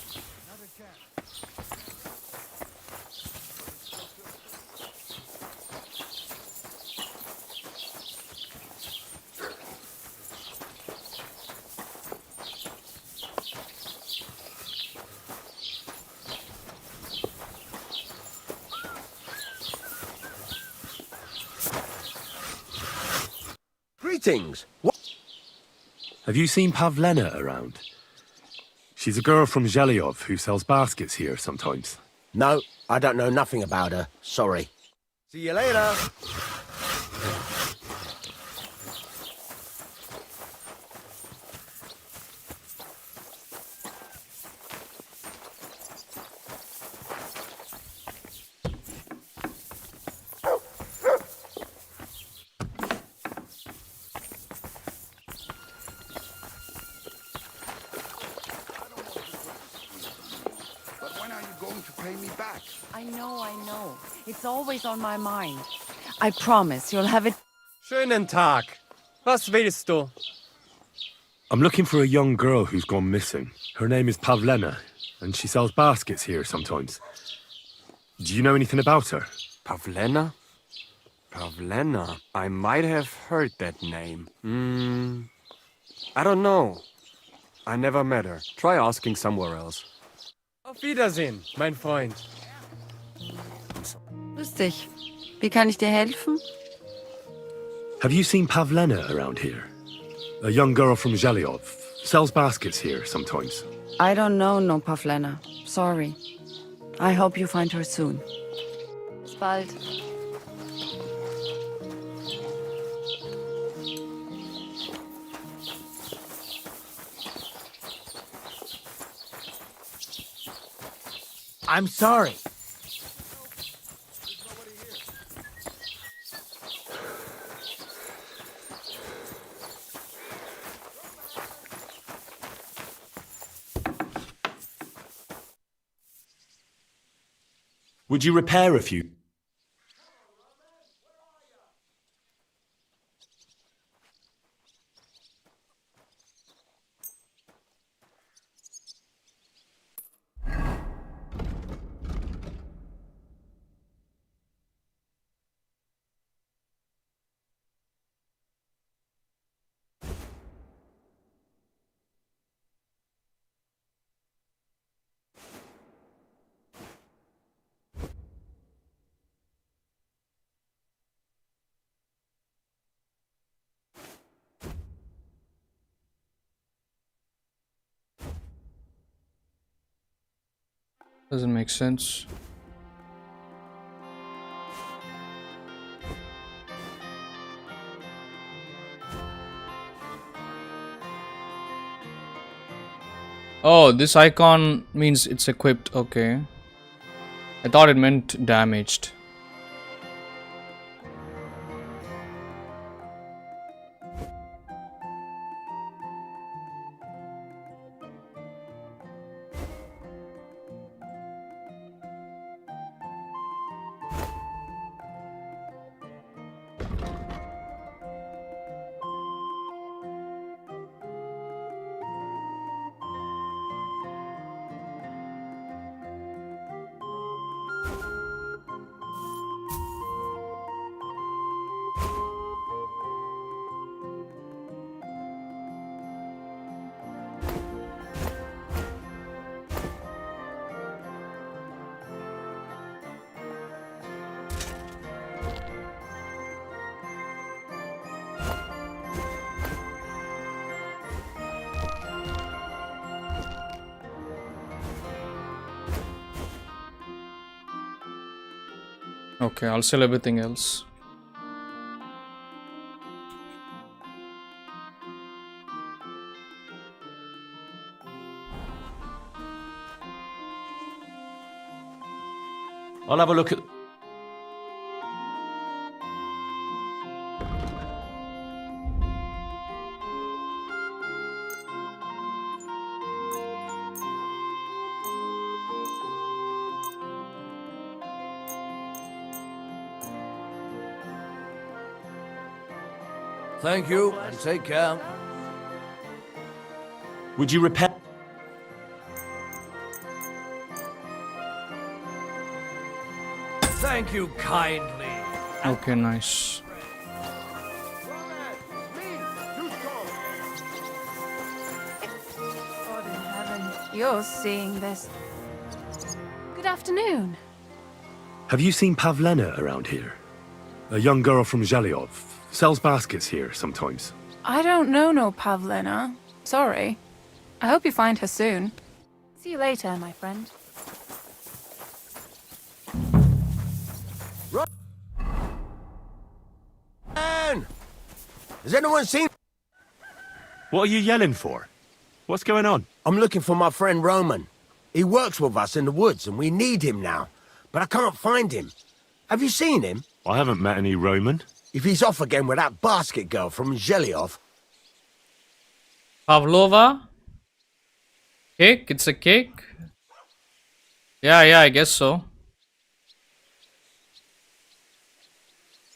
Greetings. What? Have you seen Pavlena around? She's a girl from Zhelyov who sells baskets here sometimes. No, I don't know nothing about her. Sorry. See you later. I know. It's always on my mind. I promise you'll have it. Schönen Tag. Was willst du? I'm looking for a young girl who's gone missing. Her name is Pavlena, and she sells baskets here sometimes. Do you know anything about her? Pavlena? Pavlena. I might have heard that name. I don't know. I never met her. Try asking somewhere else. Auf Wiedersehen, mein Freund. Grüß dich. Wie kann ich dir helfen? Have you seen Pavlena around here? A young girl from Zhelyov. Sells baskets here sometimes. I don't know no Pavlena. Sorry. I hope you find her soon. Bis bald. I'm sorry. Would you repair a few? Doesn't make sense. Oh, this icon means it's equipped. Okay. I thought it meant damaged. Okay, I'll sell everything else. I'll have a look at... Thank you, and take care. Would you repair... Thank you kindly. Okay, nice. God in heaven, you're seeing this. Good afternoon. Have you seen Pavlena around here? A young girl from Zhelyov. Sells baskets here sometimes. I don't know no Pavlina. Sorry. I hope you find her soon. See you later, my friend. Man! Has anyone seen... What are you yelling for? What's going on? I'm looking for my friend Roman. He works with us in the woods and we need him now. But I can't find him. Have you seen him? I haven't met any Roman. If he's off again with that basket girl from Zhelyov. Pavlova? Cake? It's a cake? Yeah, I guess so.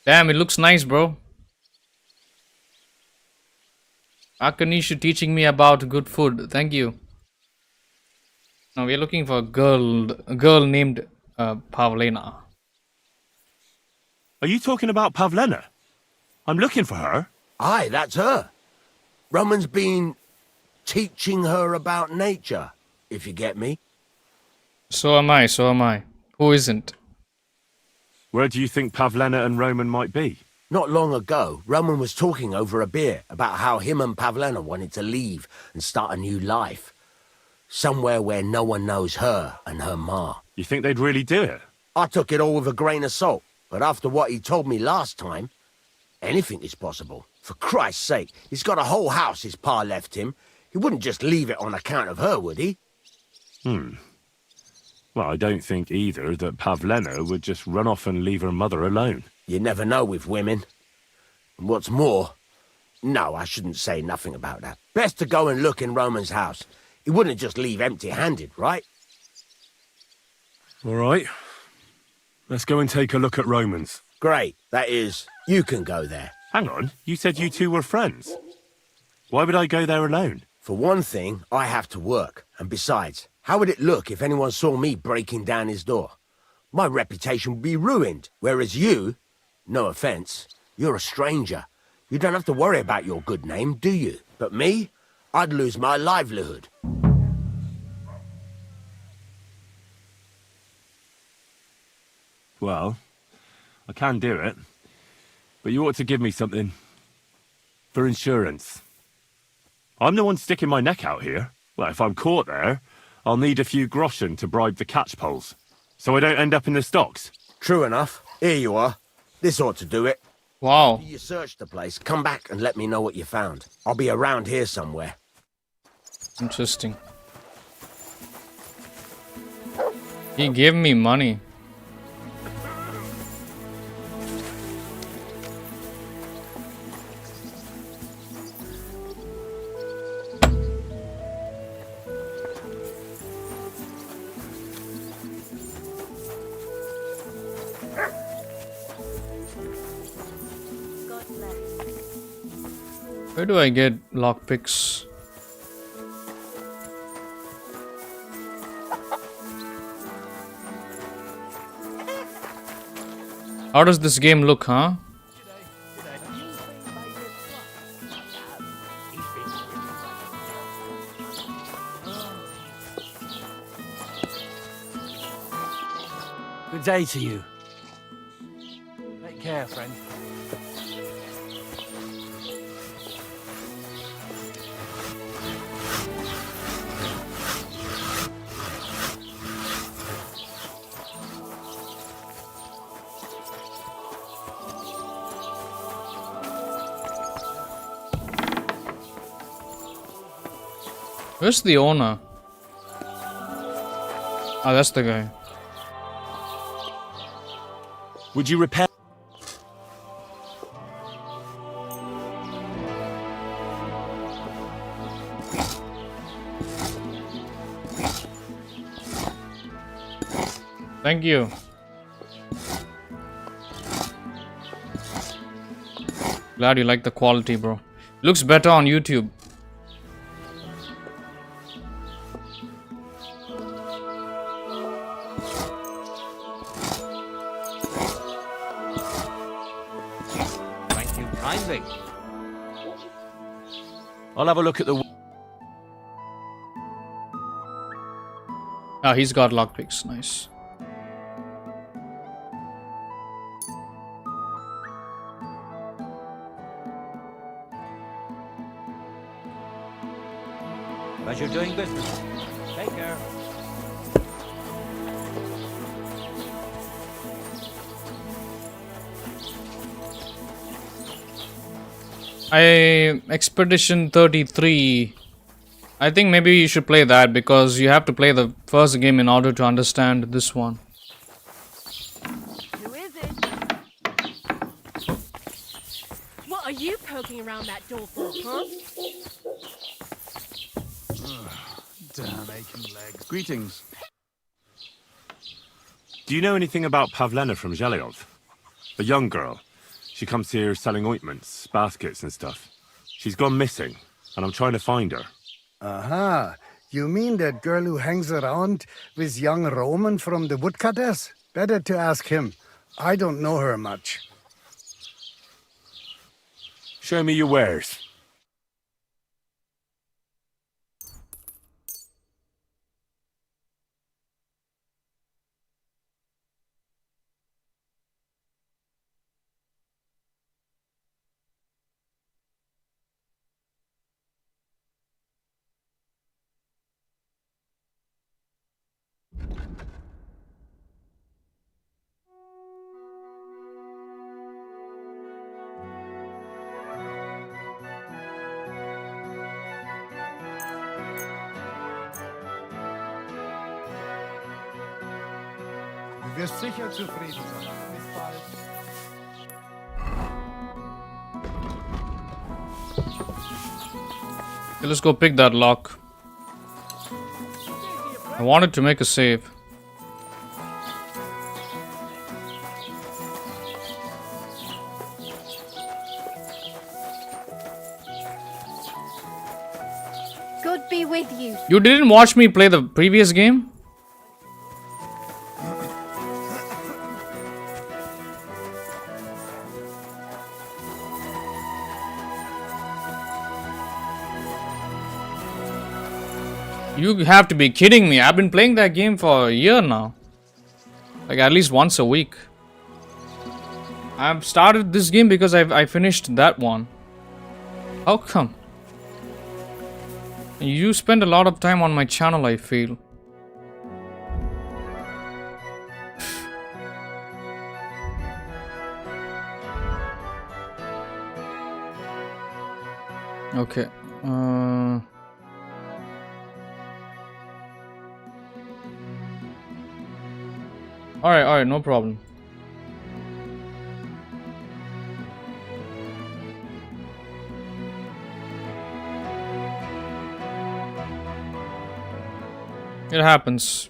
Damn, it looks nice, bro. Akanishu teaching me about good food. Thank you. Now we're looking for a girl named Pavlena. Are you talking about Pavlena? I'm looking for her. Aye, that's her. Roman's been teaching her about nature, if you get me. So am I. Who isn't? Where do you think Pavlena and Roman might be? Not long ago, Roman was talking over a beer about how him and Pavlena wanted to leave and start a new life. Somewhere where no one knows her and her ma. You think they'd really do it? I took it all with a grain of salt, but after what he told me last time, anything is possible. For Christ's sake, he's got a whole house his pa left him. He wouldn't just leave it on account of her, would he? Well, I don't think either that Pavlena would just run off and leave her mother alone. You never know with women. And what's more... No, I shouldn't say nothing about that. Best to go and look in Roman's house. He wouldn't just leave empty-handed, right? All right. Let's go and take a look at Roman's. Great. That is, you can go there. Hang on, you said you two were friends. Why would I go there alone? For one thing, I have to work. And besides, how would it look if anyone saw me breaking down his door? My reputation would be ruined. Whereas you, no offense, you're a stranger. You don't have to worry about your good name, do you? But me, I'd lose my livelihood. Well, I can do it. But you ought to give me something for insurance. I'm the one sticking my neck out here. Well, if I'm caught there, I'll need a few groschen to bribe the catchpoles, so I don't end up in the stocks. True enough. Here you are. This ought to do it. Wow. After you search the place, come back and let me know what you found. I'll be around here somewhere. Interesting. He gave me money. Where do I get lockpicks? How does this game look, huh? Good day to you. Take care, friend. Where's the owner? Oh, that's the guy. Would you repair? Thank you. Glad you like the quality, bro. Looks better on YouTube. Thank you kindly. I'll have a look at the... Ah, he's got lockpicks. Nice. Pleasure doing business. Take care. Expedition 33. I think maybe you should play that because you have to play the first game in order to understand this one. Who is it? What are you poking around that door for, huh? Damn aching legs. Greetings. Do you know anything about Pavlena from Zhelyov? A young girl. She comes here selling ointments, baskets and stuff. She's gone missing, and I'm trying to find her. Aha. You mean that girl who hangs around with young Roman from the woodcutters? Better to ask him. I don't know her much. Show me your wares. Du wirst sicher zufrieden sein. Bis bald. Okay, let's go pick that lock. I wanted to make a save. God be with you. You didn't watch me play the previous game? You have to be kidding me. I've been playing that game for a year now. Like at least once a week. I've started this game because I finished that one. How come? You spend a lot of time on my channel, I feel. Okay. Alright, no problem. It happens.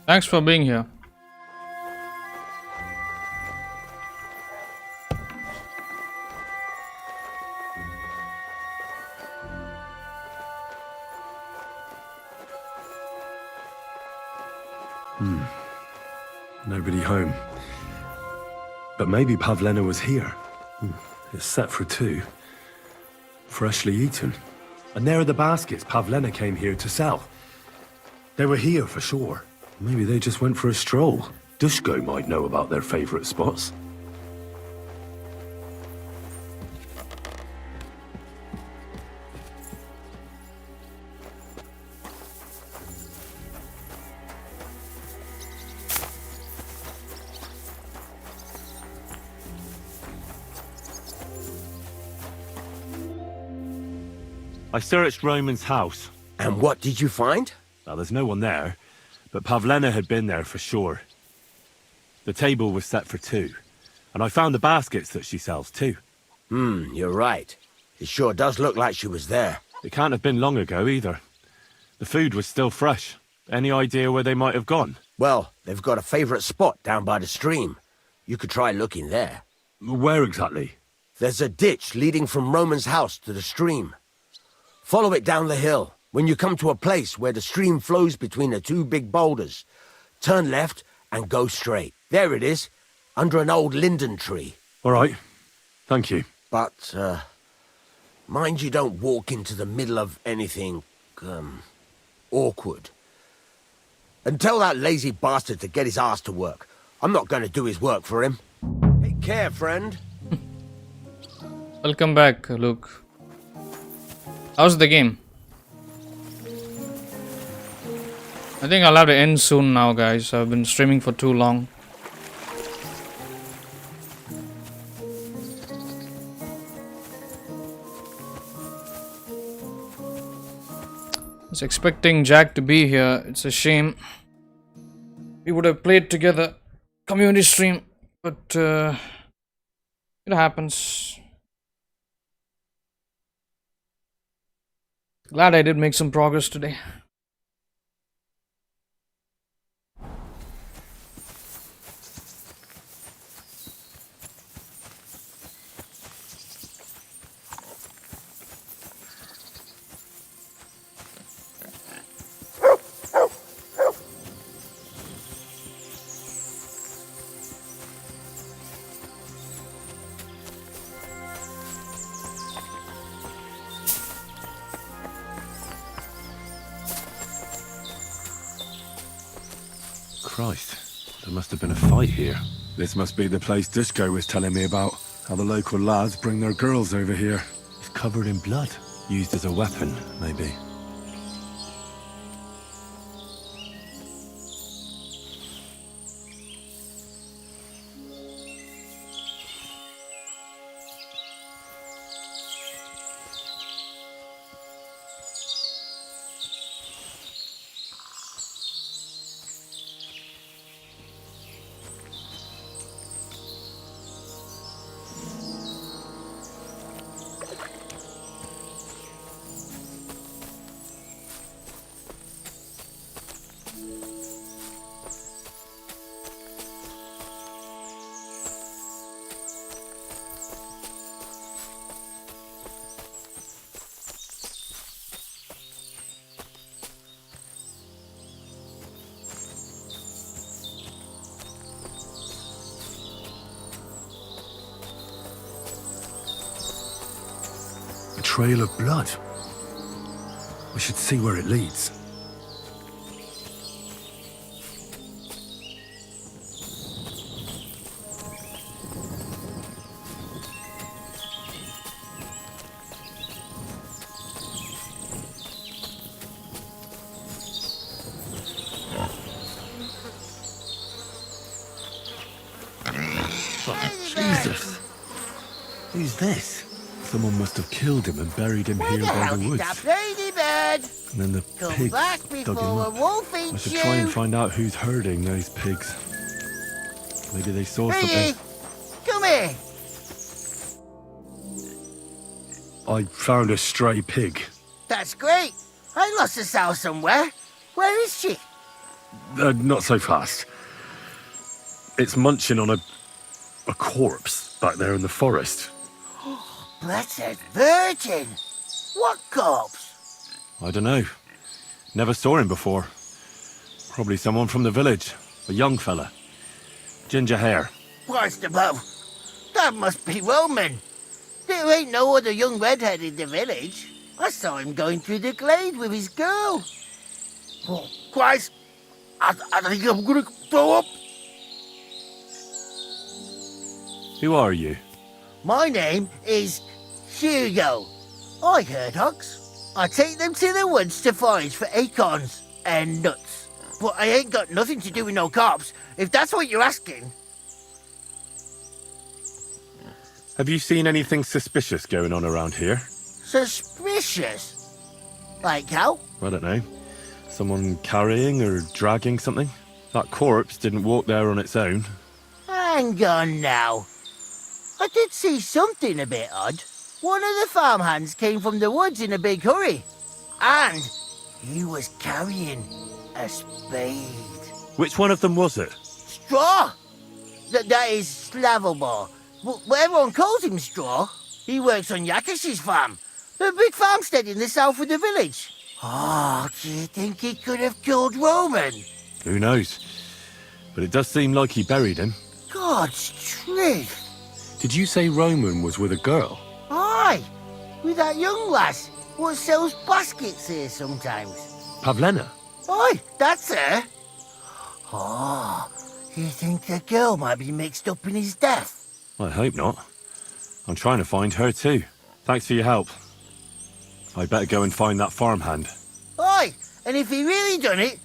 Thanks for being here. Nobody home. But maybe Pavlena was here. It's set for two. Freshly eaten. And there are the baskets Pavlena came here to sell. They were here for sure. Maybe they just went for a stroll. Dushko might know about their favorite spots. I searched Roman's house. And what did you find? Now, there's no one there, but Pavlena had been there for sure. The table was set for 2, and I found the baskets that she sells too. You're right. It sure does look like she was there. It can't have been long ago either. The food was still fresh. Any idea where they might have gone? Well, they've got a favourite spot down by the stream. You could try looking there. Where exactly? There's a ditch leading from Roman's house to the stream. Follow it down the hill. When you come to a place where the stream flows between the 2 big boulders, turn left and go straight. There it is, under an old linden tree. All right. Thank you. But, mind you don't walk into the middle of anything, awkward. And tell that lazy bastard to get his ass to work. I'm not going to do his work for him. Take care, friend. Welcome back, Luke. How's the game? I think I'll have to end soon now, guys. I've been streaming for too long. I was expecting Jack to be here. It's a shame. We would have played together. Community stream. But it happens. Glad I did make some progress today. Christ, there must have been a fight here. This must be the place Dushko was telling me about. How the local lads bring their girls over here. It's covered in blood. Used as a weapon, maybe. A trail of blood. We should see where it leads. Jesus! Who's this? Someone must have killed him and buried him here by the woods. Ladybird! And then the Come pigs back dug him before a up. wolf I eats should you! try and find out who's herding those pigs. Maybe they saw Hey, something. come here! I found a stray pig. That's great! I lost a sow somewhere. Where is she? Not so fast. It's munching on a corpse back there in the forest. Blessed Virgin! What corpse? I don't know. Never saw him before. Probably someone from the village. A young fella. Ginger hair. Christ above! That must be Roman. There ain't no other young redhead in the village. I saw him going through the glade with his girl. Oh, Christ! I think I'm gonna throw up. Who are you? My name is Hugo. I herd hogs. I take them to the woods to forage for acorns and nuts. But I ain't got nothing to do with no cops, if that's what you're asking. Have you seen anything suspicious going on around here? Suspicious? Like how? I don't know. Someone carrying or dragging something? That corpse didn't walk there on its own. Hang on now. I did see something a bit odd. One of the farmhands came from the woods in a big hurry. And he was carrying a spade. Which one of them was it? Straw! That is Slavobor. But everyone calls him Straw. He works on Yakish's farm. A big farmstead in the south of the village. Oh, do you think he could have killed Roman? Who knows? But it does seem like he buried him. God's truth. Did you say Roman was with a girl? Aye, with that young lass what sells baskets here sometimes. Pavlena? Aye, that's her. Oh, you think the girl might be mixed up in his death? I hope not. I'm trying to find her too. Thanks for your help. I'd better go and find that farmhand. Aye, and if he really done it,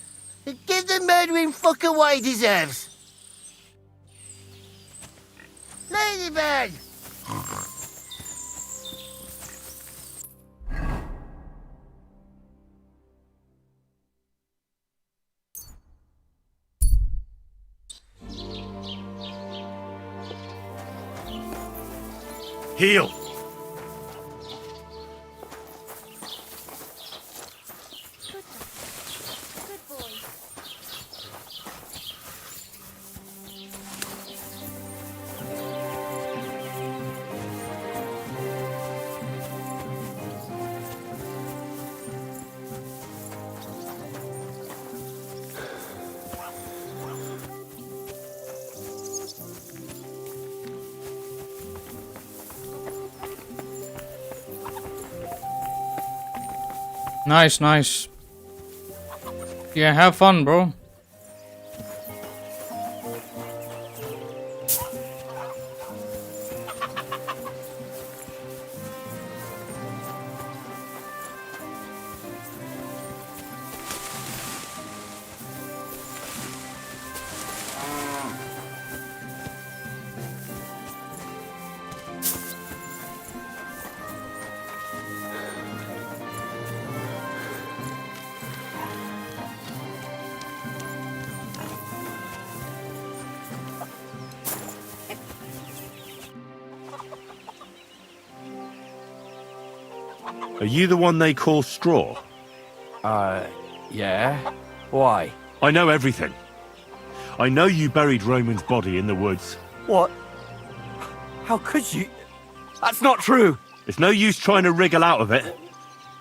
give the murdering fucker what he deserves. Ladybird! Heal! Nice, nice. Yeah, have fun, bro. Are you the one they call Straw? Yeah. Why? I know everything. I know you buried Roman's body in the woods. What? How could you? That's not true! It's no use trying to wriggle out of it.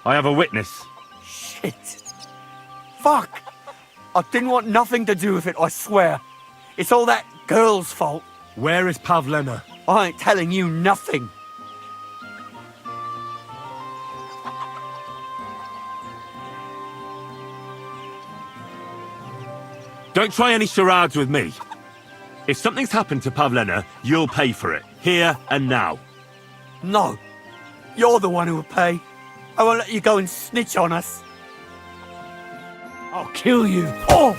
I have a witness. Shit. Fuck! I didn't want nothing to do with it, I swear. It's all that girl's fault. Where is Pavlena? I ain't telling you nothing. Don't try any charades with me. If something's happened to Pavlena, you'll pay for it. Here and now. No. You're the one who will pay. I won't let you go and snitch on us. I'll kill you. Oh!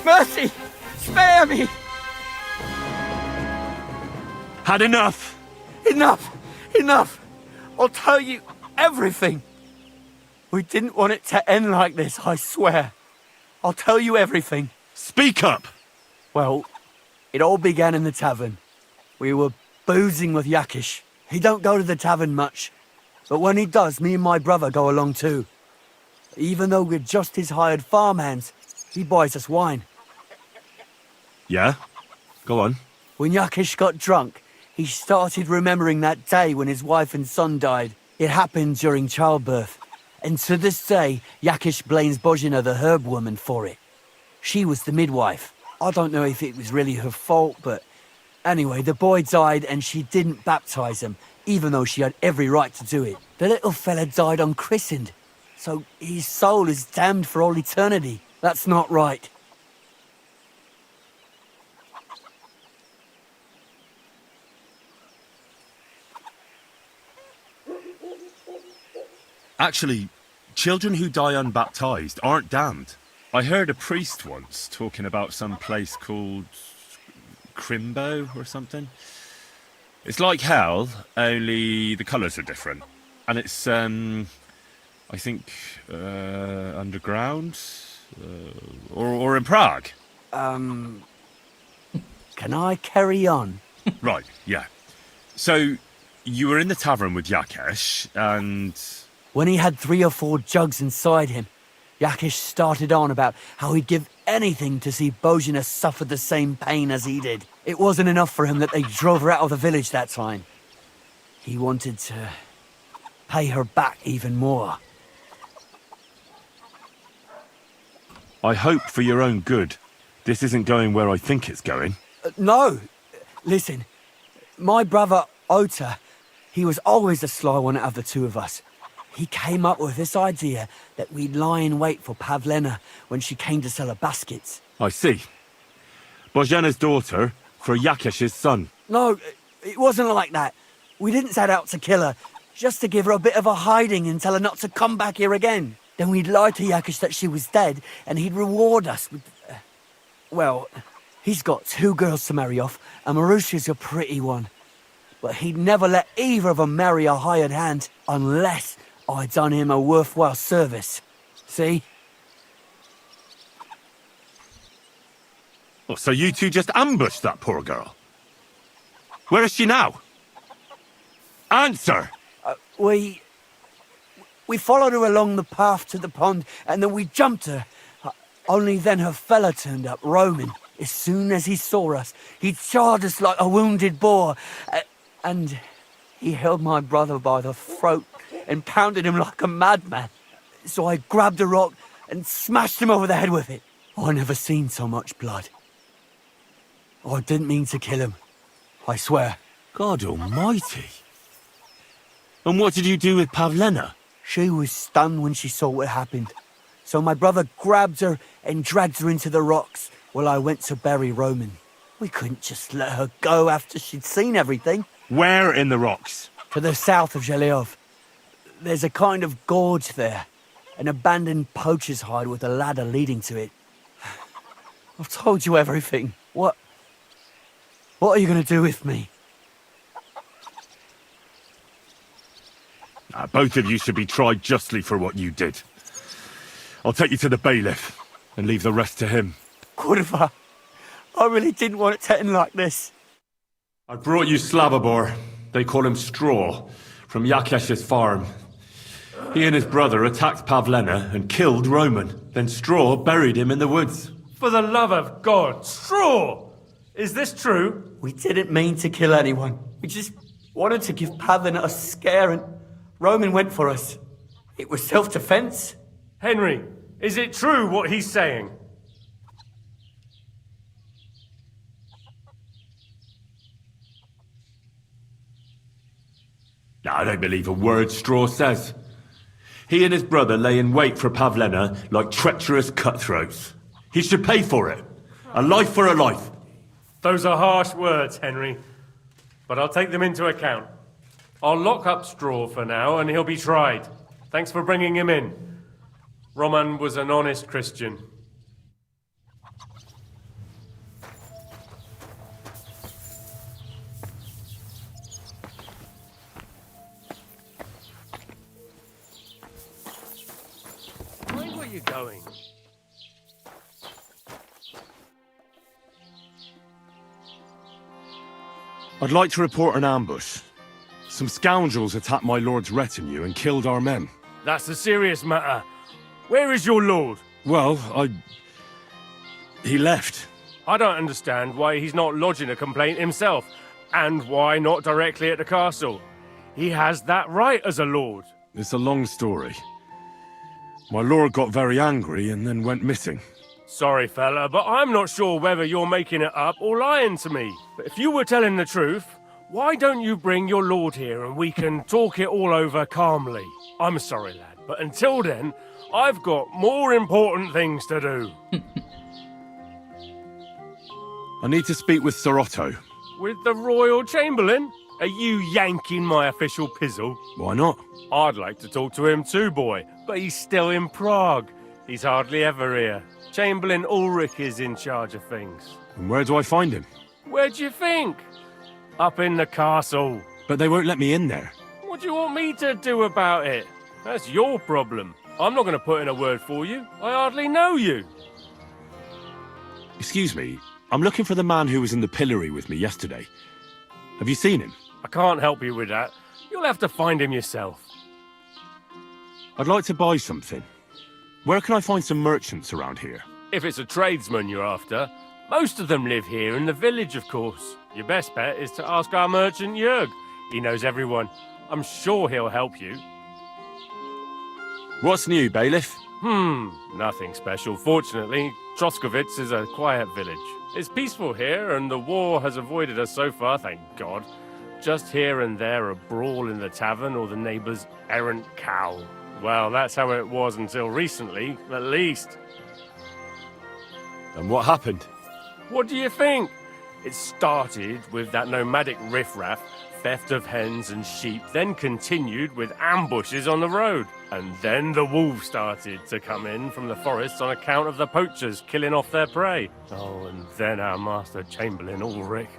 Mercy! Spare me! Had enough? Enough! Enough! I'll tell you everything. We didn't want it to end like this, I swear. I'll tell you everything. Speak up! Well, it all began in the tavern. We were boozing with Yakish. He don't go to the tavern much, but when he does, me and my brother go along too. Even though we're just his hired farmhands, he buys us wine. Yeah? Go on. When Yakish got drunk, he started remembering that day when his wife and son died. It happened during childbirth. And to this day, Yakish blames Bozhina, the herb woman, for it. She was the midwife. I don't know if it was really her fault, but anyway, the boy died and she didn't baptize him, even though she had every right to do it. The little fella died unchristened, so his soul is damned for all eternity. That's not right. Actually, children who die unbaptized aren't damned. I heard a priest once talking about some place called Crimbo or something. It's like hell, only the colours are different. And it's, I think, underground? Or in Prague? Can I carry on? Right, yeah. So, you were in the tavern with Yakesh, and... When he had 3 or 4 jugs inside him, Yakesh started on about how he'd give anything to see Bozhena suffer the same pain as he did. It wasn't enough for him that they drove her out of the village that time. He wanted to pay her back even more. I hope for your own good. This isn't going where I think it's going. No! Listen, my brother Ota, he was always the sly one out of the 2 of us. He came up with this idea that we'd lie in wait for Pavlena when she came to sell her baskets. I see. Bozhena's daughter for Yakesh's son. No, it wasn't like that. We didn't set out to kill her, just to give her a bit of a hiding and tell her not to come back here again. Then we'd lie to Yakesh that she was dead, and he'd reward us with... well, he's got 2 girls to marry off, and Marusha's a pretty one. But he'd never let either of them marry a hired hand, unless I'd done him a worthwhile service. See? Oh, so you 2 just ambushed that poor girl? Where is she now? Answer! We followed her along the path to the pond, and then we jumped her. Only then her fella turned up, Roman. As soon as he saw us, he charged us like a wounded boar. And he held my brother by the throat and pounded him like a madman. So I grabbed a rock and smashed him over the head with it. I never seen so much blood. I didn't mean to kill him, I swear. God almighty. And what did you do with Pavlena? She was stunned when she saw what happened. So my brother grabbed her and dragged her into the rocks while I went to bury Roman. We couldn't just let her go after she'd seen everything. Where in the rocks? To the south of Zhelyov. There's a kind of gorge there. An abandoned poacher's hide with a ladder leading to it. I've told you everything. What are you going to do with me? Both of you should be tried justly for what you did. I'll take you to the bailiff and leave the rest to him. Kurva, I really didn't want it to end like this. I brought you Slavobor. They call him Straw, from Yakesh's farm. He and his brother attacked Pavlena and killed Roman. Then Straw buried him in the woods. For the love of God, Straw! Is this true? We didn't mean to kill anyone. We just wanted to give Pavlena a scare, and Roman went for us. It was self-defense. Henry, is it true what he's saying? No, I don't believe a word Straw says. He and his brother lay in wait for Pavlena like treacherous cutthroats. He should pay for it. A life for a life. Those are harsh words, Henry. But I'll take them into account. I'll lock up Straw for now, and he'll be tried. Thanks for bringing him in. Roman was an honest Christian. Mind where you're going. I'd like to report an ambush. Some scoundrels attacked my lord's retinue and killed our men. That's a serious matter. Where is your lord? Well, he left. I don't understand why he's not lodging a complaint himself, and why not directly at the castle. He has that right as a lord. It's a long story. My lord got very angry and then went missing. Sorry, fella, but I'm not sure whether you're making it up or lying to me. But if you were telling the truth, why don't you bring your lord here and we can talk it all over calmly? I'm sorry, lad, but until then, I've got more important things to do. I need to speak with Sir Otto. With the Royal Chamberlain? Are you yanking my official pizzle? Why not? I'd like to talk to him too, boy, but he's still in Prague. He's hardly ever here. Chamberlain Ulrich is in charge of things. And where do I find him? Where do you think? Up in the castle. But they won't let me in there. What do you want me to do about it? That's your problem. I'm not going to put in a word for you. I hardly know you. Excuse me, I'm looking for the man who was in the pillory with me yesterday. Have you seen him? I can't help you with that. You'll have to find him yourself. I'd like to buy something. Where can I find some merchants around here? If it's a tradesman you're after, most of them live here in the village, of course. Your best bet is to ask our merchant Jörg. He knows everyone. I'm sure he'll help you. What's new, bailiff? Nothing special. Fortunately, Troskowitz is a quiet village. It's peaceful here, and the war has avoided us so far, thank God. Just here and there a brawl in the tavern or the neighbour's errant cow. Well, that's how it was until recently, at least. And what happened? What do you think? It started with that nomadic riffraff, theft of hens and sheep, then continued with ambushes on the road. And then the wolves started to come in from the forests on account of the poachers killing off their prey. Oh, and then our master Chamberlain Ulrich.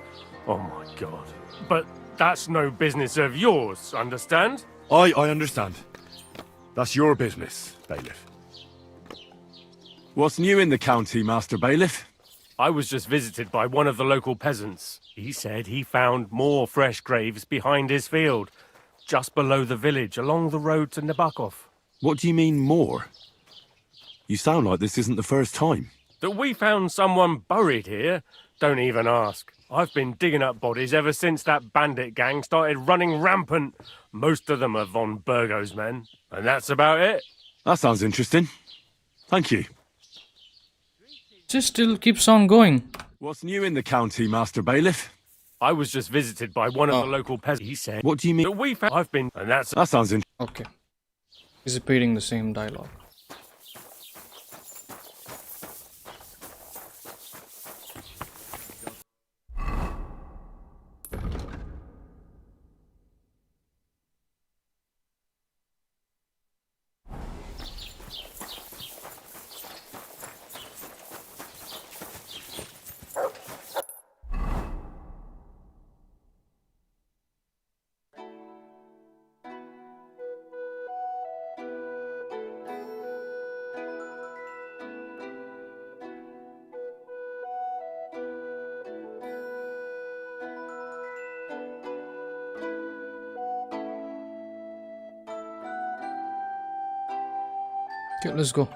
Oh my God. But that's no business of yours, understand? I understand. That's your business, bailiff. What's new in the county, Master Bailiff? I was just visited by one of the local peasants. He said he found more fresh graves behind his field, just below the village, along the road to Nabokov. What do you mean, more? You sound like this isn't the first time. That we found someone buried here? Don't even ask. I've been digging up bodies ever since that bandit gang started running rampant. Most of them are von Burgo's men, and that's about it. That sounds interesting. Thank you. Just still keeps on going. What's new in the county, Master Bailiff? I was just visited by one of the local peasants. He said, What do you mean? That we found... I've been... And that's... That sounds interesting. Okay. He's repeating the same dialogue. Okay, let's go.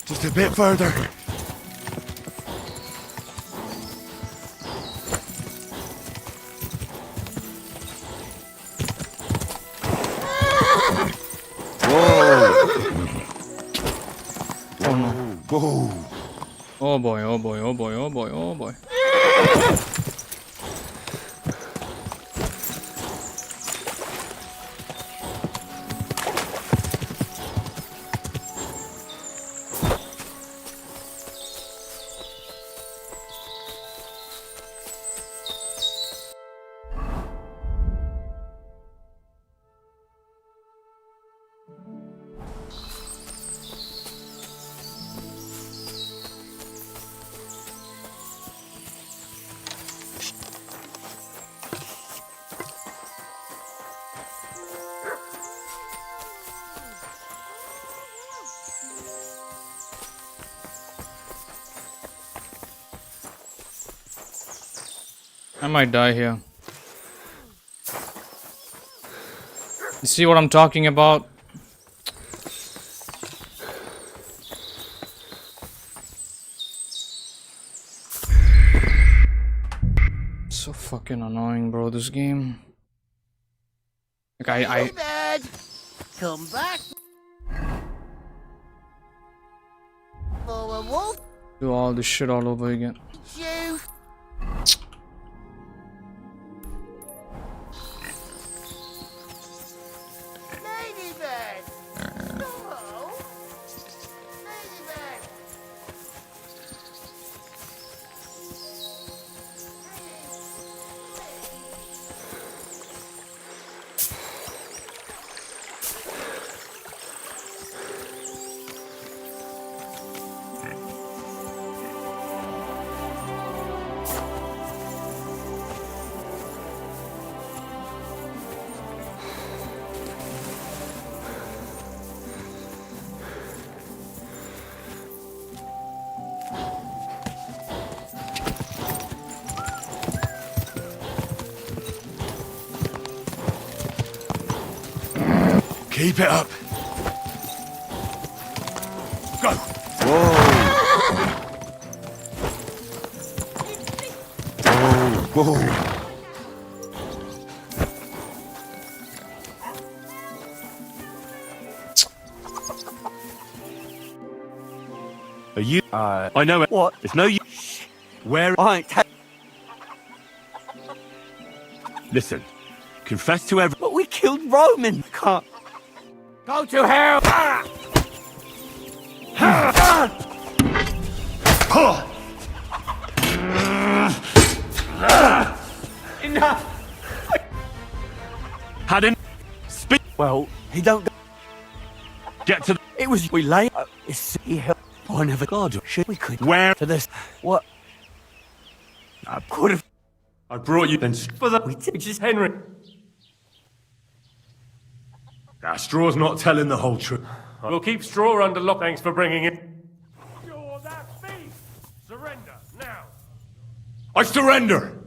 Just a bit further. Oh no. Whoa. Oh boy, oh boy, oh boy, oh boy, oh boy. I might die here. You see what I'm talking about? So fucking annoying, bro, this game. Like Hey, Dad! Come back! a wolf. Do all this shit all over again. You. Ladybird. Hello. Ladybird. Keep it up. Go. Whoa. Are you? I know it. What? It's no use. Where? Listen. Confess to everything. But we killed Roman. Can't. Go to hell. Enough. Hadn't. Speak. Well, he don't. Get to. It was we lay. It's he helped. I never got shit. We could. Where? To this. What? I could have. I brought you then. For the. We did. Just Henry. Straw's not telling the whole truth. We'll keep Straw under lock. Thanks for bringing it. You're that thief. Surrender now. I surrender.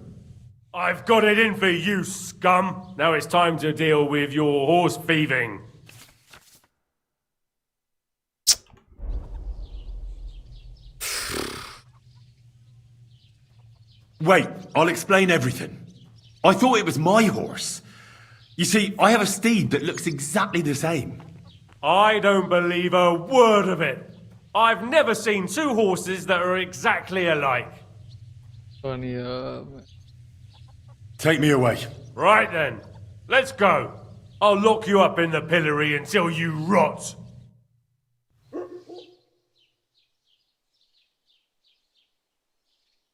I've got it in for you, scum. Now it's time to deal with your horse thieving. Wait, I'll explain everything. I thought it was my horse. You see, I have a steed that looks exactly the same. I don't believe a word of it. I've never seen two horses that are exactly alike. Funny, Take me away. Right then, let's go. I'll lock you up in the pillory until you rot.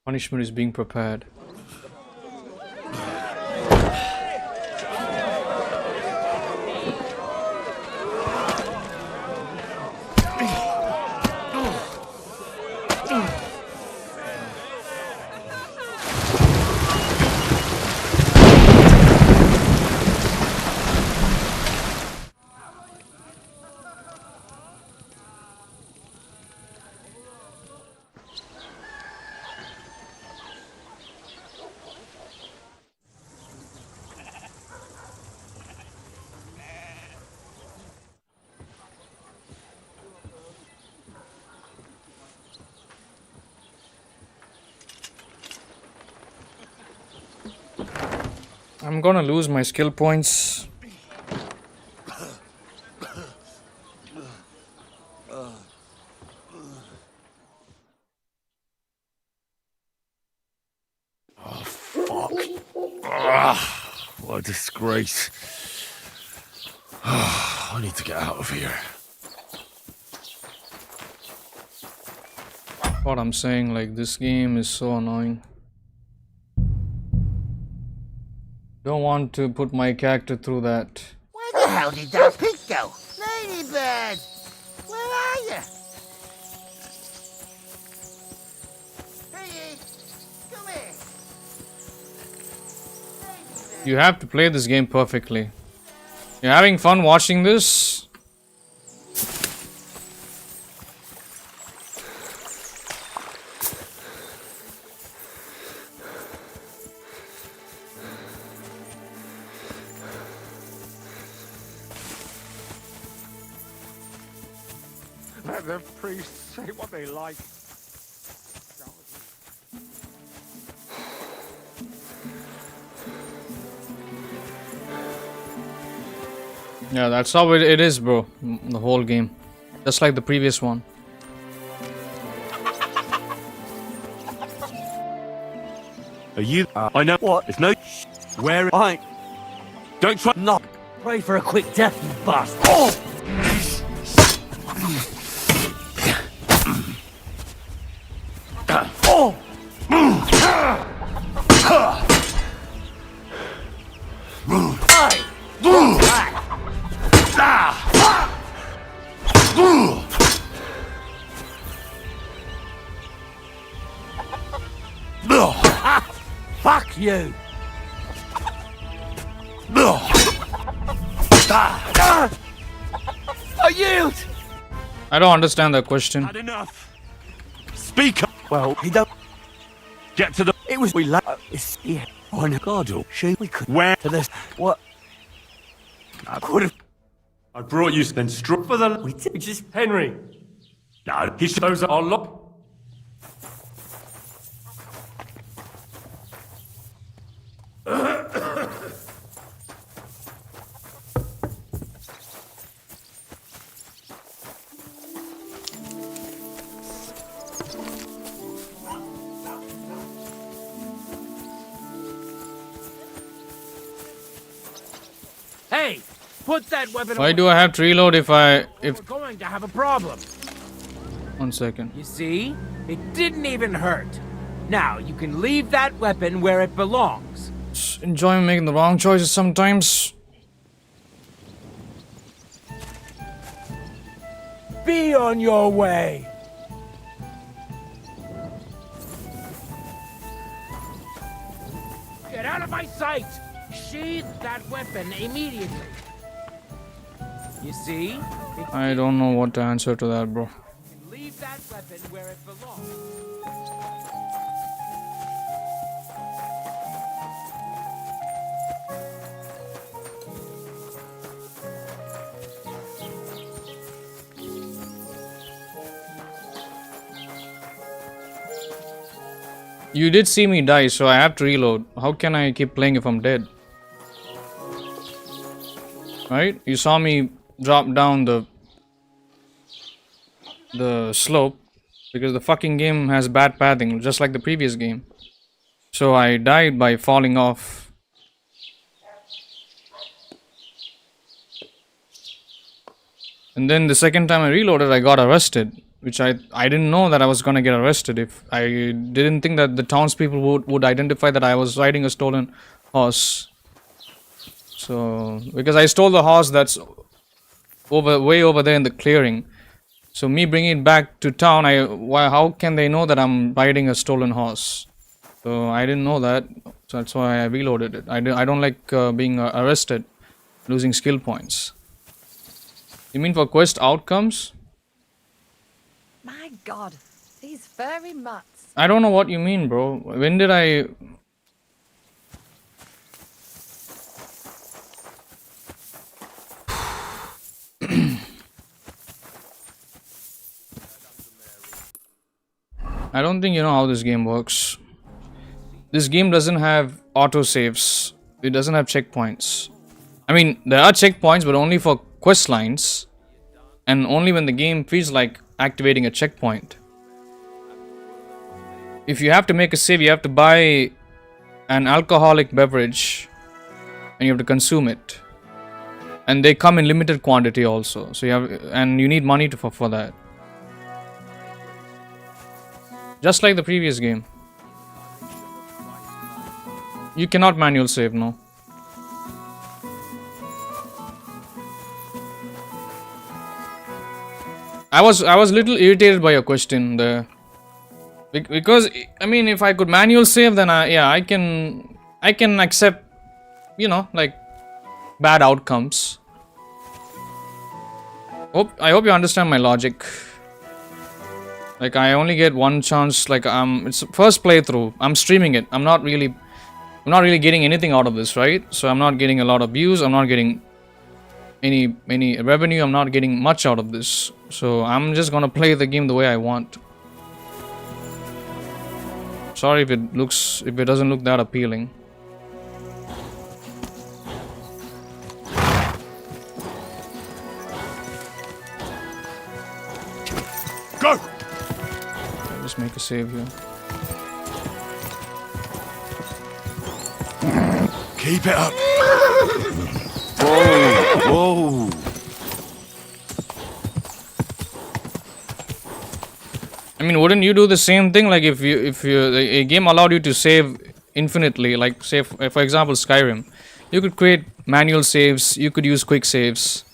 Punishment is being prepared. I'm gonna lose my skill points. Oh, fuck. What a disgrace. I need to get out of here. What I'm saying, like, this game is so annoying. Don't want to put my character through that. Where the hell did that pig go? Ladybird! Where are you? Piggy! Come here! You have to play this game perfectly. You're having fun watching this? Let the priests say what they like. Yeah, that's how it is, bro. The whole game. Just like the previous one. Are you? I know what. It's no. Where? I Don't try. not pray for a quick death, you bastard. Oh! Fuck you! I yield! I don't understand that question. Had enough. Speak up. Well, he don't. Get to the. It was we it's here on a god or she we could Where? to this. What? I could have. I brought you then struck for the. We did just. Henry, No, he should. those are locked. Hey, put that weapon Why away. do I have to reload if We're going to have a problem. 1 second. You see? It didn't even hurt. Now, you can leave that weapon where it belongs. Just enjoy making the wrong choices sometimes. Be on your way. Get out of my sight! Sheath that weapon immediately. You see? I don't know what to answer to that, bro. Leave that weapon where it belongs. You did see me die, so I have to reload. How can I keep playing if I'm dead? Right? You saw me drop down the slope because the fucking game has bad pathing, just like the previous game. So I died by falling off. And then the second time I reloaded, I got arrested. Which I didn't know that I was gonna get arrested. If I didn't think that the townspeople would identify that I was riding a stolen horse. So because I stole the horse that's way over there in the clearing. So me bringing it back to town, how can they know that I'm riding a stolen horse? So I didn't know that. So that's why I reloaded it. I don't like being arrested, losing skill points. You mean for quest outcomes? My god, these furry mutts. I don't know what you mean, bro. When did I... I don't think you know how this game works. This game doesn't have autosaves. It doesn't have checkpoints. I mean, there are checkpoints, but only for quest lines. And only when the game feels like activating a checkpoint. If you have to make a save, you have to buy an alcoholic beverage and you have to consume it. And they come in limited quantity also. So you need money for that. Just like the previous game. You cannot manual save, no. I was a little irritated by your question there. Because I mean, if I could manual save, then I can accept, like bad outcomes. I hope you understand my logic. Like I only get one chance. Like it's first playthrough. I'm streaming it. I'm not really getting anything out of this, right? So I'm not getting a lot of views. I'm not getting any revenue. I'm not getting much out of this. So I'm just gonna play the game the way I want. Sorry if it doesn't look that appealing. Go! Just make a save here. Keep it up. Whoa! I mean, wouldn't you do the same thing? Like if a game allowed you to save infinitely, like say for example Skyrim, you could create manual saves, you could use quick saves.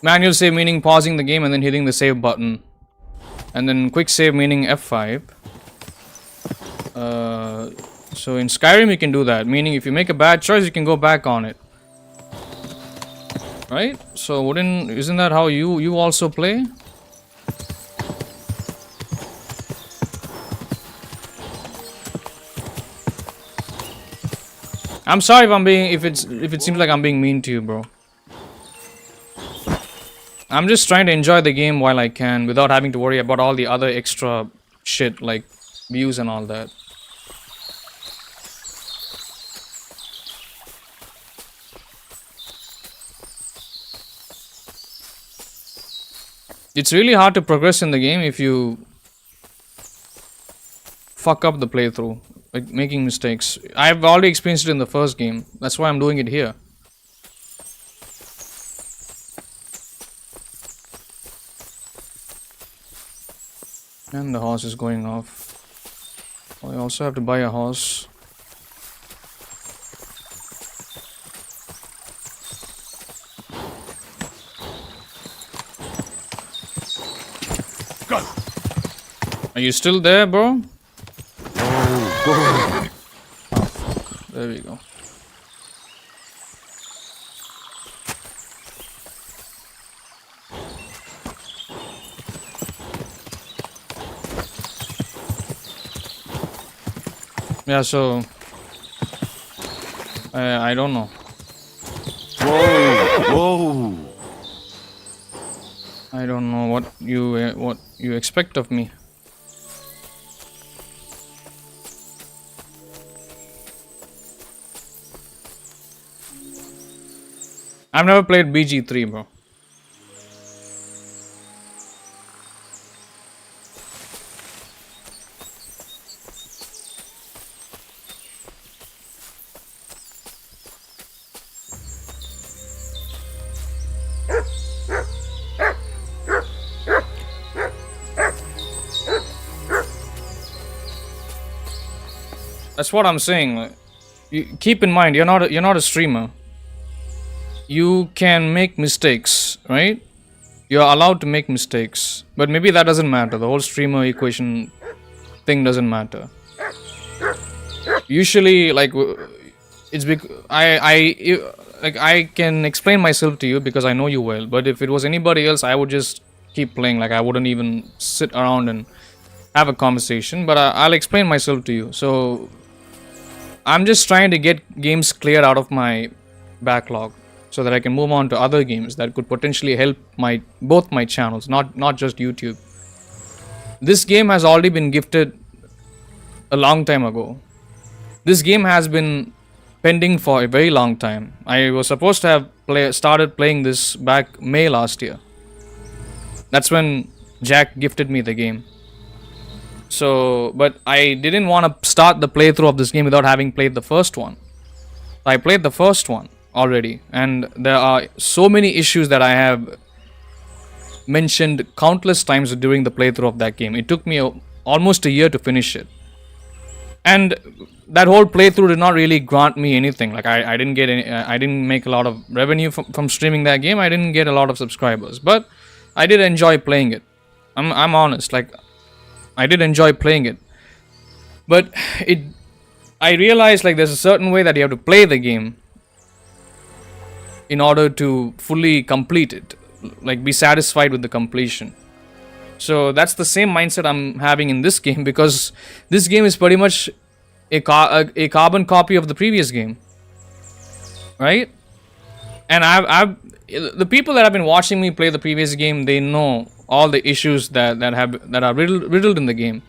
Manual save meaning pausing the game and then hitting the save button, and then quick save meaning F5. So in Skyrim you can do that, meaning if you make a bad choice you can go back on it, right? So isn't that how you also play? I'm sorry if it seems like I'm being mean to you, bro. I'm just trying to enjoy the game while I can without having to worry about all the other extra shit like views and all that. It's really hard to progress in the game if you fuck up the playthrough, like making mistakes. I've already experienced it in the first game. That's why I'm doing it here. And the horse is going off. I also have to buy a horse. Go. Are you still there, bro? Oh, fuck. There we go. Yeah, so I don't know. Whoa! I don't know what you expect of me. I've never played BG3, bro. That's what I'm saying. Like, you keep in mind, you're not a streamer. You can make mistakes, right? You're allowed to make mistakes, but maybe that doesn't matter. The whole streamer equation thing doesn't matter. Usually, like it's I can explain myself to you because I know you well. But if it was anybody else, I would just keep playing. Like I wouldn't even sit around and have a conversation. But I'll explain myself to you. So I'm just trying to get games cleared out of my backlog so that I can move on to other games that could potentially help both my channels, not just YouTube. This game has already been gifted a long time ago. This game has been pending for a very long time. I was supposed to have started playing this back May last year. That's when Jack gifted me the game. So, but I didn't want to start the playthrough of this game without having played the first one. I played the first one already, and there are so many issues that I have mentioned countless times during the playthrough of that game. It took me almost a year to finish it, and that whole playthrough did not really grant me anything. Like I didn't get any, I didn't make a lot of revenue from streaming that game. I didn't get a lot of subscribers, but I did enjoy playing it. I'm honest. Like I did enjoy playing it, but I realized like there's a certain way that you have to play the game in order to fully complete it, like be satisfied with the completion. So that's the same mindset I'm having in this game, because this game is pretty much a carbon copy of the previous game, right? And the people that have been watching me play the previous game, they know all the issues that are riddled in the game.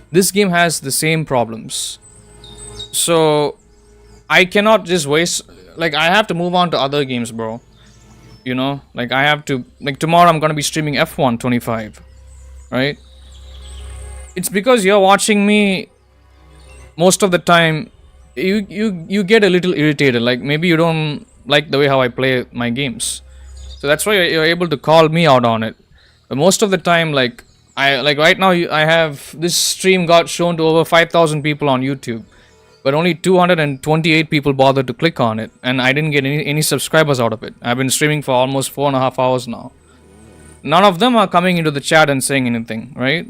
This game has the same problems, so I cannot just waste. Like I have to move on to other games, bro. You know, like I have to. Like tomorrow, I'm gonna be streaming F1 25, right? It's because you're watching me most of the time. you get a little irritated. Like maybe you don't like the way how I play my games, so that's why you're able to call me out on it. But most of the time, like right now, I have this stream got shown to over 5,000 people on YouTube, but only 228 people bothered to click on it, and I didn't get any subscribers out of it. I've been streaming for almost 4.5 hours now. None of them are coming into the chat and saying anything, right?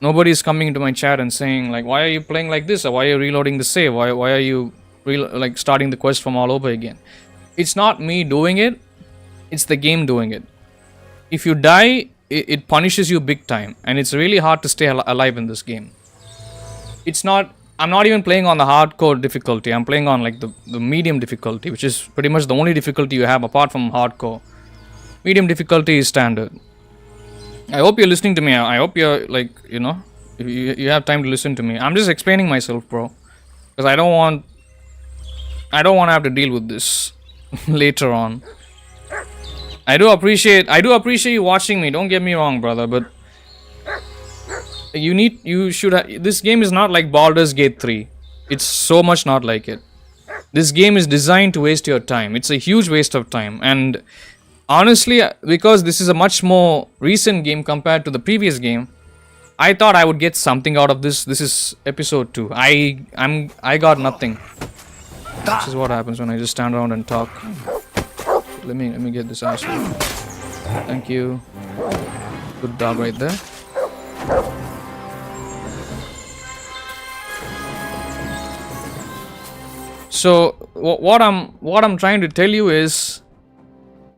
Nobody's coming into my chat and saying like, why are you playing like this, or why are you reloading the save, why are you like starting the quest from all over again? It's not me doing it, it's the game doing it. If you die, it punishes you big time, and it's really hard to stay alive in this game. I'm not even playing on the hardcore difficulty. I'm playing on like the medium difficulty, which is pretty much the only difficulty you have apart from hardcore. Medium difficulty is standard. I hope you're listening to me. I hope you're like, you have time to listen to me. I'm just explaining myself, bro, because I don't want to have to deal with this later on. I do appreciate you watching me. Don't get me wrong, brother, but this game is not like Baldur's Gate 3. It's so much not like it. This game is designed to waste your time. It's a huge waste of time, and honestly, because this is a much more recent game compared to the previous game, I thought I would get something out of this. This is episode 2. I got nothing. This is what happens when I just stand around and talk. Let me get this asshole. Thank you. Good dog right there. So what I'm trying to tell you is,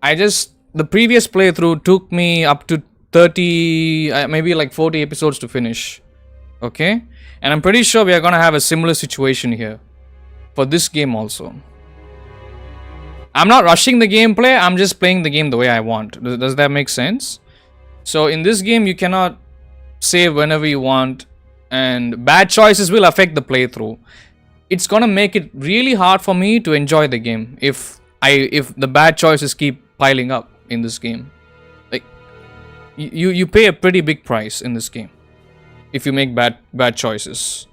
the previous playthrough took me up to 30, maybe like 40 episodes to finish. Okay? And I'm pretty sure we are gonna have a similar situation here for this game also. I'm not rushing the gameplay, I'm just playing the game the way I want. Does that make sense? So in this game, you cannot save whenever you want, and bad choices will affect the playthrough. It's gonna make it really hard for me to enjoy the game if the bad choices keep piling up in this game. Like you pay a pretty big price in this game if you make bad choices.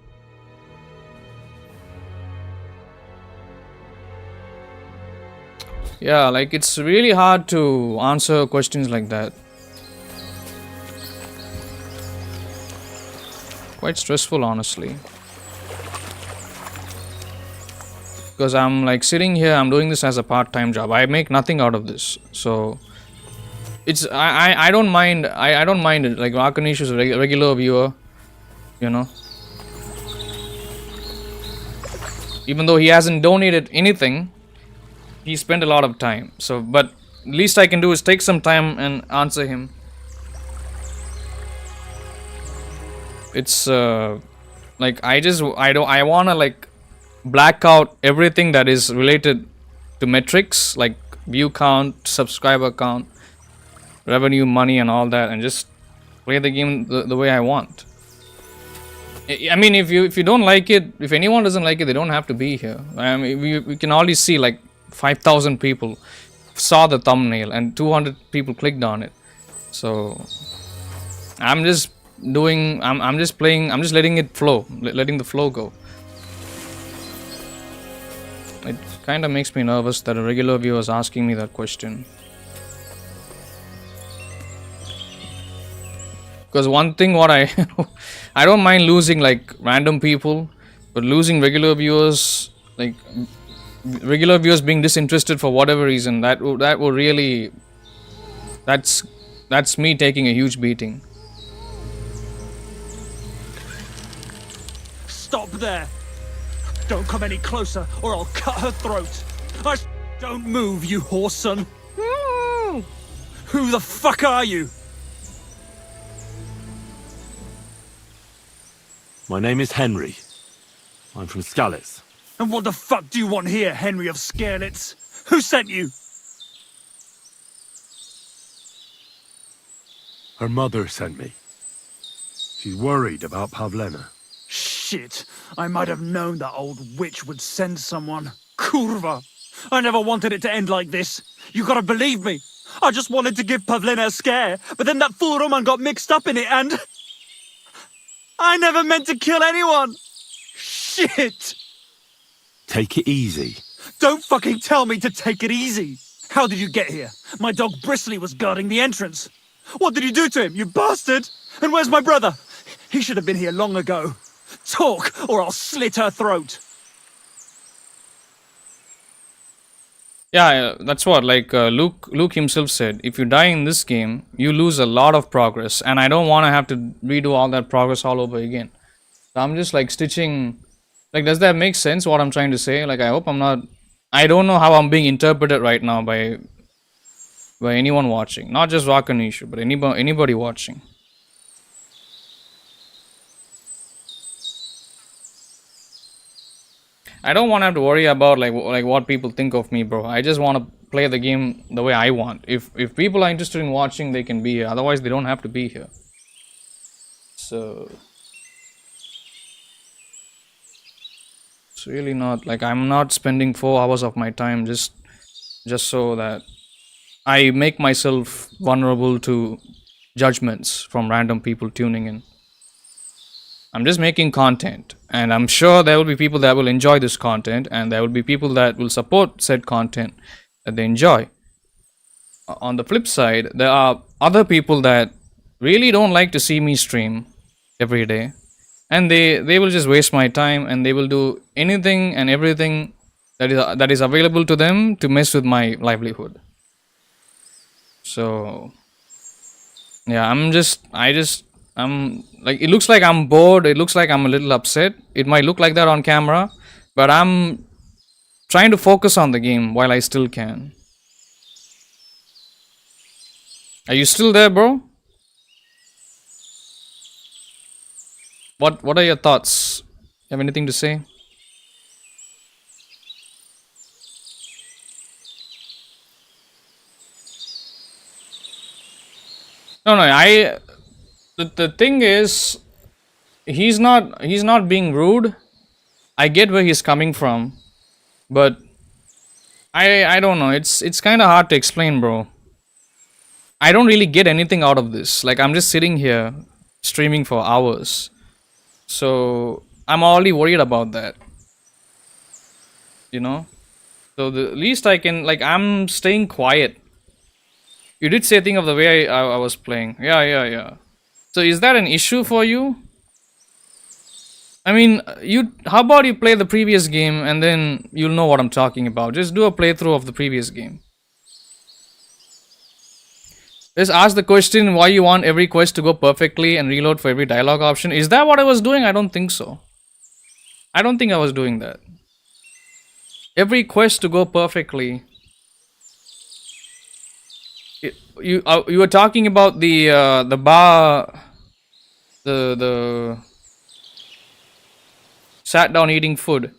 Yeah, like it's really hard to answer questions like that. Quite stressful, honestly. Because I'm like sitting here, I'm doing this as a part-time job. I make nothing out of this, so it's I don't mind. I don't mind it. Like Arkanish is a regular viewer, even though he hasn't donated anything, he spent a lot of time. So, but least I can do is take some time and answer him. It's like I wanna like black out everything that is related to metrics like view count, subscriber count, revenue, money, and all that, and just play the game the way I want. I mean, if you don't like it, if anyone doesn't like it, they don't have to be here. I mean, we can already see like 5,000 people saw the thumbnail and 200 people clicked on it. So I'm just playing. I'm just letting it flow, letting the flow go. It kind of makes me nervous that a regular viewer is asking me that question. Because one thing what I don't mind losing like random people, but losing regular viewers, like regular viewers being disinterested for whatever reason, that will really, that's me taking a huge beating. Stop there! Don't come any closer, or I'll cut her throat. Don't move, you horse son. Who the fuck are you? My name is Henry. I'm from Skalitz. And what the fuck do you want here, Henry of Skalitz? Who sent you? Her mother sent me. She's worried about Pavlena. Shit, I might have known that old witch would send someone. Kurva! I never wanted it to end like this. You gotta believe me. I just wanted to give Pavlena a scare, but then that fool Roman got mixed up in it and... I never meant to kill anyone! Shit! Take it easy. Don't fucking tell me to take it easy! How did you get here? My dog Bristly was guarding the entrance. What did you do to him, you bastard? And where's my brother? He should have been here long ago. Talk, or I'll slit her throat. Yeah, that's what Luke himself said. If you die in this game, you lose a lot of progress, and I don't want to have to redo all that progress all over again. So I'm just like stitching. Like, does that make sense? What I'm trying to say? Like, I hope I'm not. I don't know how I'm being interpreted right now by anyone watching, not just Rakanishu, but anybody watching. I don't want to have to worry about like what people think of me, bro. I just want to play the game the way I want. If people are interested in watching, they can be here. Otherwise, they don't have to be here. So it's really not like I'm not spending 4 hours of my time just so that I make myself vulnerable to judgments from random people tuning in. I'm just making content, and I'm sure there will be people that will enjoy this content, and there will be people that will support said content that they enjoy. On the flip side, there are other people that really don't like to see me stream every day, and they will just waste my time, and they will do anything and everything that is available to them to mess with my livelihood. So yeah, I'm like, it looks like I'm bored, it looks like I'm a little upset. It might look like that on camera, but I'm trying to focus on the game while I still can. Are you still there, bro? What are your thoughts? Have anything to say? No, the thing is, he's not being rude. I get where he's coming from, but I don't know. It's kind of hard to explain, bro. I don't really get anything out of this. Like, I'm just sitting here streaming for hours, so I'm already worried about that. You know, so the least I can, like, I'm staying quiet. You did say think of the way I was playing. Yeah. So is that an issue for you? I mean, how about you play the previous game and then you'll know what I'm talking about. Just do a playthrough of the previous game. Just ask the question why you want every quest to go perfectly and reload for every dialogue option. Is that what I was doing? I don't think so. I don't think I was doing that. Every quest to go perfectly. You were talking about the bar, the sat down eating food.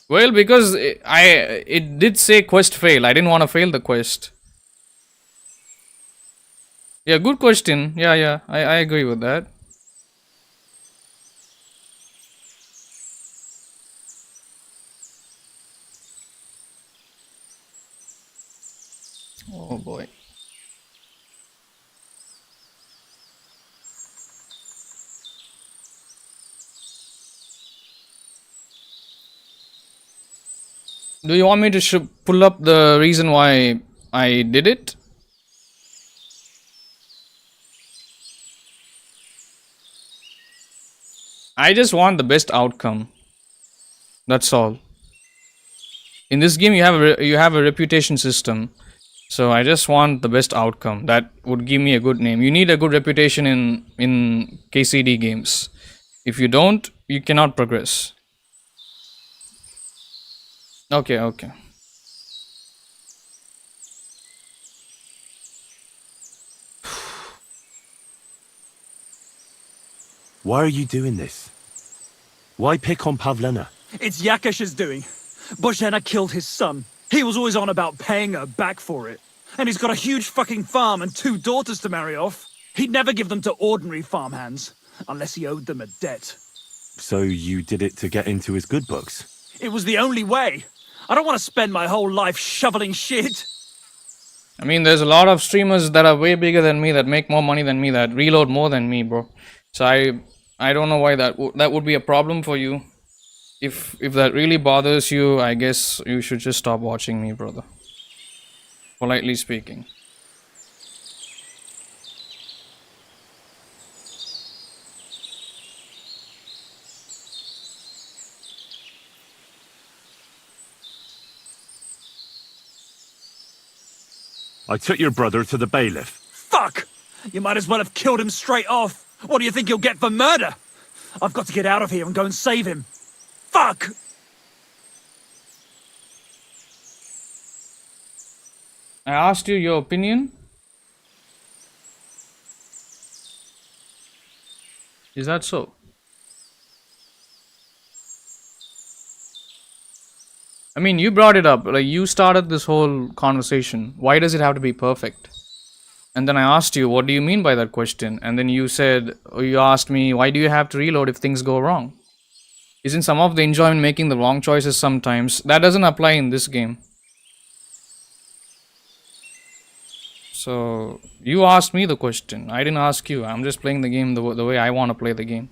Well, because it did say quest fail. I didn't want to fail the quest. Yeah, good question. Yeah, I agree with that. Oh boy. Do you want me to pull up the reason why I did it? I just want the best outcome. That's all. In this game, you have a reputation system. So I just want the best outcome that would give me a good name. You need a good reputation in KCD games. If you don't, you cannot progress. Okay. Why are you doing this? Why pick on Pavlena? It's Yakash's doing. Bozhena killed his son. He was always on about paying her back for it. And he's got a huge fucking farm and 2 daughters to marry off. He'd never give them to ordinary farmhands, unless he owed them a debt. So you did it to get into his good books? It was the only way. I don't want to spend my whole life shoveling shit. I mean, there's a lot of streamers that are way bigger than me, that make more money than me, that reload more than me, bro. So I don't know why that would be a problem for you. If that really bothers you, I guess you should just stop watching me, brother. Politely speaking. I took your brother to the bailiff. Fuck! You might as well have killed him straight off. What do you think you'll get for murder? I've got to get out of here and go and save him. Fuck! I asked you your opinion. Is that so? I mean, you brought it up. Like, you started this whole conversation. Why does it have to be perfect? And then I asked you, what do you mean by that question? And then you said, or you asked me, why do you have to reload if things go wrong? Isn't some of the enjoyment making the wrong choices sometimes? That doesn't apply in this game. So, you asked me the question. I didn't ask you. I'm just playing the game the way I want to play the game.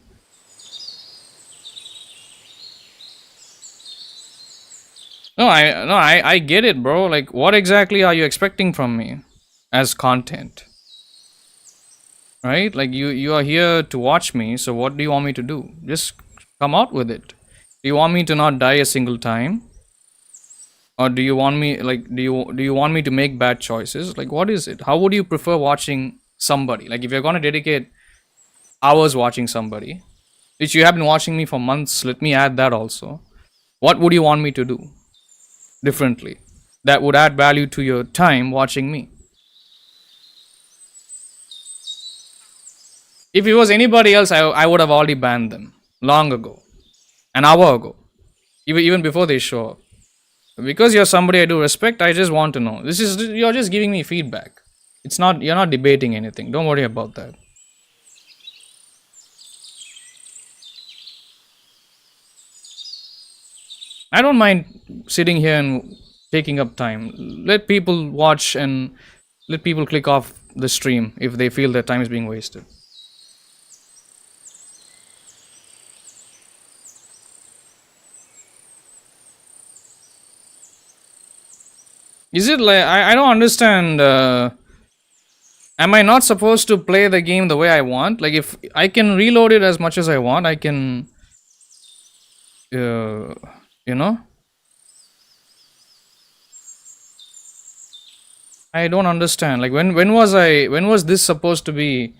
No, I get it, bro. Like, what exactly are you expecting from me as content? Right? Like, you are here to watch me, so what do you want me to do? Just come out with it. Do you want me to not die a single time? Or do you want me, like, do you want me to make bad choices? Like, what is it? How would you prefer watching somebody? Like, if you're gonna dedicate hours watching somebody, which you have been watching me for months, let me add that also. What would you want me to do differently that would add value to your time watching me? If it was anybody else, I would have already banned them long ago, an hour ago, even before they show up. Because you're somebody I do respect, I just want to know. You're just giving me feedback. You're not debating anything. Don't worry about that. I don't mind sitting here and taking up time. Let people watch and let people click off the stream if they feel their time is being wasted. Is it like, I don't understand, am I not supposed to play the game the way I want? Like, if I can reload it as much as I want, I can, you know? I don't understand. Like, when was this supposed to be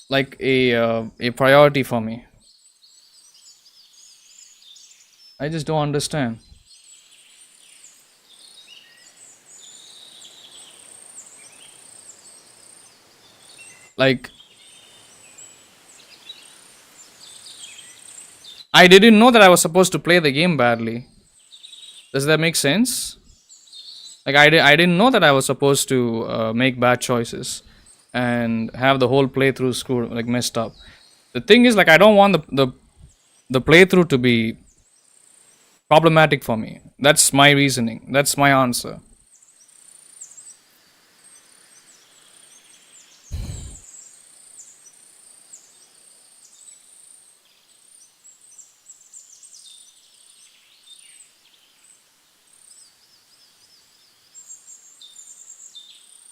like a priority for me? I just don't understand. Like, I didn't know that I was supposed to play the game badly. Does that make sense? Like, I didn't know that I was supposed to make bad choices and have the whole playthrough screwed, like, messed up. The thing is, like, I don't want the playthrough to be problematic for me. That's my reasoning. That's my answer.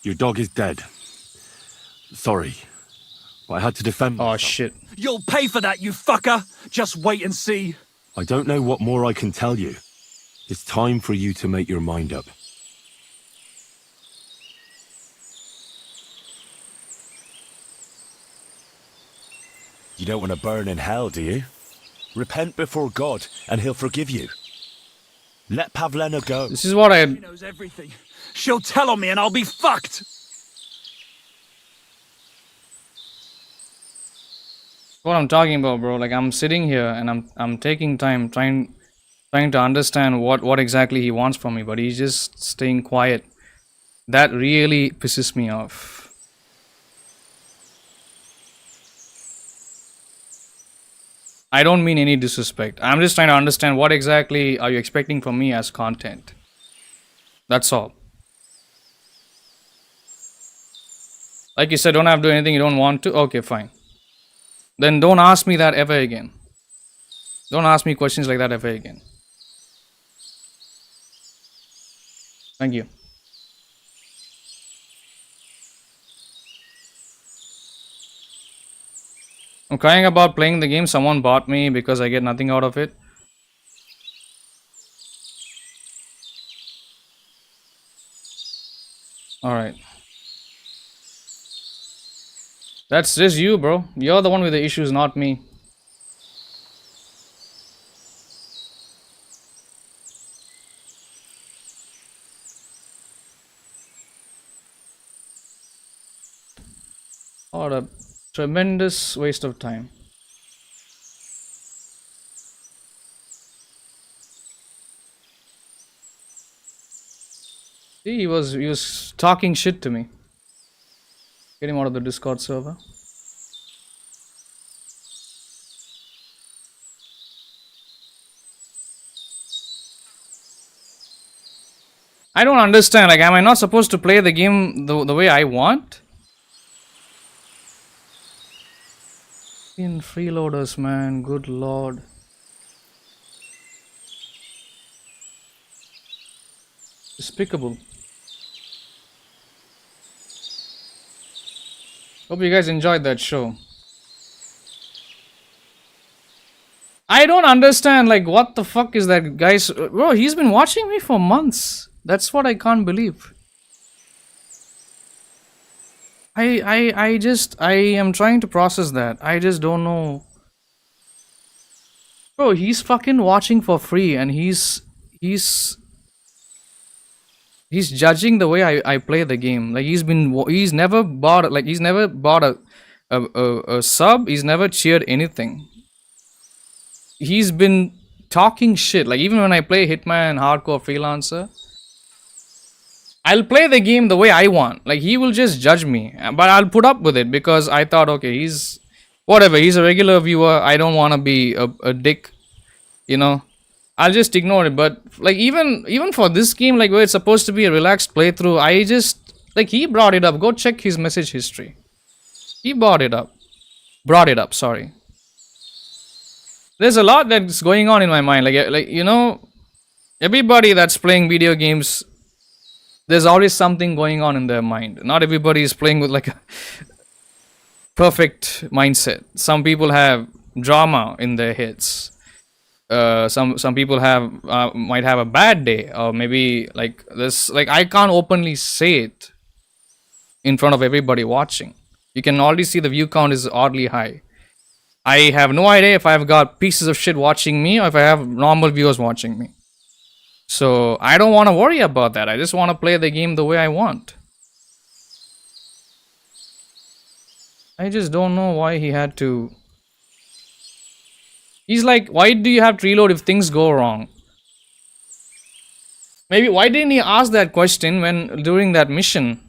Your dog is dead. Sorry, but I had to defend myself. Oh, shit. You'll pay for that, you fucker! Just wait and see. I don't know what more I can tell you. It's time for you to make your mind up. You don't want to burn in hell, do you? Repent before God, and he'll forgive you. Let Pavlena go. This is what She knows everything. She'll tell on me and I'll be fucked! What I'm talking about, bro. Like, I'm sitting here and I'm taking time trying to understand what exactly he wants from me, but he's just staying quiet. That really pisses me off. I don't mean any disrespect. I'm just trying to understand what exactly are you expecting from me as content. That's all. Like you said, don't have to do anything you don't want to. Okay, fine. Then don't ask me that ever again. Don't ask me questions like that ever again. Thank you. I'm crying about playing the game someone bought me because I get nothing out of it. Alright. That's just you, bro. You're the one with the issues, not me. What a tremendous waste of time. See, he was talking shit to me. Get him out of the Discord server. I don't understand. Like, am I not supposed to play the game the way I want? In freeloaders, man. Good lord. Despicable. Hope you guys enjoyed that show. I don't understand, like, what the fuck is that guy's... Bro, he's been watching me for months. That's what I can't believe. I am trying to process that. I just don't know. Bro, he's fucking watching for free and he's judging the way I play the game. Like, he's never bought a sub. He's never cheered anything. He's been talking shit. Like, even when I play Hitman Hardcore Freelancer, I'll play the game the way I want. Like, he will just judge me, but I'll put up with it because I thought, okay, he's whatever. He's a regular viewer. I don't want to be a dick, you know. I'll just ignore it. But like, even for this game, like where it's supposed to be a relaxed playthrough, I just like, he brought it up. Go check his message history. He brought it up. Sorry. There's a lot that's going on in my mind. Like you know, everybody that's playing video games, there's always something going on in their mind. Not everybody is playing with like a perfect mindset. Some people have drama in their heads. Some people have might have a bad day, or maybe like this. Like, I can't openly say it in front of everybody watching. You can already see the view count is oddly high. I have no idea if I've got pieces of shit watching me or if I have normal viewers watching me. So I don't want to worry about that. I just want to play the game the way I want. I just don't know why he had to. He's like, why do you have to reload if things go wrong? Maybe why didn't he ask that question when during that mission?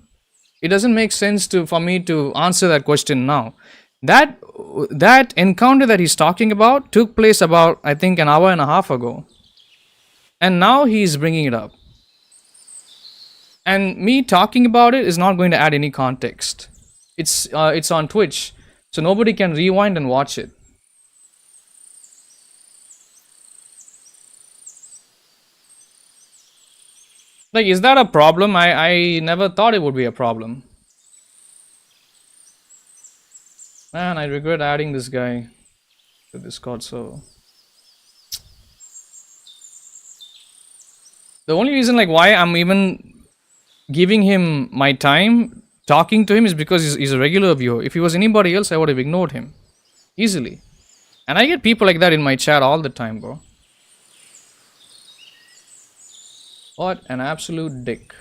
It doesn't make sense for me to answer that question now. That encounter that he's talking about took place about, I think, an hour and a half ago. And now he's bringing it up. And me talking about it is not going to add any context. It's on Twitch, so nobody can rewind and watch it. Like, is that a problem? I never thought it would be a problem. Man, I regret adding this guy to Discord, so... The only reason, like, why I'm even giving him my time, talking to him, is because he's a regular viewer. If he was anybody else, I would have ignored him. Easily. And I get people like that in my chat all the time, bro. What an absolute dick.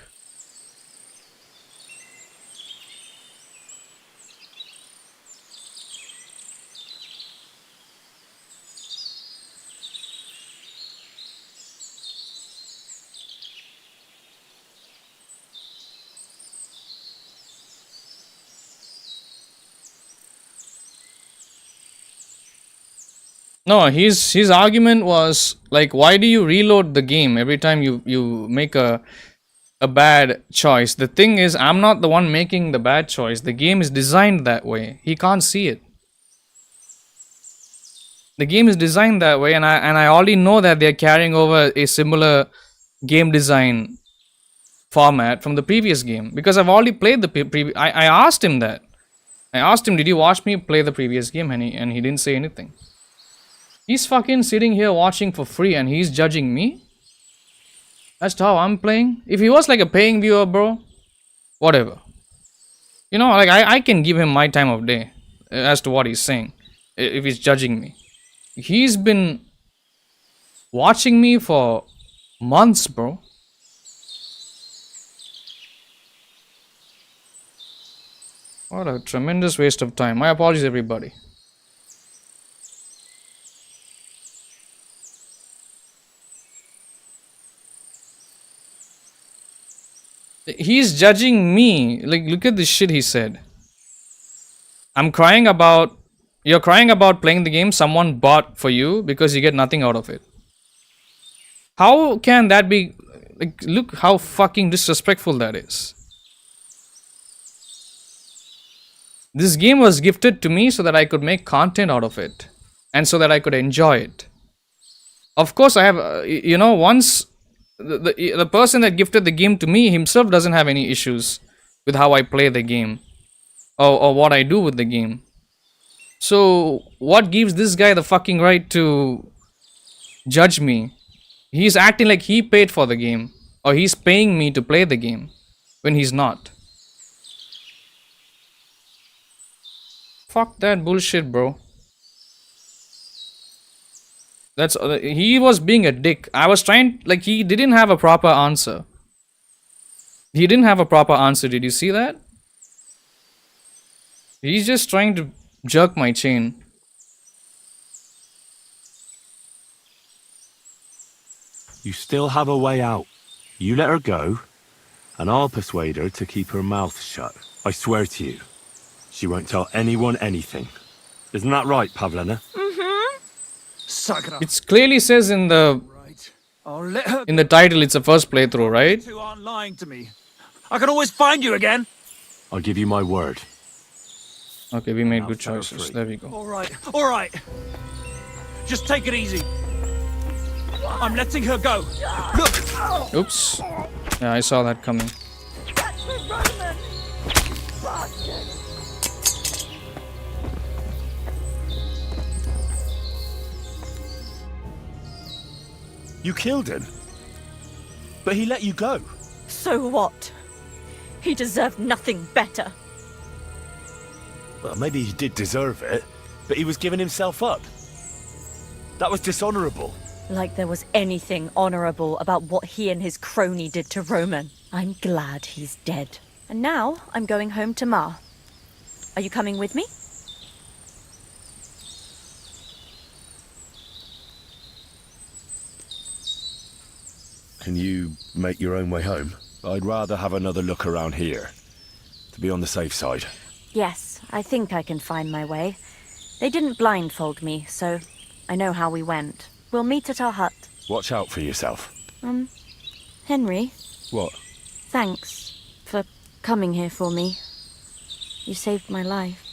No, his argument was like, why do you reload the game every time you make a bad choice? The thing is, I'm not the one making the bad choice. The game is designed that way. He can't see it. The game is designed that way, and I already know that they're carrying over a similar game design format from the previous game because I've already played the previous. I asked him that. I asked him, "Did you watch me play the previous game?" And he didn't say anything. He's fucking sitting here watching for free, and he's judging me. That's how I'm playing. If he was like a paying viewer, bro, whatever. You know, like I can give him my time of day as to what he's saying if he's judging me. He's been watching me for months, bro. What a tremendous waste of time. My apologies, everybody. He's judging me. Like, look at this shit he said. You're crying about playing the game someone bought for you because you get nothing out of it. How can that be? Like, look how fucking disrespectful that is. This game was gifted to me so that I could make content out of it and so that I could enjoy it. Of course, I have, once the person that gifted the game to me himself doesn't have any issues with how I play the game or what I do with the game. So, what gives this guy the fucking right to judge me? He's acting like he paid for the game or he's paying me to play the game when he's not. Fuck that bullshit, bro. He was being a dick. I was trying, like, he didn't have a proper answer. He didn't have a proper answer. Did you see that? He's just trying to jerk my chain. You still have a way out. You let her go, and I'll persuade her to keep her mouth shut. I swear to you. She won't tell anyone anything. Isn't that right, Pavlena? It clearly says in the title it's a first playthrough, right? You aren't lying to me. I can always find you again. I'll give you my word. Okay, we made good choices. There we go. All right. Just take it easy. I'm letting her go. Look. Oops. Yeah, I saw that coming. You killed him. But he let you go. So what? He deserved nothing better. Well, maybe he did deserve it, but he was giving himself up. That was dishonorable. Like there was anything honorable about what he and his crony did to Roman. I'm glad he's dead. And now I'm going home to Ma. Are you coming with me? Can you make your own way home? I'd rather have another look around here, to be on the safe side. Yes, I think I can find my way. They didn't blindfold me, so I know how we went. We'll meet at our hut. Watch out for yourself. Henry, What? thanks for coming here for me. You saved my life.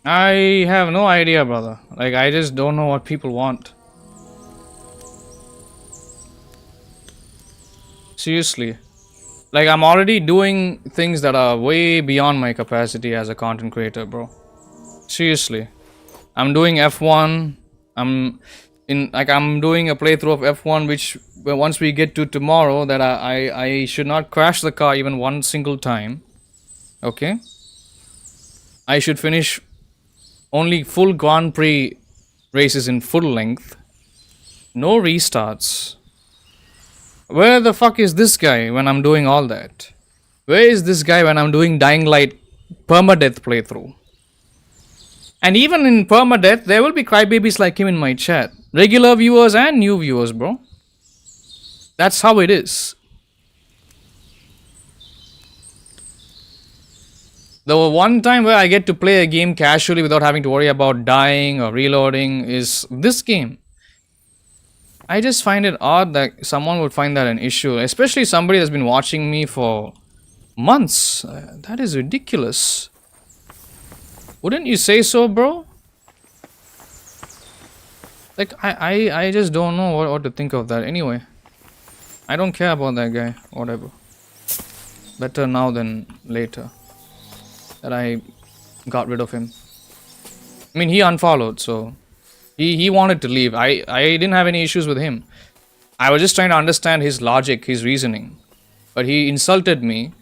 I have no idea, brother. Like, I just don't know what people want. Seriously. Like, I'm already doing things that are way beyond my capacity as a content creator, bro. Seriously. I'm doing F1. I'm doing a playthrough of F1, which once we get to tomorrow, that I should not crash the car even one single time. Okay? I should finish only full Grand Prix races in full length. No restarts. Where the fuck is this guy when I'm doing all that? Where is this guy when I'm doing Dying Light permadeath playthrough? And even in permadeath, there will be crybabies like him in my chat. Regular viewers and new viewers, bro. That's how it is. The one time where I get to play a game casually without having to worry about dying or reloading is this game. I just find it odd that someone would find that an issue, especially somebody that's been watching me for months. That is ridiculous. Wouldn't you say so, bro? Like, I just don't know what to think of that. Anyway, I don't care about that guy. Whatever. Better now than later that I got rid of him. I mean, he unfollowed, so he wanted to leave. I didn't have any issues with him. I was just trying to understand his logic, his reasoning. But he insulted me.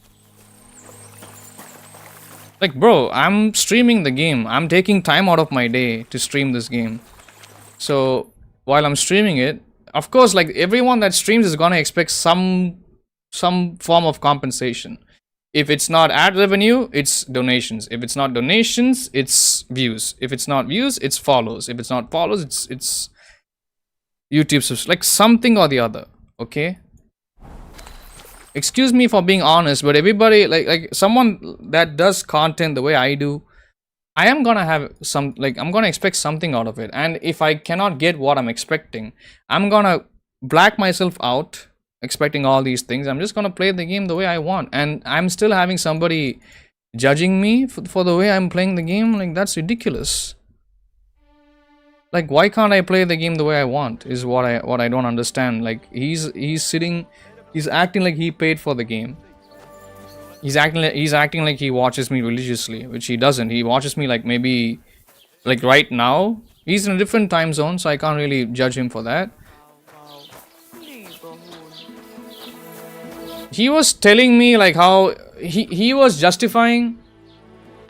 Like, bro, I'm streaming the game. I'm taking time out of my day to stream this game. So, while I'm streaming it, of course, like, everyone that streams is gonna expect some form of compensation. If it's not ad revenue, it's donations. If it's not donations, it's views. If it's not views, it's follows. If it's not follows, it's YouTube subs. Like, something or the other, okay? Excuse me for being honest, but everybody, like someone that does content the way I do, I am gonna have some, like, I'm gonna expect something out of it. And if I cannot get what I'm expecting, I'm gonna black myself out expecting all these things. I'm just gonna play the game the way I want. And I'm still having somebody judging me for the way I'm playing the game. Like, that's ridiculous. Like, why can't I play the game the way I want is what I don't understand. Like, he's acting like he paid for the game. He's acting like he watches me religiously, which he doesn't. He watches me like maybe like right now. He's in a different time zone, so I can't really judge him for that. He was telling me like how he was justifying.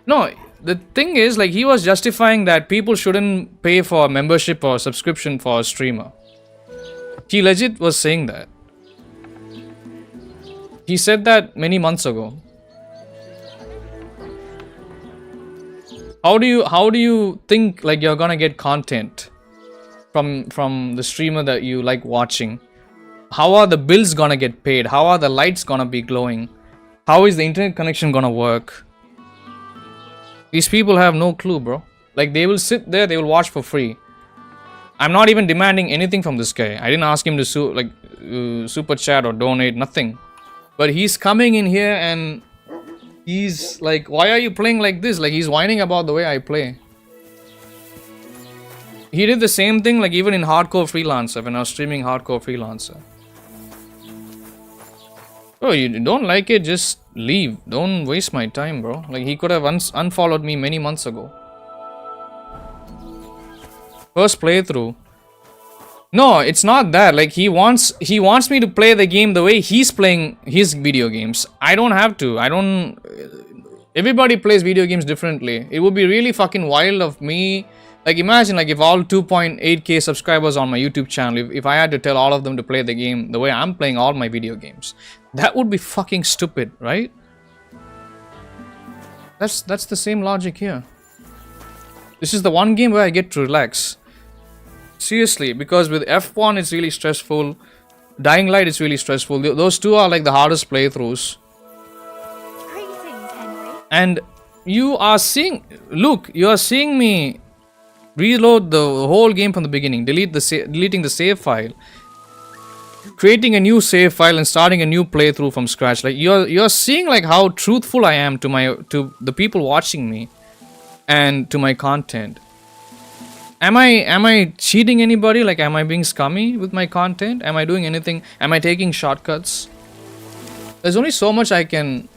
No, the thing is, like, he was justifying that people shouldn't pay for a membership or subscription for a streamer. He legit was saying that. He said that many months ago. How do you think like you're gonna get content from the streamer that you like watching? How are the bills gonna get paid? How are the lights gonna be glowing? How is the internet connection gonna work? These people have no clue, bro. Like, they will sit there, they will watch for free. I'm not even demanding anything from this guy. I didn't ask him to super chat or donate, nothing. But he's coming in here and he's like, why are you playing like this? Like, he's whining about the way I play. He did the same thing, like, even in Hardcore Freelancer, when I was streaming Hardcore Freelancer. Oh, you don't like it, just leave. Don't waste my time, bro. Like, he could have unfollowed me many months ago. First playthrough. No, it's not that. Like, he wants me to play the game the way he's playing his video games. I don't have to. Everybody plays video games differently. It would be really fucking wild of me. Like, imagine, like, if all 2.8k subscribers on my YouTube channel, if I had to tell all of them to play the game the way I'm playing all my video games. That would be fucking stupid, right? That's the same logic here. This is the one game where I get to relax. Seriously, because with F1 it's really stressful. Dying Light is really stressful. Those two are like the hardest playthroughs. And you are seeing... Look, you are seeing me reload the whole game from the beginning. Deleting the save file. Creating a new save file and starting a new playthrough from scratch. Like, you're seeing like how truthful I am to the people watching me. And to my content. Am I cheating anybody? Like, am I being scummy with my content? Am I doing anything? Am I taking shortcuts? There's only so much I can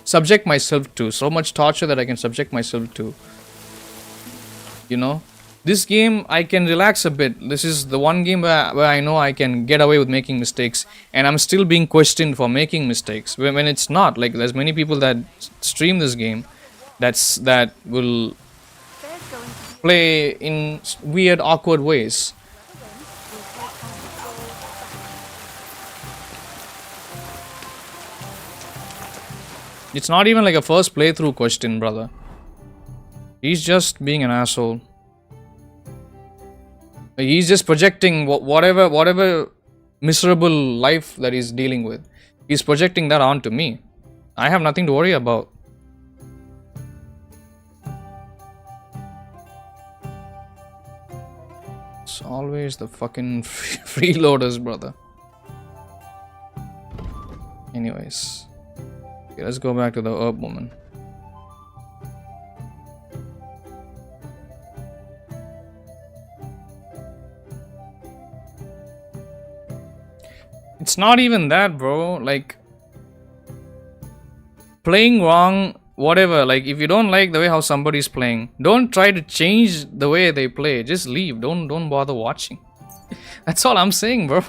subject myself to. So much torture that I can subject myself to. You know? This game, I can relax a bit. This is the one game where I know I can get away with making mistakes. And I'm still being questioned for making mistakes. When it's not. Like, there's many people that stream this game that will play in weird, awkward ways. It's not even like a first playthrough question, brother. He's just being an asshole. He's just projecting whatever miserable life that he's dealing with. He's projecting that onto me. I have nothing to worry about. It's always the fucking freeloaders, brother. Anyways. Okay, let's go back to the herb woman. It's not even that, bro. Like, playing wrong, whatever. Like, if you don't like the way how somebody's playing, don't try to change the way they play. Just leave. Don't bother watching. That's all I'm saying, bro.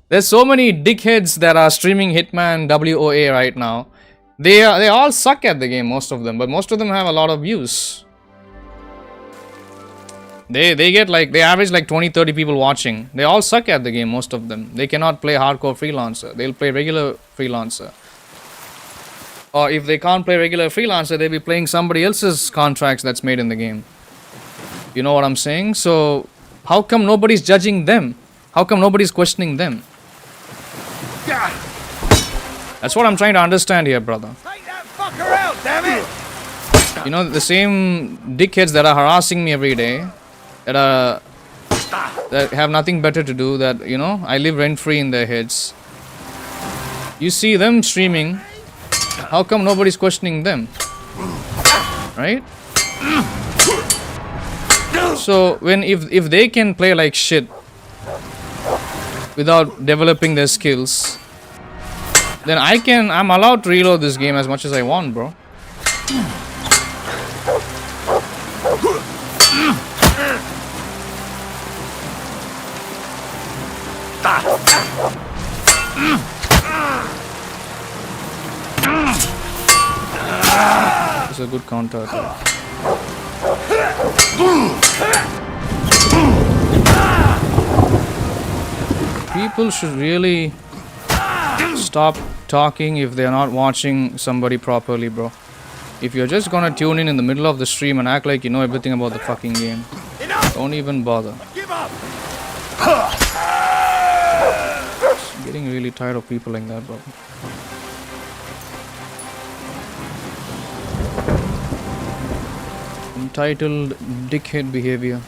There's so many dickheads that are streaming Hitman WOA right now. They all suck at the game, most of them, but most of them have a lot of views. They get like, they average like 20-30 people watching. They all suck at the game, most of them. They cannot play hardcore freelancer. They'll play regular freelancer. Or if they can't play regular freelancer, they'll be playing somebody else's contracts that's made in the game. You know what I'm saying? So how come nobody's judging them? How come nobody's questioning them? That's what I'm trying to understand here, brother. Take that fucker out, damn it! You know, the same dickheads that are harassing me every day, that have nothing better to do, that, you know, I live rent-free in their heads. You see them streaming, how come nobody's questioning them? Right? So, if they can play like shit without developing their skills, then I'm allowed to reload this game as much as I want, bro. It's a good counter attack. People should really stop talking if they're not watching somebody properly, bro. If you're just gonna tune in the middle of the stream and act like you know everything about the fucking game, don't even bother. I'm getting really tired of people like that, bro. Entitled dickhead behavior.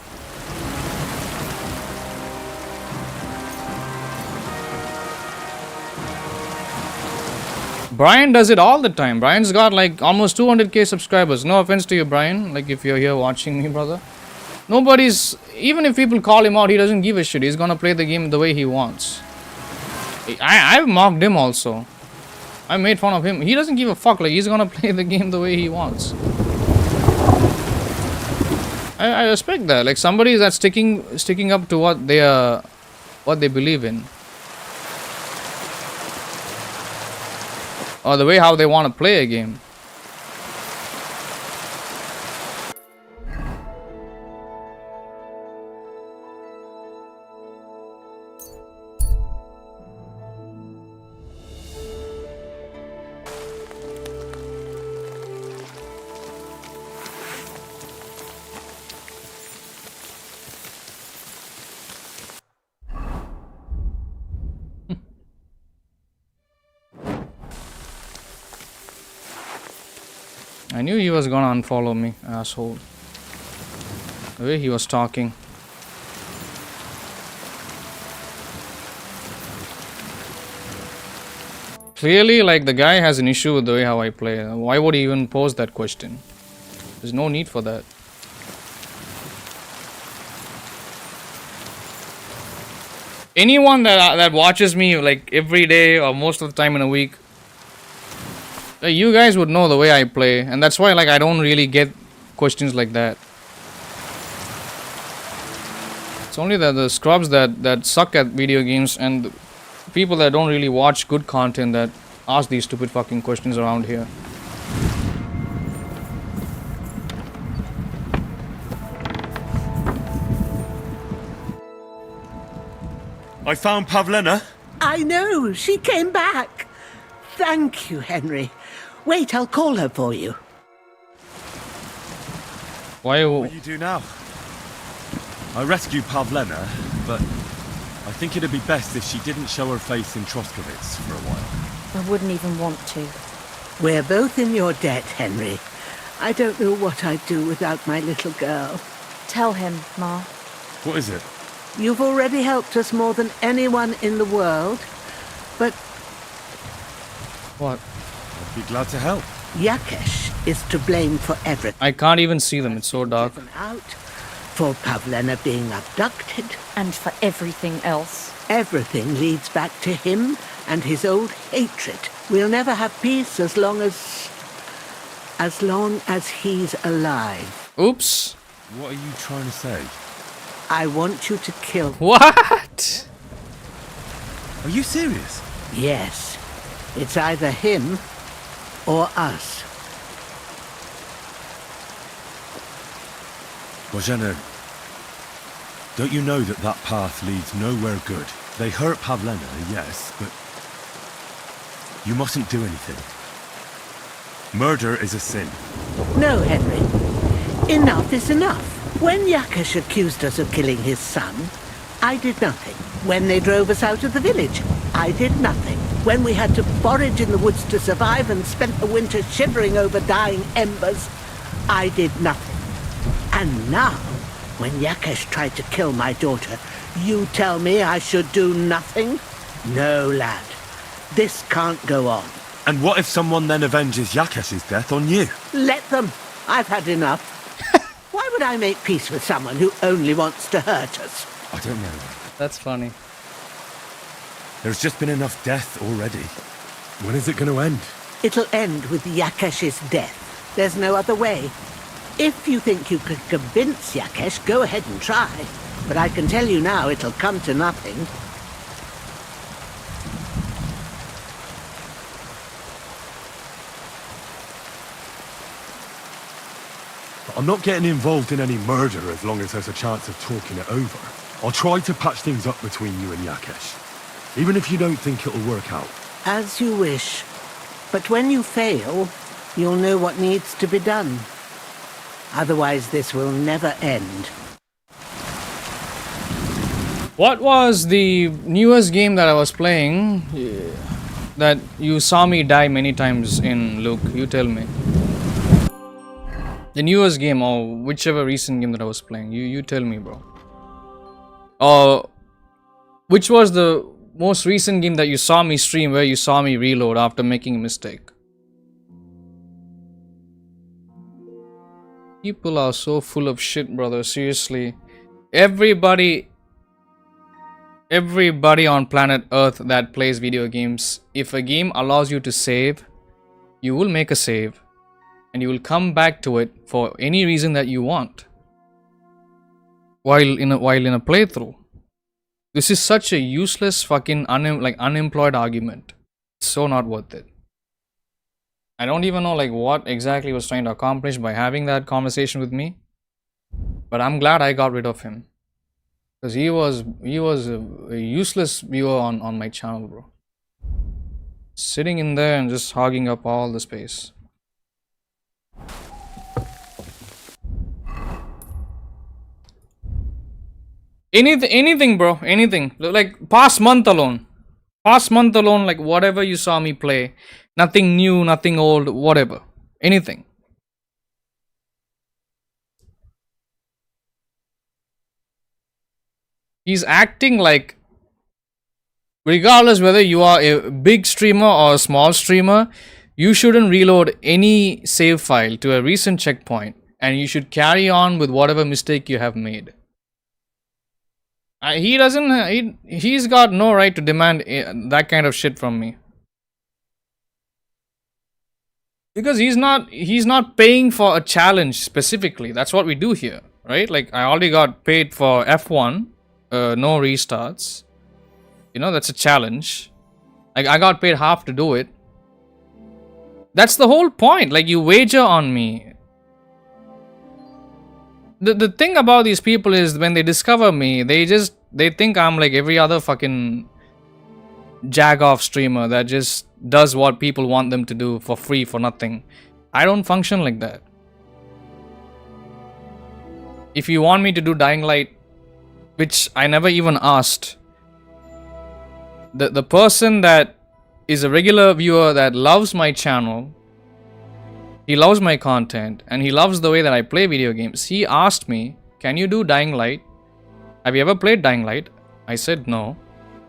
Brian does it all the time. Brian's got like almost 200k subscribers. No offense to you, Brian. Like, if you're here watching me, brother. Nobody's... Even if people call him out, he doesn't give a shit. He's gonna play the game the way he wants. I've mocked him also. I made fun of him. He doesn't give a fuck. Like, he's gonna play the game the way he wants. I respect that. Like, somebody that's sticking up to what they believe in. Or the way how they want to play a game. I knew he was gonna unfollow me, asshole. The way he was talking. Clearly, like, the guy has an issue with the way how I play. Why would he even pose that question? There's no need for that. Anyone that watches me like every day or most of the time in a week, you guys would know the way I play, and that's why, like, I don't really get questions like that. It's only the scrubs that suck at video games and people that don't really watch good content that ask these stupid fucking questions around here. I found Pavlena. I know, she came back. Thank you, Henry. Wait, I'll call her for you. Why? What do you do now? I rescued Pavlena, but I think it'd be best if she didn't show her face in Troskovitz for a while. I wouldn't even want to. We're both in your debt, Henry. I don't know what I'd do without my little girl. Tell him, Ma. What is it? You've already helped us more than anyone in the world, but What? I'd be glad to help. Yakesh is to blame for everything. I can't even see them, it's so dark. Out, for Pavlena being abducted. And for everything else. Everything leads back to him and his old hatred. We'll never have peace as long as he's alive. Oops. What are you trying to say? I want you to kill... What? Are you serious? Yes. It's either him or us. Bojana, don't you know that that path leads nowhere good? They hurt Pavlena, yes, but you mustn't do anything. Murder is a sin. No, Henry. Enough is enough. When Yakesh accused us of killing his son, I did nothing. When they drove us out of the village, I did nothing. When we had to forage in the woods to survive and spent the winter shivering over dying embers, I did nothing. And now, when Yakesh tried to kill my daughter, you tell me I should do nothing? No, lad. This can't go on. And what if someone then avenges Yakesh's death on you? Let them. I've had enough. Why would I make peace with someone who only wants to hurt us? I don't know. That's funny. There's just been enough death already. When is it going to end? It'll end with Yakesh's death. There's no other way. If you think you could convince Yakesh, go ahead and try. But I can tell you now it'll come to nothing. I'm not getting involved in any murder as long as there's a chance of talking it over. I'll try to patch things up between you and Yakesh. Even if you don't think it'll work out. As you wish. But when you fail, you'll know what needs to be done. Otherwise, this will never end. What was the newest game that I was playing that you saw me die many times in, Luke? You tell me. The newest game or whichever recent game that I was playing. You tell me, bro. Which was the most recent game that you saw me stream where you saw me reload after making a mistake? People are so full of shit, brother. Seriously. Everybody on planet Earth that plays video games, if a game allows you to save, you will make a save. And you will come back to it for any reason that you want. While in a playthrough. This is such a useless fucking unemployed argument. It's so not worth it. I don't even know what exactly he was trying to accomplish by having that conversation with me. But I'm glad I got rid of him. Because he was a useless viewer on my channel, bro. Sitting in there and just hogging up all the space. Anything, bro. Anything. Like past month alone, like whatever you saw me play. Nothing new, nothing old, whatever. Anything. He's acting like, regardless whether you are a big streamer or a small streamer, you shouldn't reload any save file to a recent checkpoint. And you should carry on with whatever mistake you have made. He's got no right to demand that kind of shit from me. Because he's not paying for a challenge specifically. That's what we do here, right? Like I already got paid for F1, no restarts. You know, that's a challenge. Like I got paid half to do it. That's the whole point. Like you wager on me. The thing about these people is when they discover me, they think I'm like every other fucking jag-off streamer that just does what people want them to do for free, for nothing. I don't function like that. If you want me to do Dying Light, which I never even asked, the person that is a regular viewer that loves my channel, he loves my content, and he loves the way that I play video games. He asked me, can you do Dying Light? Have you ever played Dying Light? I said no.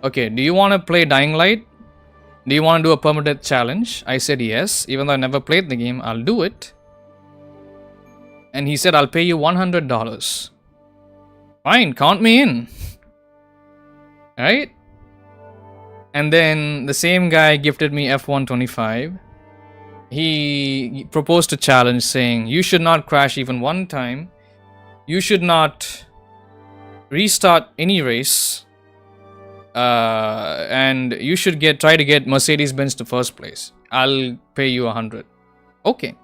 Okay, do you want to play Dying Light? Do you want to do a permanent challenge? I said yes. Even though I never played the game, I'll do it. And he said, I'll pay you $100. Fine, count me in. Right? And then the same guy gifted me F125. He proposed a challenge saying, you should not crash even one time. You should not restart any race. And you should try to get Mercedes-Benz to first place. I'll pay you 100. Okay.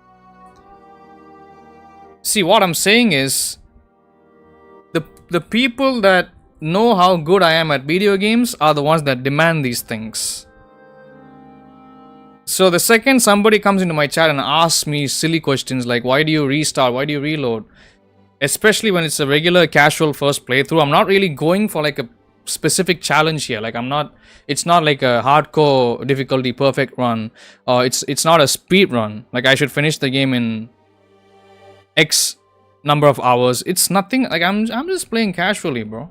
See, what I'm saying is, the people that know how good I am at video games are the ones that demand these things. So the second somebody comes into my chat and asks me silly questions like, why do you restart? Why do you reload? Especially when it's a regular casual first playthrough, I'm not really going for like a specific challenge here. Like it's not like a hardcore difficulty perfect run. It's not a speed run. Like I should finish the game in X number of hours. It's nothing. Like I'm just playing casually, bro.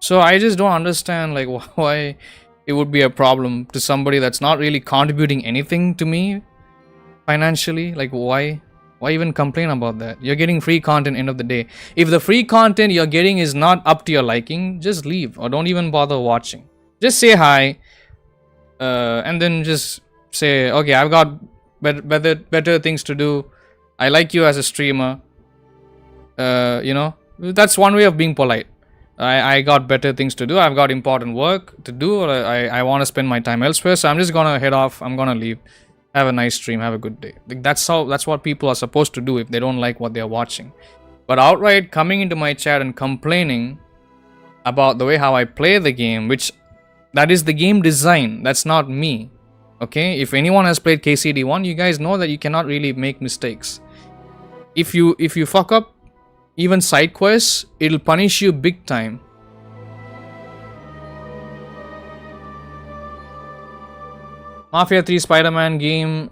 So I just don't understand like why it would be a problem to somebody that's not really contributing anything to me financially. Like why even complain about that? You're getting free content end of the day. If the free content you're getting is not up to your liking, just leave or don't even bother watching. Just say hi and then just say, okay, I've got better things to do. I like you as a streamer. You know, that's one way of being polite. I got better things to do. I've got important work to do. Or I want to spend my time elsewhere. So I'm just gonna head off. I'm gonna leave. Have a nice stream. Have a good day. Like that's what people are supposed to do if they don't like what they're watching. But outright coming into my chat and complaining about the way how I play the game, which that is the game design. That's not me. Okay. If anyone has played KCD1, you guys know that you cannot really make mistakes. If you fuck up even side quests, it'll punish you big time. Mafia 3, Spider-Man game,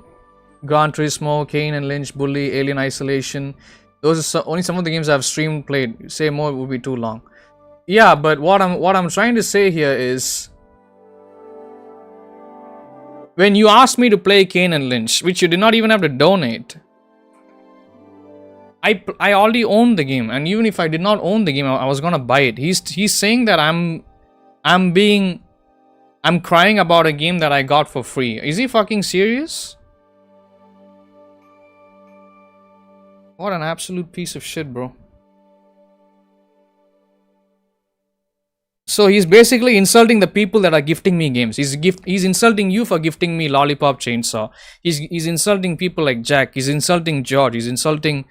Gran Turismo, Kane and Lynch, Bully, Alien Isolation. Those are only some of the games I've streamed, played. Say more would be too long. Yeah, but what I'm trying to say here is, when you asked me to play Kane and Lynch, which you did not even have to donate, I already owned the game, and even if I did not own the game, I was gonna buy it. He's saying that I'm crying about a game that I got for free. Is he fucking serious? What an absolute piece of shit, bro. So he's basically insulting the people that are gifting me games. He's insulting you for gifting me Lollipop Chainsaw. He's insulting people like Jack. He's insulting George. He's insulting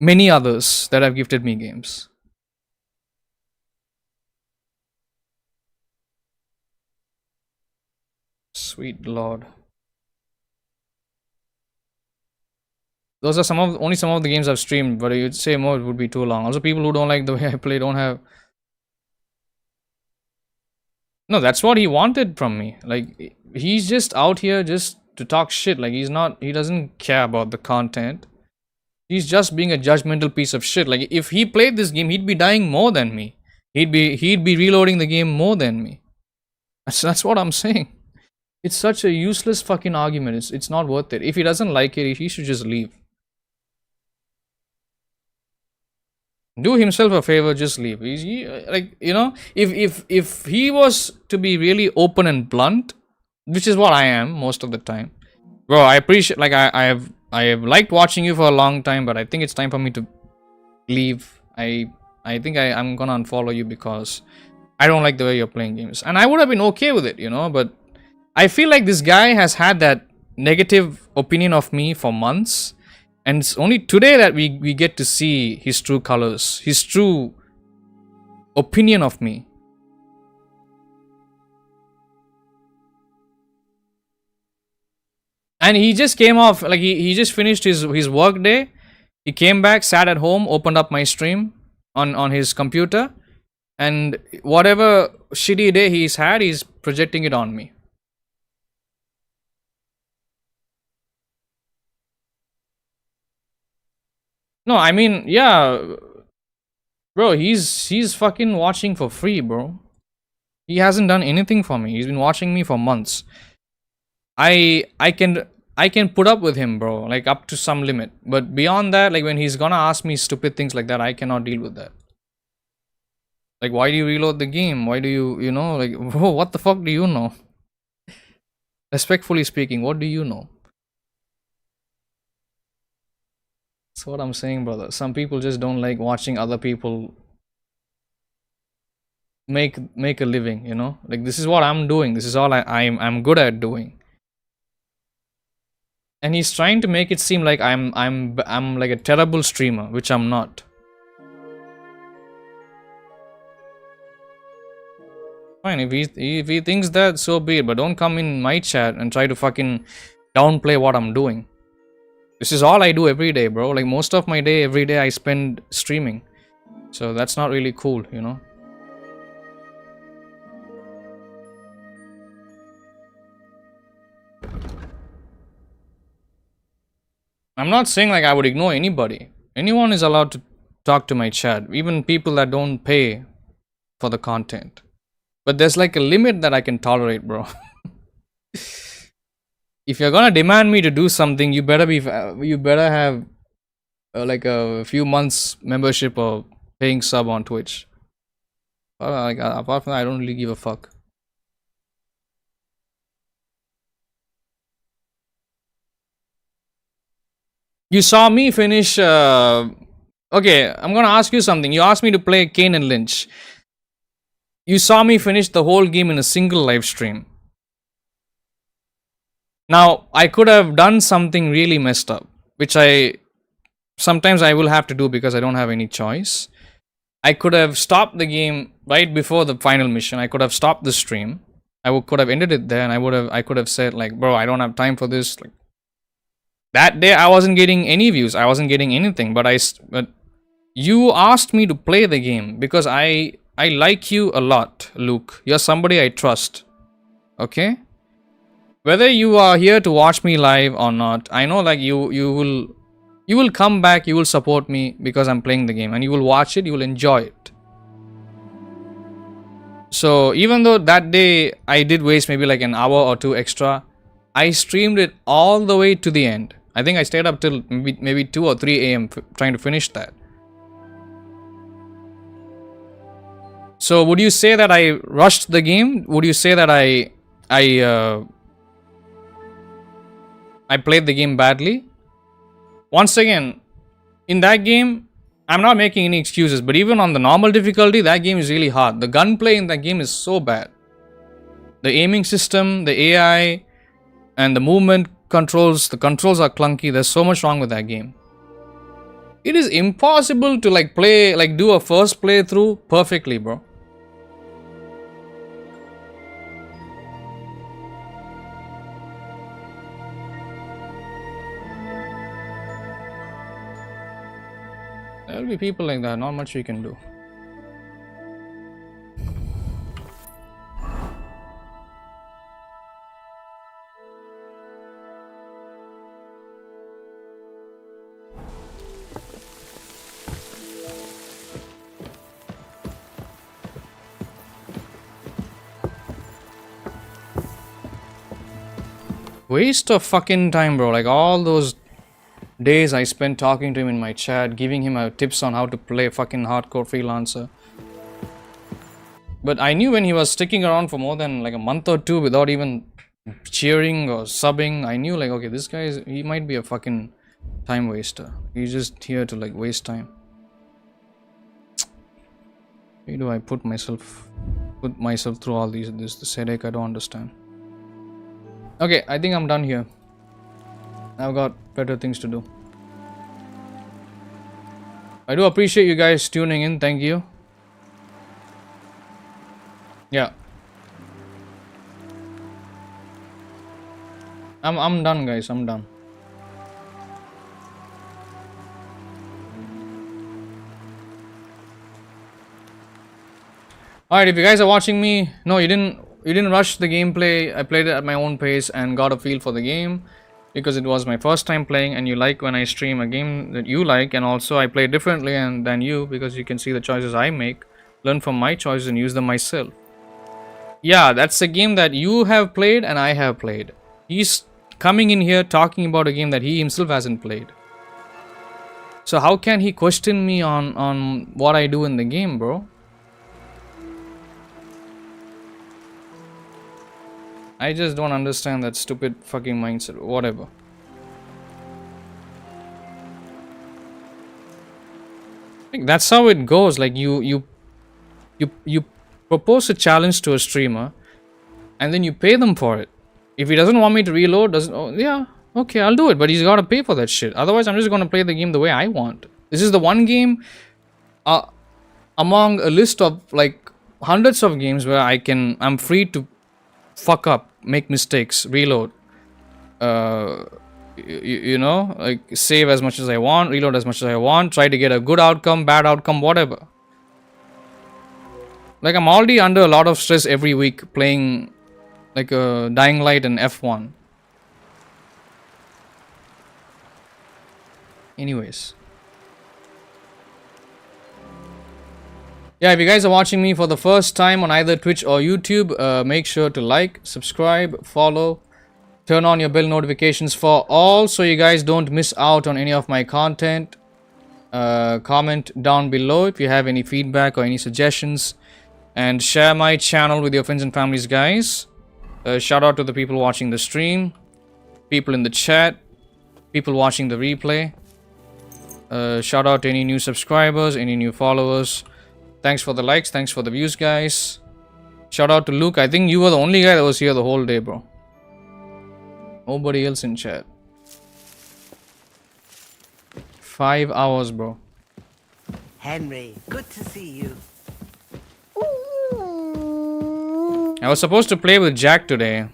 many others that have gifted me games. Sweet Lord. Those are only some of the games I've streamed, but you'd say more, it would be too long. Also, people who don't like the way I play don't have... No, that's what he wanted from me. Like, he's just out here just to talk shit. Like, he doesn't care about the content. He's just being a judgmental piece of shit. Like, if he played this game, he'd be dying more than me. He'd be reloading the game more than me. That's what I'm saying. It's such a useless fucking argument. It's not worth it. If he doesn't like it, he should just leave. Do himself a favor, just leave. Like, you know, if he was to be really open and blunt, which is what I am most of the time, bro, I appreciate, like, I have liked watching you for a long time, but I think it's time for me to leave. I think I'm gonna unfollow you because I don't like the way you're playing games. And I would have been okay with it, you know, but I feel like this guy has had that negative opinion of me for months. And it's only today that we get to see his true colors, his true opinion of me. And he just came off, like he just finished his work day. He came back, sat at home, opened up my stream on his computer. And whatever shitty day he's had, he's projecting it on me. No, I mean, yeah, Bro, he's fucking watching for free, bro. He hasn't done anything for me. He's been watching me for months. I can put up with him, bro, like up to some limit. But beyond that, like when he's gonna ask me stupid things like that, I cannot deal with that. Like, why do you reload the game? Why do you know, like, bro, what the fuck do you know? Respectfully speaking, what do you know? That's what I'm saying, brother. Some people just don't like watching other people make a living, you know? Like, this is what I'm doing. This is all I'm good at doing. And he's trying to make it seem like I'm like a terrible streamer, which I'm not. Fine, if he thinks that, so be it. But don't come in my chat and try to fucking downplay what I'm doing. This is all I do every day, bro. Like most of my day, every day I spend streaming. So that's not really cool, you know. I'm not saying like I would ignore anybody. Anyone is allowed to talk to my chat, even people that don't pay for the content. But there's like a limit that I can tolerate, bro. If you're gonna demand me to do something, you better have like a few months membership or paying sub on Twitch. Like, apart from that, I don't really give a fuck. You saw me finish. Okay, I'm gonna ask you something. You asked me to play Kane and Lynch. You saw me finish the whole game in a single live stream. Now, I could have done something really messed up, which sometimes I will have to do because I don't have any choice. I could have stopped the game right before the final mission. I could have stopped the stream. Could have ended it there, and I could have said like, bro, I don't have time for this. Like, that day I wasn't getting any views. I wasn't getting anything. But you asked me to play the game because I like you a lot, Luke. You're somebody I trust. Okay? Whether you are here to watch me live or not, I know like you will come back, you will support me because I'm playing the game, and you will watch it, you will enjoy it. So even though that day I did waste maybe like an hour or two extra, I streamed it all the way to the end. I think I stayed up till maybe 2 or 3 a.m. trying to finish that. So would you say that I rushed the game? Would you say that I played the game badly? Once again, in that game, I'm not making any excuses, but even on the normal difficulty, that game is really hard. The gunplay in that game is so bad. The aiming system, the AI, and the movement controls, the controls are clunky. There's so much wrong with that game. It is impossible to do a first playthrough perfectly, bro. There will be people like that, not much we can do. Waste of fucking time, bro. Like all those days I spent talking to him in my chat, giving him tips on how to play fucking hardcore freelancer. But I knew when he was sticking around for more than like a month or two without even cheering or subbing, I knew like, okay, this guy he might be a fucking time waster. He's just here to like waste time. Why do I put myself through all this headache? I don't understand. Okay, I think I'm done here. I've got better things to do. I do appreciate you guys tuning in. Thank you. Yeah. I'm done, guys. I'm done. Alright, if you guys are watching me, no, you didn't rush the gameplay. I played it at my own pace and got a feel for the game. because it was my first time playing, and you like when I stream a game that you like, and also I play differently than you because you can see the choices I make, learn from my choices and use them myself. Yeah, that's a game that you have played and I have played. He's coming in here talking about a game that he himself hasn't played. So how can he question me on what I do in the game, bro? I just don't understand that stupid fucking mindset. Whatever. Like, that's how it goes. Like you propose a challenge to a streamer, and then you pay them for it. If he doesn't want me to reload, yeah, okay, I'll do it. But he's got to pay for that shit. Otherwise, I'm just gonna play the game the way I want. This is the one game among a list of like hundreds of games where I'm free to fuck up, make mistakes, reload, you know, like save as much as I want, reload as much as I want, try to get a good outcome, bad outcome, whatever. Like, I'm already under a lot of stress every week playing like a Dying Light and F1. Anyways. Yeah, if you guys are watching me for the first time on either Twitch or YouTube, make sure to like, subscribe, follow, turn on your bell notifications for all so you guys don't miss out on any of my content. Comment down below if you have any feedback or any suggestions, and share my channel with your friends and families, guys. Shout out to the people watching the stream, people in the chat, people watching the replay. Shout out to any new subscribers, any new followers. Thanks for the likes, thanks for the views, guys. Shout out to Luke. I think you were the only guy that was here the whole day, bro. Nobody else in chat. 5 hours, bro. Henry, good to see you. I was supposed to play with Jack today.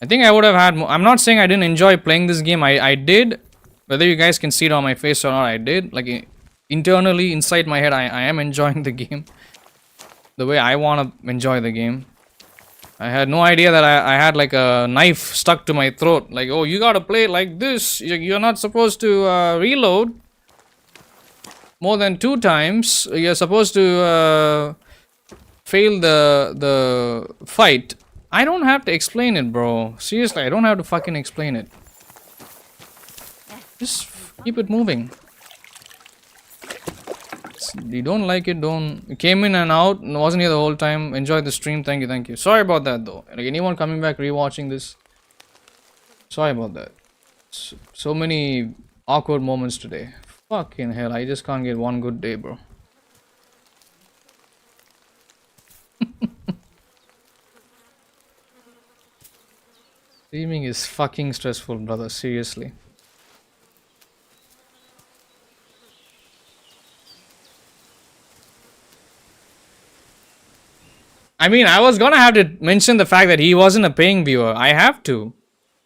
I think I would have had more. I'm not saying I didn't enjoy playing this game. I did. Whether you guys can see it on my face or not, I did. Like, internally, inside my head, I am enjoying the game. The way I want to enjoy the game. I had no idea that I had like a knife stuck to my throat. Like, oh, you gotta play it like this. You're not supposed to reload more than 2 times. You're supposed to fail the fight. I don't have to explain it, bro. Seriously, I don't have to fucking explain it. Just keep it moving. You don't like it, don't. You came in and out, wasn't here the whole time. Enjoy the stream. Thank you, thank you. Sorry about that, though. Like, anyone coming back rewatching this, sorry about that. So many awkward moments today. Fucking hell, I just can't get one good day, bro. Streaming is fucking stressful, brother. Seriously. I mean, I was gonna have to mention the fact that he wasn't a paying viewer. I have to.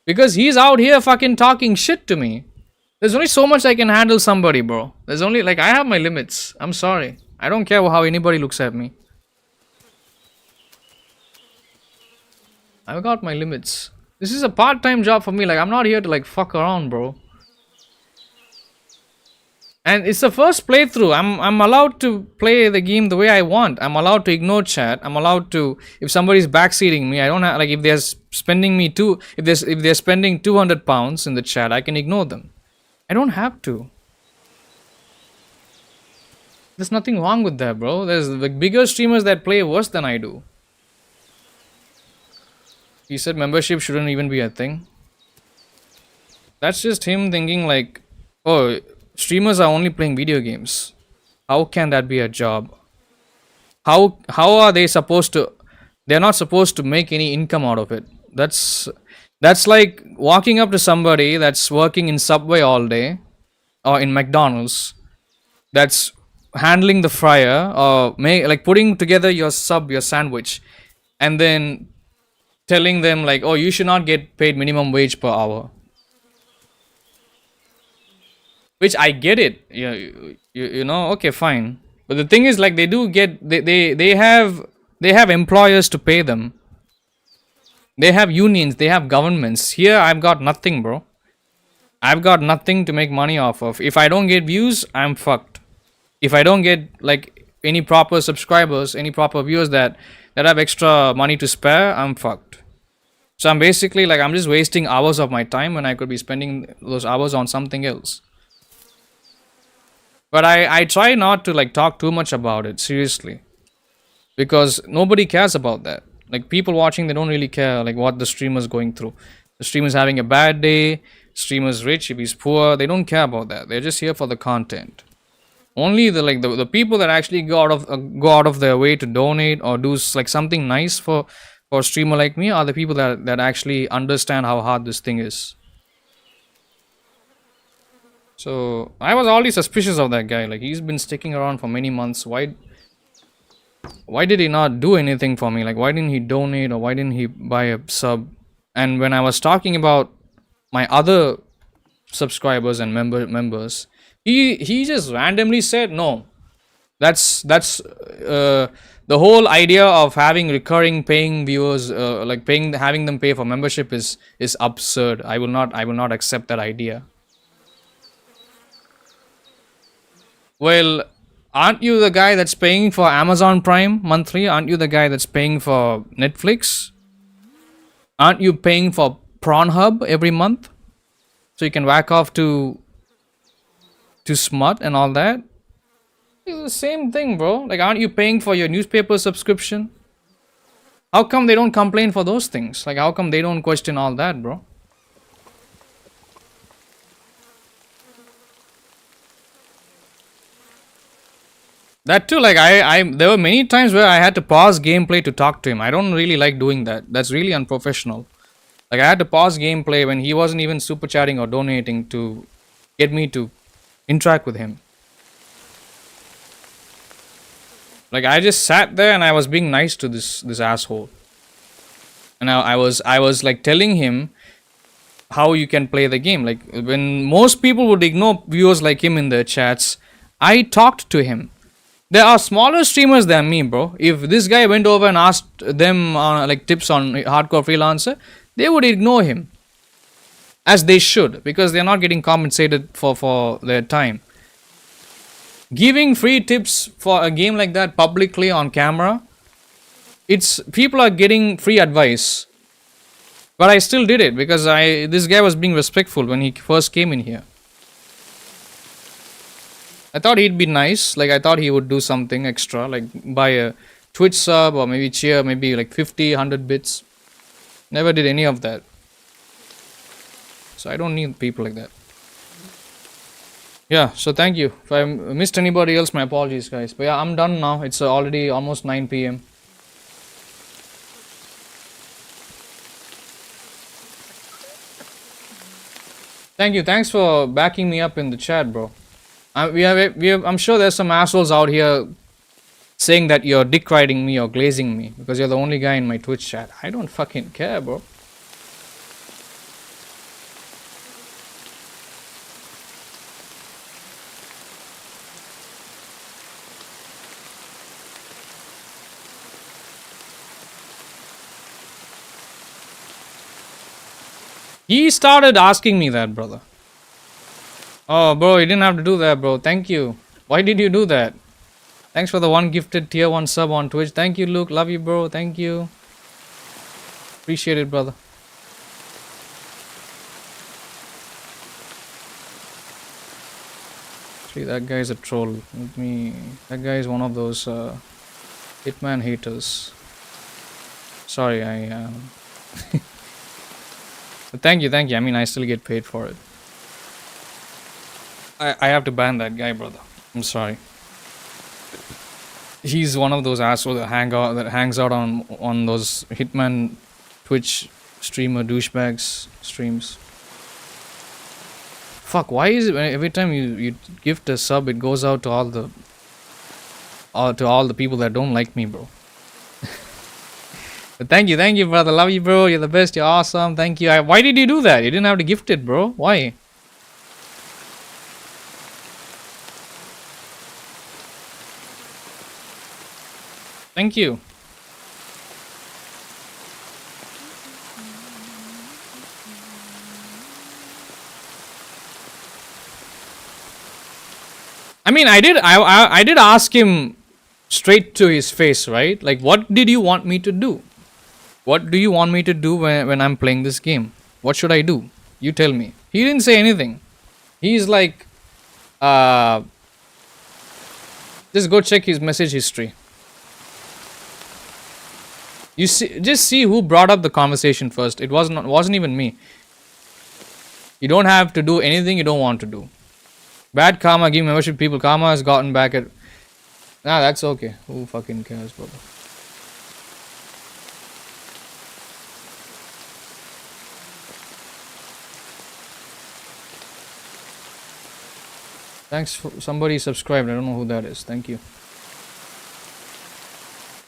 Because he's out here fucking talking shit to me. There's only so much I can handle somebody, bro. There's only, like, I have my limits. I'm sorry. I don't care how anybody looks at me. I've got my limits. This is a part-time job for me. Like, I'm not here to, like, fuck around, bro. And it's the first playthrough. I'm allowed to play the game the way I want. I'm allowed to ignore chat. I'm allowed to, if somebody's backseating me, I don't have, like, if they're spending me if they're spending 200 pounds in the chat, I can ignore them. I don't have to. There's nothing wrong with that, bro. There's like bigger streamers that play worse than I do. He said membership shouldn't even be a thing. That's just him thinking like, oh, streamers are only playing video games. How can that be a job? How are they supposed to? They're not supposed to make any income out of it. That's like walking up to somebody that's working in Subway all day or in McDonald's, that's handling the fryer or like putting together your sandwich, and then telling them like, oh, you should not get paid minimum wage per hour. Which I get it, you know, okay, fine. But the thing is, like, they do get, they have employers to pay them. They have unions, they have governments. Here, I've got nothing, bro. I've got nothing to make money off of. If I don't get views, I'm fucked. If I don't get like any proper subscribers, any proper viewers that have extra money to spare, I'm fucked. So I'm basically like, I'm just wasting hours of my time when I could be spending those hours on something else. But I try not to like talk too much about it, seriously. Because nobody cares about that. Like people watching, they don't really care like what the streamer's going through. The streamer's having a bad day, streamer's rich, if he's poor, they don't care about that. They're just here for the content. Only the people that actually go out of their way to donate or do like something nice for a streamer like me are the people that actually understand how hard this thing is. So I was already suspicious of that guy. Like he's been sticking around for many months. Why did he not do anything for me? Like why didn't he donate or why didn't he buy a sub? And when I was talking about my other subscribers and members, he just randomly said no. That's the whole idea of having recurring paying viewers, like having them pay for membership is absurd. I will not accept that idea. Well, aren't you the guy that's paying for Amazon Prime monthly? Aren't you the guy that's paying for Netflix? Aren't you paying for Pornhub every month? So you can whack off to smut and all that? It's the same thing, bro. Like, aren't you paying for your newspaper subscription? How come they don't complain for those things? Like, how come they don't question all that, bro? That too, like there were many times where I had to pause gameplay to talk to him. I don't really like doing that. That's really unprofessional. Like I had to pause gameplay when he wasn't even super chatting or donating to get me to interact with him. Like I just sat there and I was being nice to this asshole. And I was like telling him how you can play the game. Like when most people would ignore viewers like him in their chats, I talked to him. There are smaller streamers than me, bro. If this guy went over and asked them like tips on hardcore freelancer, they would ignore him. As they should, because they're not getting compensated for their time. Giving free tips for a game like that publicly on camera, people are getting free advice. But I still did it because this guy was being respectful when he first came in here. I thought he'd be nice. Like I thought he would do something extra, like buy a Twitch sub or maybe cheer, maybe like 50, 100 bits. Never did any of that. So I don't need people like that. Yeah, so thank you. If I missed anybody else, my apologies, guys. But yeah, I'm done now. It's already almost 9 p.m. Thank you. Thanks for backing me up in the chat, bro. I'm sure there's some assholes out here saying that you're dick riding me or glazing me because you're the only guy in my Twitch chat. I don't fucking care, bro. He started asking me that, brother. Oh, bro, you didn't have to do that, bro. Thank you. Why did you do that? Thanks for the one gifted tier 1 sub on Twitch. Thank you, Luke. Love you, bro. Thank you. Appreciate it, brother. See, that guy's a troll. That guy is one of those hitman haters. Sorry, But thank you. I mean, I still get paid for it. I have to ban that guy, brother. I'm sorry. He's one of those assholes that hangs out on those hitman Twitch streamer douchebags streams. Fuck, why is it every time you gift a sub, it goes out to all the people that don't like me, bro? But thank you, brother. Love you, bro. You're the best. You're awesome. Thank you. Why did you do that? You didn't have to gift it, bro. Why? Thank you. I mean, I did ask him straight to his face, right? Like, what did you want me to do? What do you want me to do when I'm playing this game? What should I do? You tell me. He didn't say anything. He's like, just go check his message history. You see, just see who brought up the conversation first. It wasn't even me. You don't have to do anything you don't want to do. Bad karma, give membership people. Karma has gotten back at. Nah, that's okay. Who fucking cares, brother? Thanks for somebody subscribed. I don't know who that is. Thank you.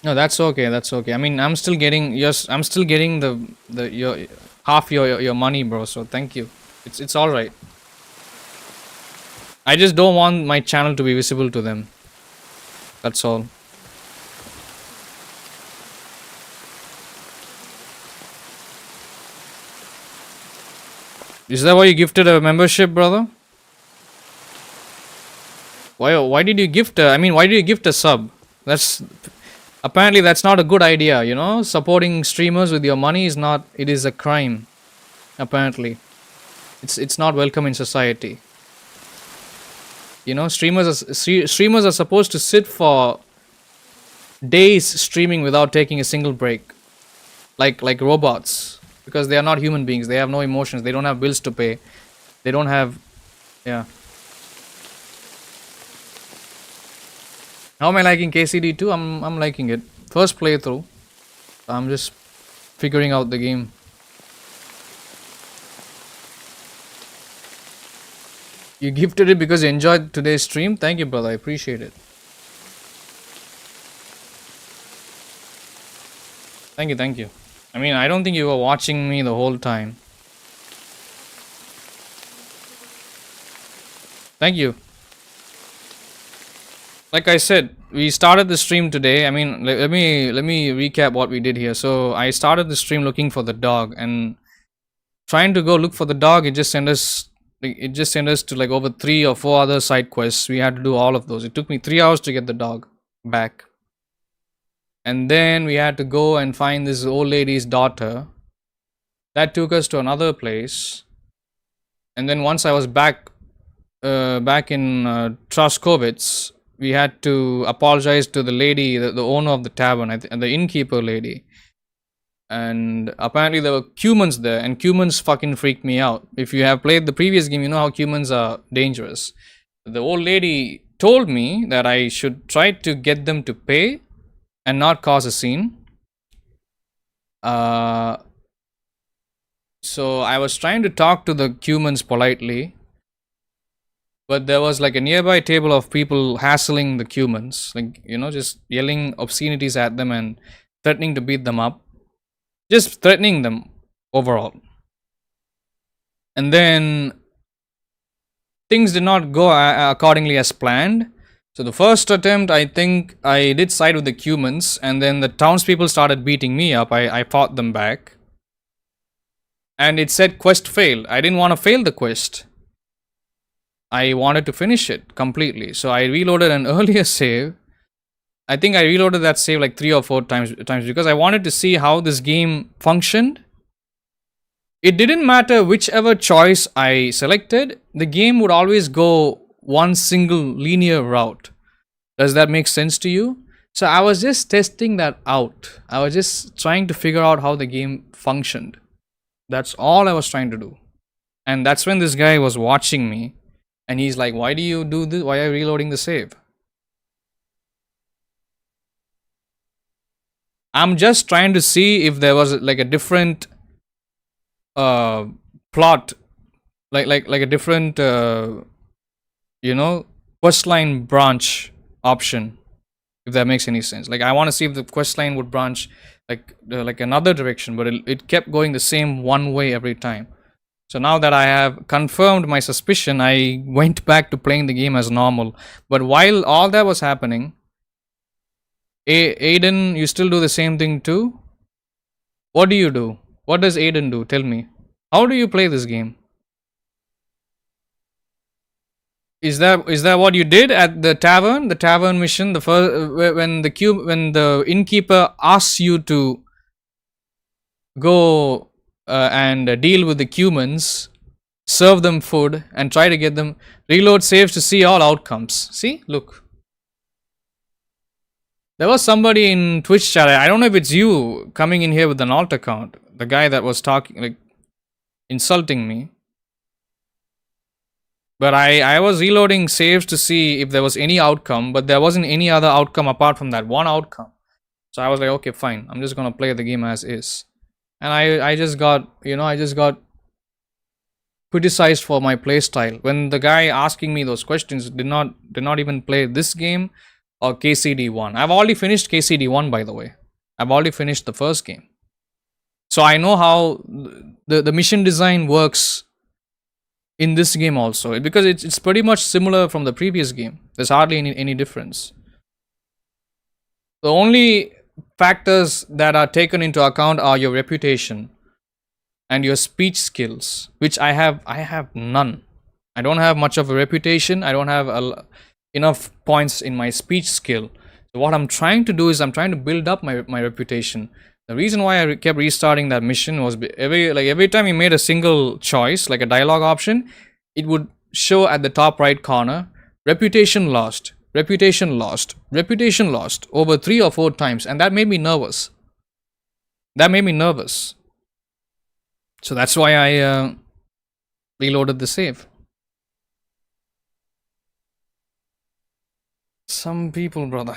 No, that's okay. That's okay. I mean, I'm still getting I'm still getting your half your money, bro. So thank you. It's all right. I just don't want my channel to be visible to them. That's all. Is that why you gifted a membership, brother? Why did you gift I mean, why did you gift a sub? That's apparently that's not a good idea, you know? Supporting streamers with your money is not, it is a crime. Apparently. It's not welcome in society. You know, streamers are supposed to sit for days streaming without taking a single break. Like robots, because they are not human beings. They have no emotions. They don't have bills to pay. They don't have, yeah. How am I liking KCD 2? I'm liking it. First playthrough. I'm just figuring out the game. You gifted it because you enjoyed today's stream. Thank you, brother. I appreciate it. Thank you. I mean, I don't think you were watching me the whole time. Thank you. Like I said, we started the stream today. I mean, let me recap what we did here. So I started the stream looking for the dog, and trying to go look for the dog, it just sent us to like over 3 or 4 other side quests. We had to do all of those. It took me 3 hours to get the dog back. And then we had to go and find this old lady's daughter. That took us to another place. And then once I was back in Troskowitz, we had to apologize to the lady, the owner of the tavern, and the innkeeper lady. And apparently there were humans there, and humans fucking freaked me out. If you have played the previous game, you know how humans are dangerous. The old lady told me that I should try to get them to pay and not cause a scene. So I was trying to talk to the humans politely, but there was like a nearby table of people hassling the humans, like, you know, just yelling obscenities at them and threatening to beat them up. Just threatening them overall. And then things did not go accordingly as planned. So the first attempt, I think I did side with the humans, and then the townspeople started beating me up. I fought them back. And it said quest failed. I didn't want to fail the quest. I wanted to finish it completely. So I reloaded an earlier save. I think I reloaded that save like 3 or 4 times because I wanted to see how this game functioned. It didn't matter whichever choice I selected, the game would always go one single linear route. Does that make sense to you? So I was just testing that out. I was just trying to figure out how the game functioned. That's all I was trying to do. And that's when this guy was watching me. And he's like, why do you do this? Why are you reloading the save? I'm just trying to see if there was like a different plot, like a different you know, quest line branch option, if that makes any sense. Like I want to see if the quest line would branch like another direction, but it kept going the same one way every time. So now that I have confirmed my suspicion, I went back to playing the game as normal. But while all that was happening, Aiden, you still do the same thing too? What do you do? What does Aiden do? Tell me. How do you play this game? Is that what you did at the tavern? The tavern mission, the first when the innkeeper asks you to go and deal with the humans, serve them food, and try to get them reload saves to see all outcomes. See, look. There was somebody in Twitch chat. I don't know if it's you coming in here with an alt account. The guy that was talking, like, insulting me. But I was reloading saves to see if there was any outcome, but there wasn't any other outcome apart from that one outcome. So I was like, okay, fine. I'm just gonna play the game as is. And I just got, I just got criticized for my playstyle. When the guy asking me those questions did not even play this game or KCD1. I've already finished KCD1, by the way. I've already finished the first game. So I know how the mission design works in this game also, because it's pretty much similar from the previous game. There's hardly any difference. The only factors that are taken into account are your reputation and your speech skills, which I have none. I don't have much of a reputation. I don't have enough points in my speech skill. So what I'm trying to do is I'm trying to build up my reputation. The reason why I kept restarting that mission was every time you made a single choice, like a dialogue option, it would show at the top right corner, reputation lost, reputation lost, reputation lost over 3 or 4 times, and that made me nervous. So that's why I reloaded the save. Some people, brother.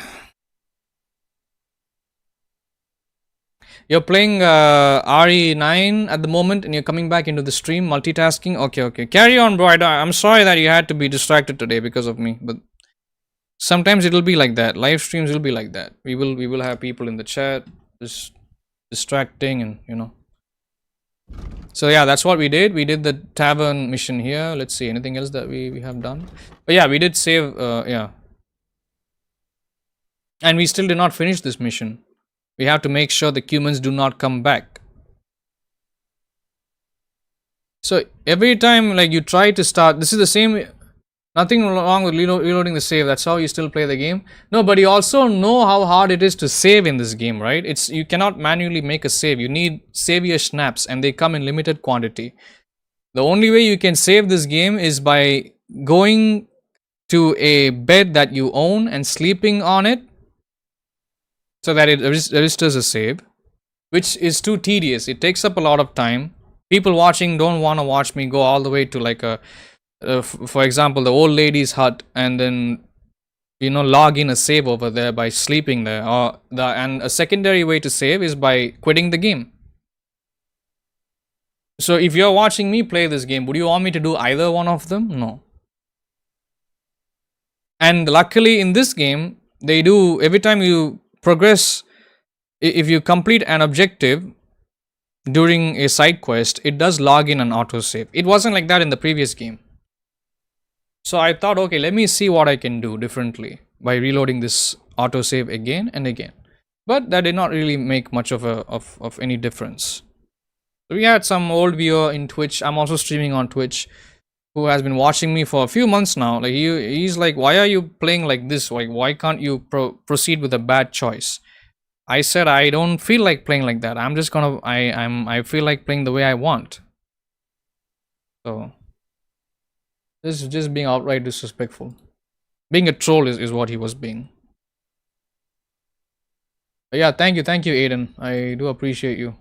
You're playing RE9 at the moment and you're coming back into the stream, multitasking. Okay. Carry on, bro. I'm sorry that you had to be distracted today because of me, but sometimes it'll be like that. Live streams will be like that. We will have people in the chat just distracting and So yeah, that's what we did. We did the tavern mission here. Let's see, anything else that we have done? But yeah, we did save, yeah. And we still did not finish this mission. We have to make sure the humans do not come back. So every time like you try to start, this is the same, nothing wrong with reloading the save. That's how you still play the game. No, but you also know how hard it is to save in this game, right? You cannot manually make a save. You need savior snaps and they come in limited quantity. The only way you can save this game is by going to a bed that you own and sleeping on it, so that it registers a save, which is too tedious. It takes up a lot of time. People watching don't want to watch me go all the way to like for example, the old lady's hut and then log in a save over there by sleeping there. And a secondary way to save is by quitting the game. So if you're watching me play this game, would you want me to do either one of them? No. And luckily in this game, they do, every time you progress, if you complete an objective during a side quest, it does log in an autosave. It wasn't like that in the previous game. So I thought, okay, let me see what I can do differently by reloading this autosave again and again. But that did not really make much of any difference. So we had some old viewer in Twitch. I'm also streaming on Twitch, who has been watching me for a few months now. Like he's like, why are you playing like this? Like, why can't you proceed with a bad choice? I said I don't feel like playing like that. I'm just gonna I feel like playing the way I want. So this is just being outright disrespectful. Being a troll is what he was being. But yeah, thank you, Aiden. I do appreciate you.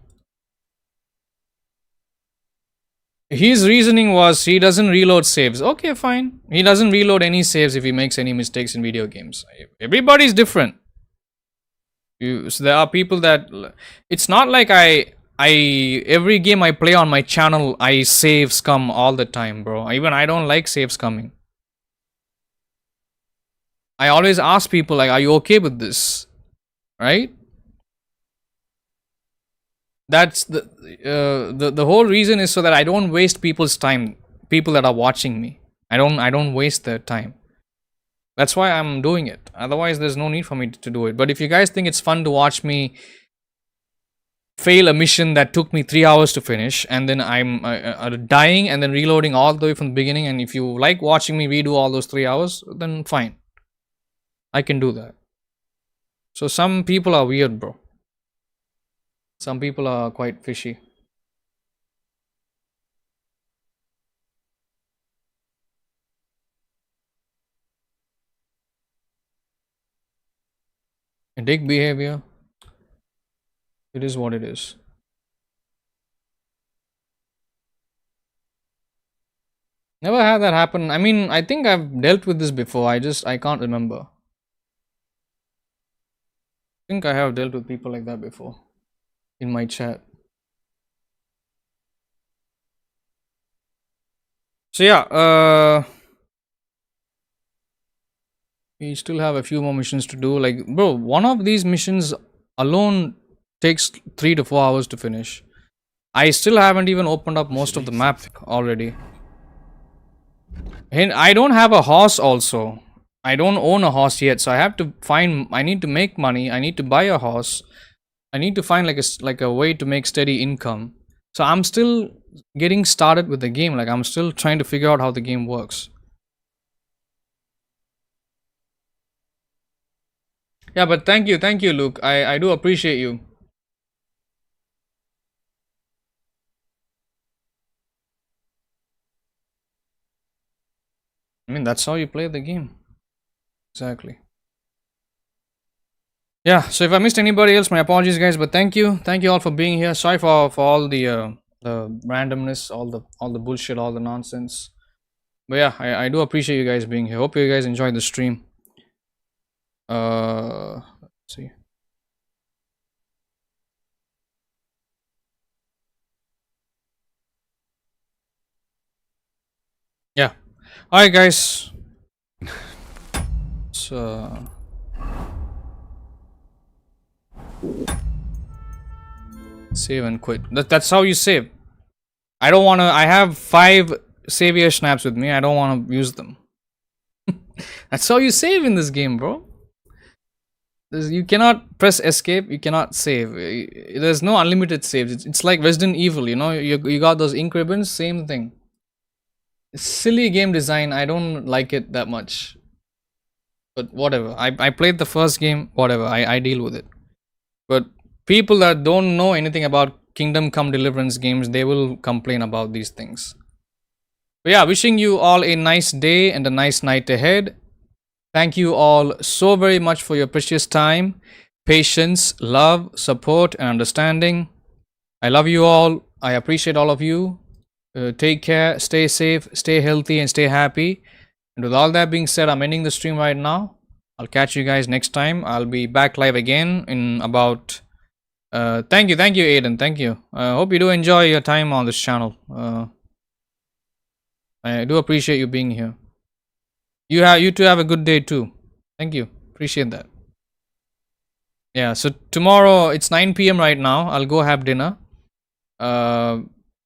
His reasoning was he doesn't reload saves. Okay, fine. He doesn't reload any saves if he makes any mistakes in video games. Everybody's different. So there are people that, it's not like every game I play on my channel, I save scum all the time, bro. Even I don't like save scumming. I always ask people like, are you okay with this? Right? That's the whole reason is so that I don't waste people's time. People that are watching me, I don't waste their time. That's why I'm doing it. Otherwise, there's no need for me to do it. But if you guys think it's fun to watch me fail a mission that took me 3 hours to finish, and then I'm dying and then reloading all the way from the beginning. And if you like watching me redo all those 3 hours, then fine, I can do that. So some people are weird, bro. Some people are quite fishy. Dick behavior. It is what it is. Never had that happen. I mean, I think I've dealt with this before. I can't remember. I think I have dealt with people like that before in my chat. So yeah, we still have a few more missions to do. Like, bro, one of these missions alone takes 3 to 4 hours to finish. I still haven't even opened up most of the map already. And I don't have a horse also. I don't own a horse yet, so I need to make money. I need to buy a horse. I need to find like a way to make steady income. So I'm still getting started with the game. Like, I'm still trying to figure out how the game works. Yeah, but thank you, Luke. I do appreciate you. I mean, that's how you play the game. Exactly. Yeah, so if I missed anybody else, my apologies, guys. But thank you all for being here. Sorry for all the randomness, all the bullshit, all the nonsense. But yeah, I do appreciate you guys being here. Hope you guys enjoyed the stream. Let's see. Yeah. All right, guys. So. Save and quit. That's how you save. I don't want to. I have 5 savior snaps with me. I don't want to use them. That's how you save in this game, bro. You cannot press escape. You cannot save. There's no unlimited saves. It's like Resident Evil. You know, you got those ink ribbons. Same thing. Silly game design. I don't like it that much. But whatever. I played the first game. Whatever. I deal with it. But people that don't know anything about Kingdom Come Deliverance games, they will complain about these things. But yeah, wishing you all a nice day and a nice night ahead. Thank you all so very much for your precious time, patience, love, support, and understanding. I love you all. I appreciate all of you. Take care, stay safe, stay healthy, and stay happy. And with all that being said, I'm ending the stream right now. I'll catch you guys next time. I'll be back live again in about... thank you, Aiden. Thank you. I hope you do enjoy your time on this channel. I do appreciate you being here. You two have a good day too. Thank you. Appreciate that. Yeah, so tomorrow it's 9 p.m. right now. I'll go have dinner.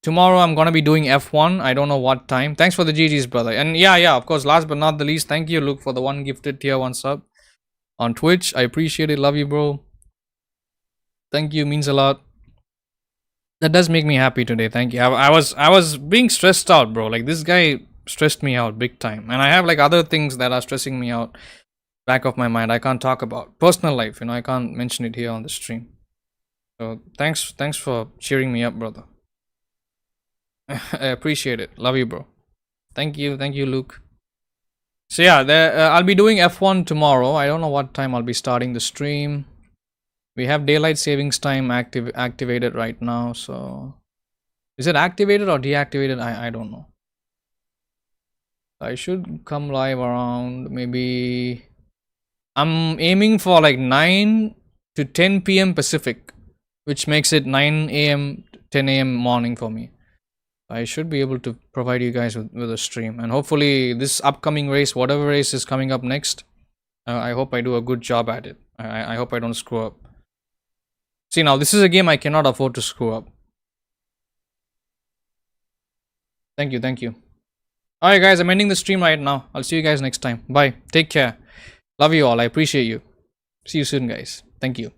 Tomorrow I'm gonna be doing F1. I don't know what time. Thanks for the GG's, brother. And yeah, of course, last but not the least, thank you, Luke, for the 1 gifted tier 1 sub on Twitch. I appreciate it. Love you, bro. Thank you, means a lot. That does make me happy today. Thank you. I was being stressed out, bro. Like, this guy stressed me out big time, and I have like other things that are stressing me out back of my mind. I can't talk about personal life, you know. I can't mention it here on the stream. So thanks for cheering me up, brother. I appreciate it. Love you, bro. Thank you, Luke. So yeah, I'll be doing F1 tomorrow. I don't know what time I'll be starting the stream. We have daylight savings time activated right now. So is it activated or deactivated? I don't know. I should come live around maybe... I'm aiming for like 9 to 10 p.m. Pacific, which makes it 9 a.m. 10 a.m. morning for me. I should be able to provide you guys with a stream, and hopefully this upcoming race, whatever race is coming up next, I hope I do a good job at it. I hope I don't screw up. See, now this is a game I cannot afford to screw up. Thank you. Alright guys, I'm ending the stream right now. I'll see you guys next time. Bye. Take care. Love you all. I appreciate you. See you soon, guys. Thank you.